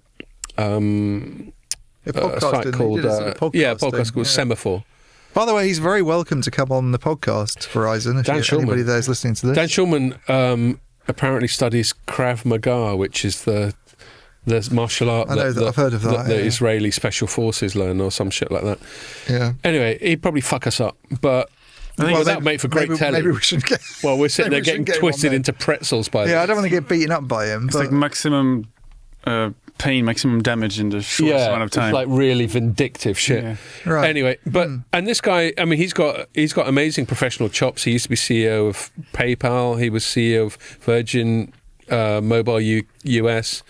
Speaker 2: site called
Speaker 1: a
Speaker 2: podcast called Semaphore.
Speaker 1: By the way, he's very welcome to come on the podcast, Verizon. If anybody there is listening to this,
Speaker 2: Dan Schulman apparently studies Krav Maga, which is the martial art
Speaker 1: I've heard of that.
Speaker 2: The Israeli special forces learn, or some shit like that.
Speaker 1: Yeah.
Speaker 2: Anyway, he'd probably fuck us up, but that would make for great telly.
Speaker 1: Maybe we should get.
Speaker 2: Well, we're sitting there getting twisted into pretzels by
Speaker 1: Yeah, I don't want to get beaten up by him.
Speaker 3: It's
Speaker 1: but
Speaker 3: like maximum pain, maximum damage in the short amount of time.
Speaker 2: It's like really vindictive shit.
Speaker 3: Yeah.
Speaker 1: Right.
Speaker 2: Anyway, and this guy, I mean, he's got amazing professional chops. He used to be CEO of PayPal. He was CEO of Virgin Mobile US.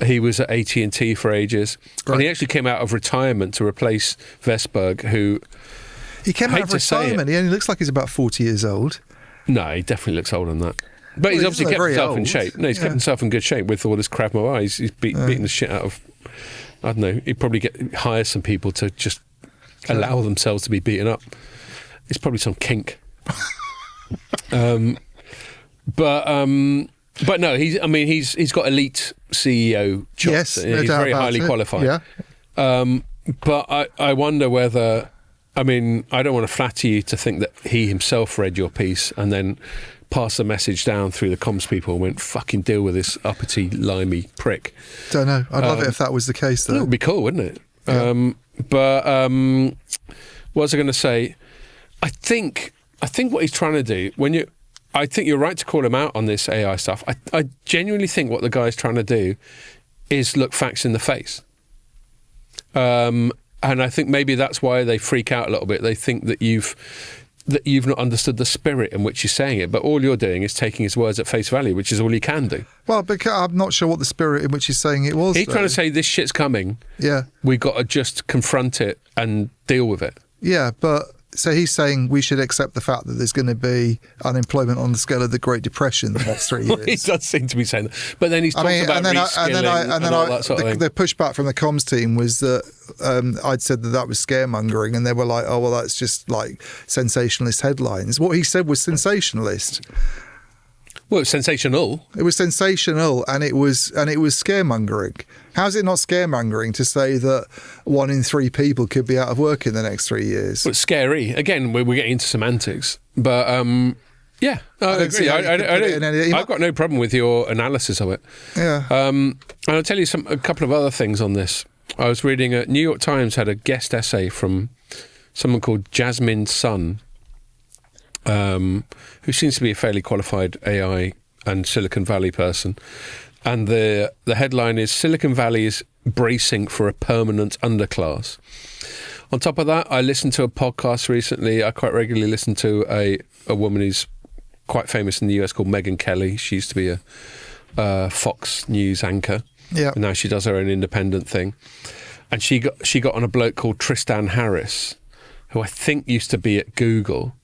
Speaker 2: He was at AT&T for ages, and he actually came out of retirement to replace Vestberg, who.
Speaker 1: He came out of retirement. He only looks like he's about 40 years old.
Speaker 2: No, he definitely looks older than that. But he's obviously kept himself in shape. No, he's kept himself in good shape with all this Krav Maga. He's beating the shit out of. I don't know. He'd probably hire some people to just allow themselves to be beaten up. It's probably some kink. But no, he's got elite CEO chops.
Speaker 1: Yes, no
Speaker 2: he's
Speaker 1: doubt
Speaker 2: very
Speaker 1: about
Speaker 2: highly
Speaker 1: it.
Speaker 2: qualified.
Speaker 1: Yeah.
Speaker 2: But I wonder whether. I mean, I don't want to flatter you to think that he himself read your piece and then passed the message down through the comms people and went, fucking deal with this uppity, limey prick.
Speaker 1: Don't know. I'd love it if that was the case, though.
Speaker 2: It would be cool, wouldn't it?
Speaker 1: Yeah.
Speaker 2: What was I going to say? I think what he's trying to do, I think you're right to call him out on this AI stuff. I genuinely think what the guy's trying to do is look facts in the face. And I think maybe that's why they freak out a little bit. They think that you've that you've not understood the spirit in which he's saying it, but all you're doing is taking his words at face value, which is all you can do.
Speaker 1: Well, because I'm not sure what the spirit in which he's saying it was.
Speaker 2: He's trying to say this shit's coming.
Speaker 1: Yeah.
Speaker 2: We've got to just confront it and deal with it.
Speaker 1: Yeah, but so he's saying we should accept the fact that there's going to be unemployment on the scale of the Great Depression the next 3 years.
Speaker 2: He does seem to be saying that. But then he's talking about reskilling and all that sort of thing.
Speaker 1: The pushback from the comms team was that I'd said that was scaremongering, and they were like, oh, well, that's just like sensationalist headlines. What he said was sensationalist.
Speaker 2: Well, it's sensational.
Speaker 1: It was sensational, and it was scaremongering. How is it not scaremongering to say that 1 in 3 people could be out of work in the next 3 years?
Speaker 2: Well, it's scary. Again, we're getting into semantics, but yeah, I agree. I've got no problem with your analysis of it.
Speaker 1: Yeah.
Speaker 2: And I'll tell you a couple of other things on this. I was reading New York Times had a guest essay from someone called Jasmine Sun, who seems to be a fairly qualified AI and Silicon Valley person. And the headline is Silicon Valley is bracing for a permanent underclass. On top of that, I listened to a podcast recently. I quite regularly listen to a woman who's quite famous in the US called Megyn Kelly. She used to be a Fox News anchor.
Speaker 1: Yeah.
Speaker 2: And now she does her own independent thing. And she got on a bloke called Tristan Harris, who I think used to be at Google.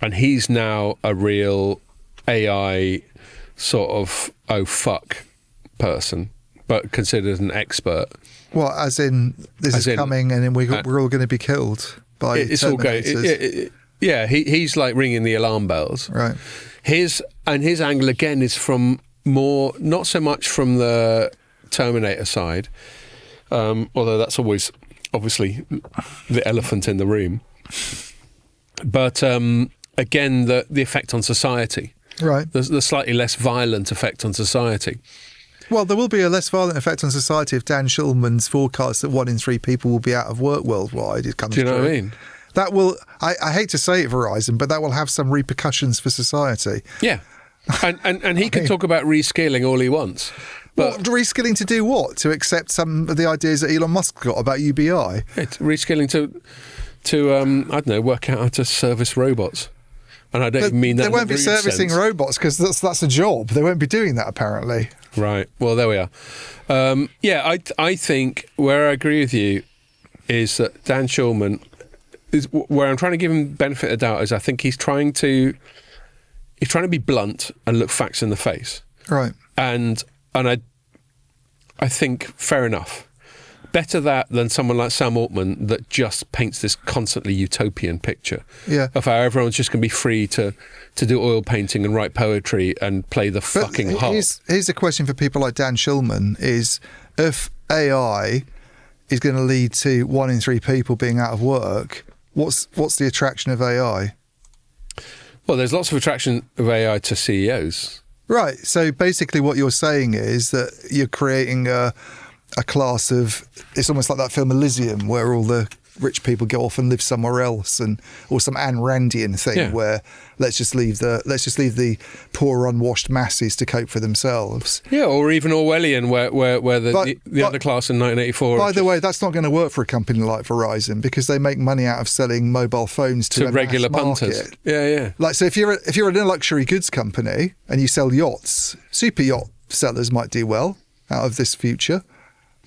Speaker 2: And he's now a real AI sort of, oh, fuck person, but considered an expert.
Speaker 1: Well, as in, this is coming and then we're all going to be killed by
Speaker 2: it's all going. Yeah, he's like ringing the alarm bells.
Speaker 1: Right.
Speaker 2: His angle, again, is from more, not so much from the Terminator side, although that's always, obviously, the elephant in the room. But, again, the effect on society.
Speaker 1: Right.
Speaker 2: The slightly less violent effect on society.
Speaker 1: Well, there will be a less violent effect on society if Dan Schulman's forecast that 1 in 3 people will be out of work worldwide comes true.
Speaker 2: Do you know what I mean?
Speaker 1: That will, I hate to say it, Verizon, but that will have some repercussions for society.
Speaker 2: Yeah. And he can talk about reskilling all he wants. But
Speaker 1: reskilling to do what? To accept some of the ideas that Elon Musk got about UBI?
Speaker 2: It's reskilling to I don't know, work out how to service robots. And I don't even mean that.
Speaker 1: They won't be servicing robots because that's a job. They won't be doing that, apparently.
Speaker 2: Right. Well, there we are. I think where I agree with you is that Dan Schulman is where I'm trying to give him benefit of doubt is I think he's trying to be blunt and look facts in the face.
Speaker 1: Right.
Speaker 2: And I think fair enough. Better that than someone like Sam Altman that just paints this constantly utopian picture of how everyone's just going to be free to do oil painting and write poetry and play the fucking harp.
Speaker 1: Here's a question for people like Dan Schulman is if AI is going to lead to 1 in 3 people being out of work, what's the attraction of AI?
Speaker 2: Well, there's lots of attraction of AI to CEOs.
Speaker 1: Right. So basically what you're saying is that you're creating a class of, it's almost like that film Elysium where all the rich people go off and live somewhere else, or some Ayn Randian thing where let's just leave the poor unwashed masses to cope for themselves.
Speaker 2: Yeah, or even Orwellian where the underclass in 1984.
Speaker 1: By the way, that's not going to work for a company like Verizon because they make money out of selling mobile phones to a
Speaker 2: regular
Speaker 1: mass
Speaker 2: punters.
Speaker 1: market.
Speaker 2: Yeah.
Speaker 1: Like, so if you're a luxury goods company and you sell yachts, super yacht sellers might do well out of this future.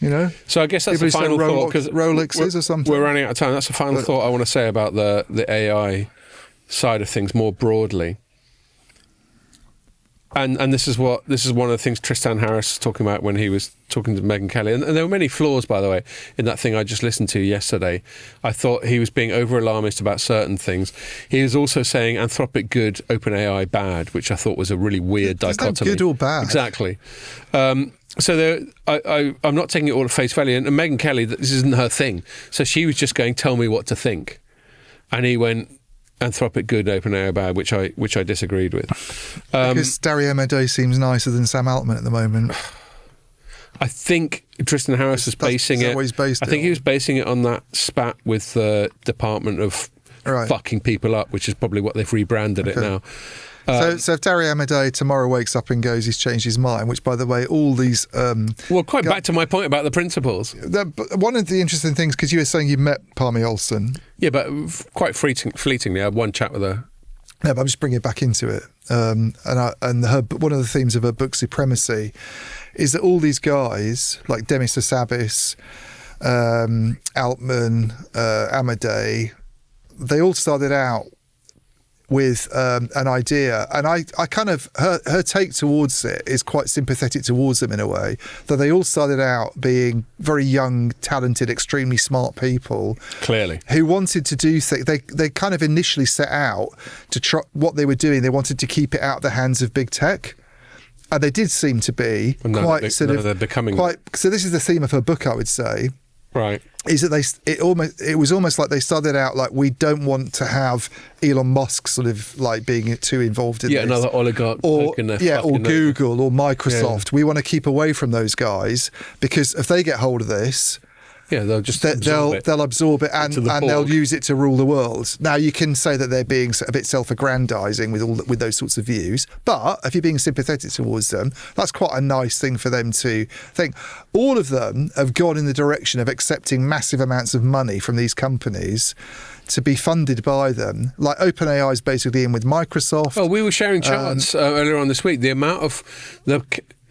Speaker 1: You know,
Speaker 2: so I guess that's the final thought because
Speaker 1: Rolexes or something.
Speaker 2: We're running out of time. That's the final thought I want to say about the AI side of things more broadly. And this is one of the things Tristan Harris was talking about when he was talking to Megyn Kelly. And there were many flaws, by the way, in that thing I just listened to yesterday. I thought he was being over-alarmist about certain things. He was also saying Anthropic good, OpenAI bad, which I thought was a really weird dichotomy.
Speaker 1: No good or bad.
Speaker 2: Exactly. So I'm not taking it all at face value. And Megyn Kelly, this isn't her thing. So she was just going, tell me what to think. And he went, Anthropic good, OpenAI bad, which I disagreed with.
Speaker 1: Because Dario Amodei seems nicer than Sam Altman at the moment.
Speaker 2: I think Tristan Harris was basing it. I think he was basing it on that spat with the Department of Fucking People Up, which is probably what they've rebranded it now.
Speaker 1: So if Dario Amodei tomorrow wakes up and goes, he's changed his mind, which, by the way, all these...
Speaker 2: back to my point about the principles.
Speaker 1: One of the interesting things, because you were saying you met Palmy Olsen.
Speaker 2: Yeah, but quite fleetingly. I had one chat with her.
Speaker 1: Yeah, but I'm just bringing it back into it. And one of the themes of her book, Supremacy, is that all these guys, like Demis Hassabis, Altman, Amodei, they all started out with an idea, and I kind of her take towards it is quite sympathetic towards them in a way, that they all started out being very young, talented, extremely smart people,
Speaker 2: clearly,
Speaker 1: who wanted to do things. They kind of initially set out to try what they were doing. They wanted to keep it out of the hands of big tech. And they did seem to be quite sort of becoming quite. So this is the theme of her book, I would say.
Speaker 2: Right.
Speaker 1: Is that it was almost like they started out like, we don't want to have Elon Musk sort of like being too involved in this.
Speaker 2: Another oligarch,
Speaker 1: or Google or Microsoft. Yeah. We want to keep away from those guys, because if they get hold of this,
Speaker 2: they'll just
Speaker 1: they'll absorb it and they'll use it to rule the world. Now you can say that they're being a bit self-aggrandizing with those sorts of views, but if you're being sympathetic towards them, that's quite a nice thing for them to think. All of them have gone in the direction of accepting massive amounts of money from these companies to be funded by them. Like OpenAI is basically in with Microsoft.
Speaker 2: Well, we were sharing charts earlier on this week. The amount of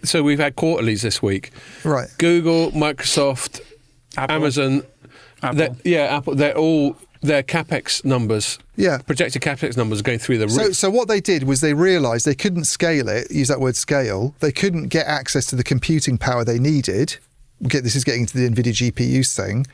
Speaker 2: so we've had quarterlies this week.
Speaker 1: Right.
Speaker 2: Google, Microsoft, Apple. Amazon, Apple. Apple. They're all their capex numbers. Yeah, projected capex numbers are going through the roof.
Speaker 1: So what they did was they realised they couldn't scale it. Use that word, scale. They couldn't get access to the computing power they needed. This is getting into the NVIDIA GPUs thing,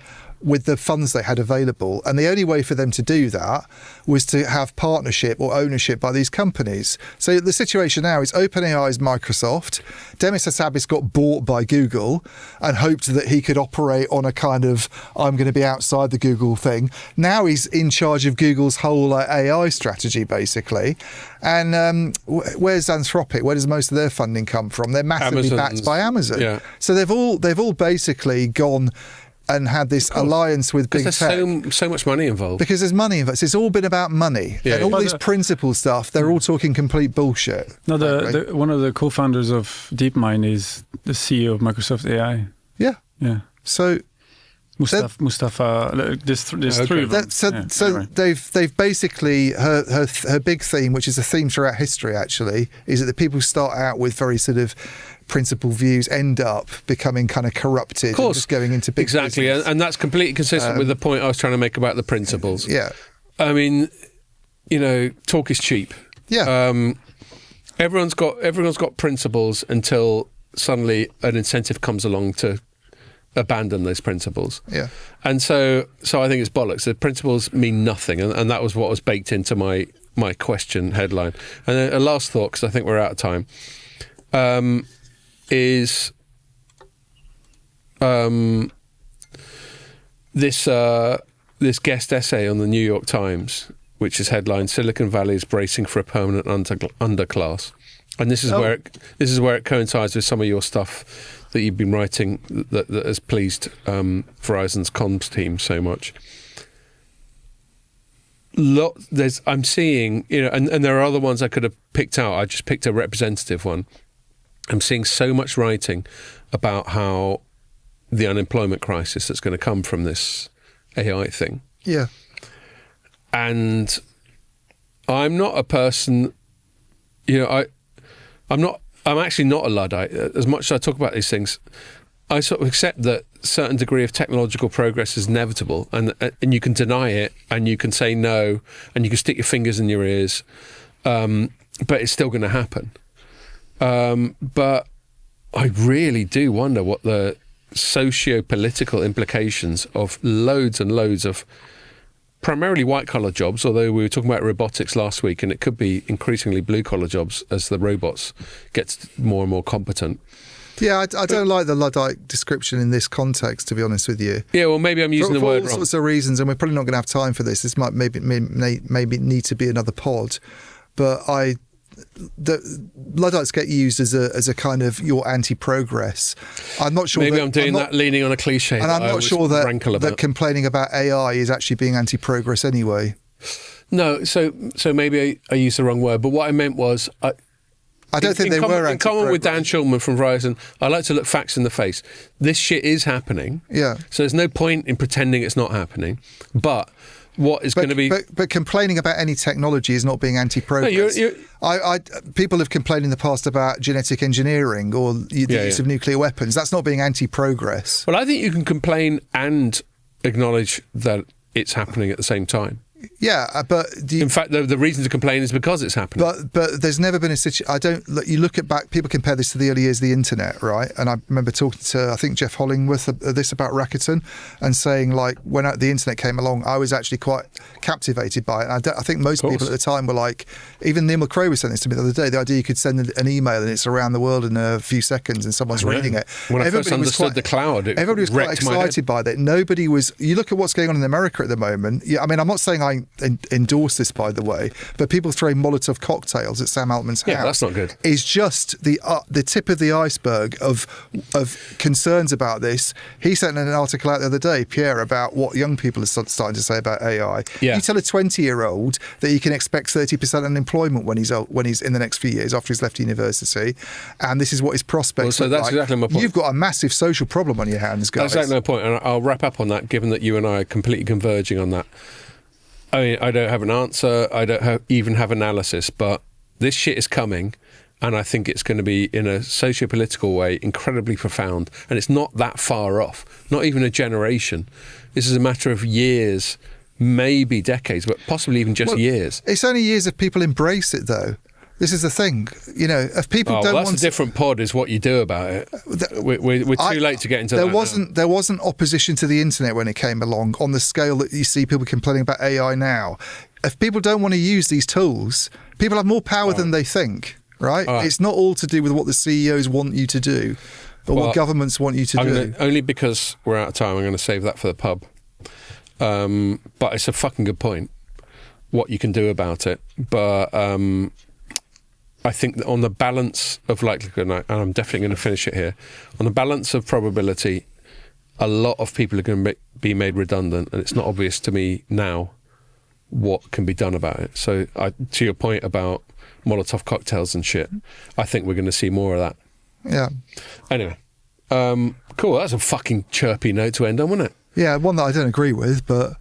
Speaker 1: with the funds they had available. And the only way for them to do that was to have partnership or ownership by these companies. So the situation now is OpenAI is Microsoft. Demis Hassabis got bought by Google and hoped that he could operate on a kind of, I'm going to be outside the Google thing. Now he's in charge of Google's whole AI strategy, basically. And where's Anthropic? Where does most of their funding come from? They're massively backed by Amazon. Yeah. So they've all basically gone and had this alliance with big tech.
Speaker 2: There's so much money involved.
Speaker 1: Because there's money involved. It's all been about money. Yeah, and all this principle stuff, they're all talking complete bullshit.
Speaker 3: No, one of the co-founders of DeepMind is the CEO of Microsoft AI.
Speaker 1: Yeah.
Speaker 3: Yeah.
Speaker 1: So
Speaker 3: Mustafa, there's three of them.
Speaker 1: Anyway. they've basically, her big theme, which is a theme throughout history actually, is that the people start out with very sort of principled views end up becoming kind of corrupted, of course, and just going into big
Speaker 2: exactly business. And that's completely consistent with the point I was trying to make about the principles.
Speaker 1: Yeah,
Speaker 2: I mean, talk is cheap.
Speaker 1: Yeah,
Speaker 2: everyone's got principles until suddenly an incentive comes along to abandon those principles.
Speaker 1: Yeah,
Speaker 2: and so I think it's bollocks. The principles mean nothing, and that was what was baked into my question headline. And then a last thought, because I think we're out of time. Is this guest essay on the New York Times, which is headlined "Silicon Valley is bracing for a permanent underclass," and this is where it coincides with some of your stuff that you've been writing that has pleased Verizon's comms team so much. I'm seeing, and there are other ones I could have picked out. I just picked a representative one. I'm seeing so much writing about how the unemployment crisis that's going to come from this AI thing.
Speaker 1: Yeah.
Speaker 2: And I'm not a person, I'm actually not a Luddite. As much as I talk about these things, I sort of accept that a certain degree of technological progress is inevitable, and you can deny it, and you can say no, and you can stick your fingers in your ears, but it's still going to happen. But I really do wonder what the socio-political implications of loads and loads of primarily white-collar jobs, although we were talking about robotics last week, and it could be increasingly blue-collar jobs as the robots get more and more competent.
Speaker 1: Yeah, I don't like the Luddite description in this context, to be honest with you.
Speaker 2: Yeah, well, maybe I'm using the word wrong.
Speaker 1: For all sorts of reasons, and we're probably not going to have time for this. This might maybe need to be another pod, but the Luddites get used as a kind of your anti-progress. I'm not sure.
Speaker 2: Maybe I'm doing that leaning on a cliche,
Speaker 1: and I'm not sure that complaining about AI is actually being anti-progress anyway.
Speaker 2: No, so maybe I used the wrong word, but what I meant was...
Speaker 1: I don't think they were
Speaker 2: in common with Dan Schulman from Verizon, I like to look facts in the face. This shit is happening.
Speaker 1: Yeah.
Speaker 2: So there's no point in pretending it's not happening. But what is going to be...
Speaker 1: But complaining about any technology is not being anti-progress.
Speaker 2: No,
Speaker 1: people have complained in the past about genetic engineering or the use of nuclear weapons. That's not being anti-progress.
Speaker 2: Well, I think you can complain and acknowledge that it's happening at the same time.
Speaker 1: Yeah, but
Speaker 2: in fact, the reason to complain is because it's happening.
Speaker 1: But there's never been a situation. You look at back. People compare this to the early years of the internet, right? And I remember talking to I think Jeff Hollingworth this about Rakuten and saying like when the internet came along, I was actually quite captivated by it. And I think most people at the time were like, even Neil McCrow was saying this to me the other day. The idea you could send an email and it's around the world in a few seconds and someone's reading it.
Speaker 2: When I first understood the cloud,
Speaker 1: everybody was quite excited by that. Nobody was. You look at what's going on in America at the moment. Yeah, I mean, I'm not saying I endorse this, by the way, but people throwing Molotov cocktails at Sam Altman's house.
Speaker 2: Yeah, that's not good.
Speaker 1: Is just the tip of the iceberg of concerns about this. He sent an article out the other day, Pierre, about what young people are starting to say about AI.
Speaker 2: Yeah.
Speaker 1: You tell a 20-year-old that he can expect 30% unemployment when he's in the next few years after he's left university, and this is what his prospects.
Speaker 2: Well, so that's
Speaker 1: like.
Speaker 2: exactly my point.
Speaker 1: You've got a massive social problem on your hands, guys.
Speaker 2: That's exactly my point, and I'll wrap up on that. Given that you and I are completely converging on that. I mean, I don't have an answer. I don't even have analysis, but this shit is coming, and I think it's going to be, in a socio-political way, incredibly profound. And it's not that far off, not even a generation. This is a matter of years, maybe decades, but possibly even just years.
Speaker 1: It's only years if people embrace it, though. This is the thing, if people don't want.
Speaker 2: That's a different pod. Is what you do about it. We're too late to get into that.
Speaker 1: There wasn't opposition to the internet when it came along on the scale that you see people complaining about AI now. If people don't want to use these tools, people have more power than they think. Right? It's not all to do with what the CEOs want you to do, or what governments want you to do.
Speaker 2: Only because we're out of time, I'm going to save that for the pub. But it's a fucking good point. What you can do about it, but. I think that on the balance of likelihood, and I'm definitely going to finish it here, on the balance of probability, a lot of people are going to be made redundant, and it's not obvious to me now what can be done about it. So to your point about Molotov cocktails and shit, I think we're going to see more of that.
Speaker 1: Yeah.
Speaker 2: Anyway, cool. That's a fucking chirpy note to end on, wasn't it?
Speaker 1: Yeah, one that I don't agree with, but...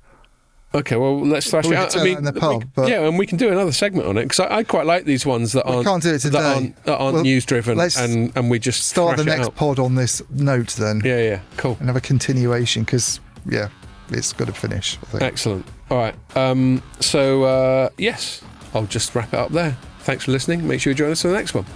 Speaker 2: Okay, well, let's thrash it out.
Speaker 1: In the pub,
Speaker 2: and we can do another segment on it, because I quite like these ones that aren't,
Speaker 1: can't do it today.
Speaker 2: that aren't news-driven, and we just
Speaker 1: start the next pod on this note then.
Speaker 2: Yeah, cool.
Speaker 1: And have a continuation, because, it's got to finish, I think.
Speaker 2: Excellent. All right. Yes, I'll just wrap it up there. Thanks for listening. Make sure you join us for the next one.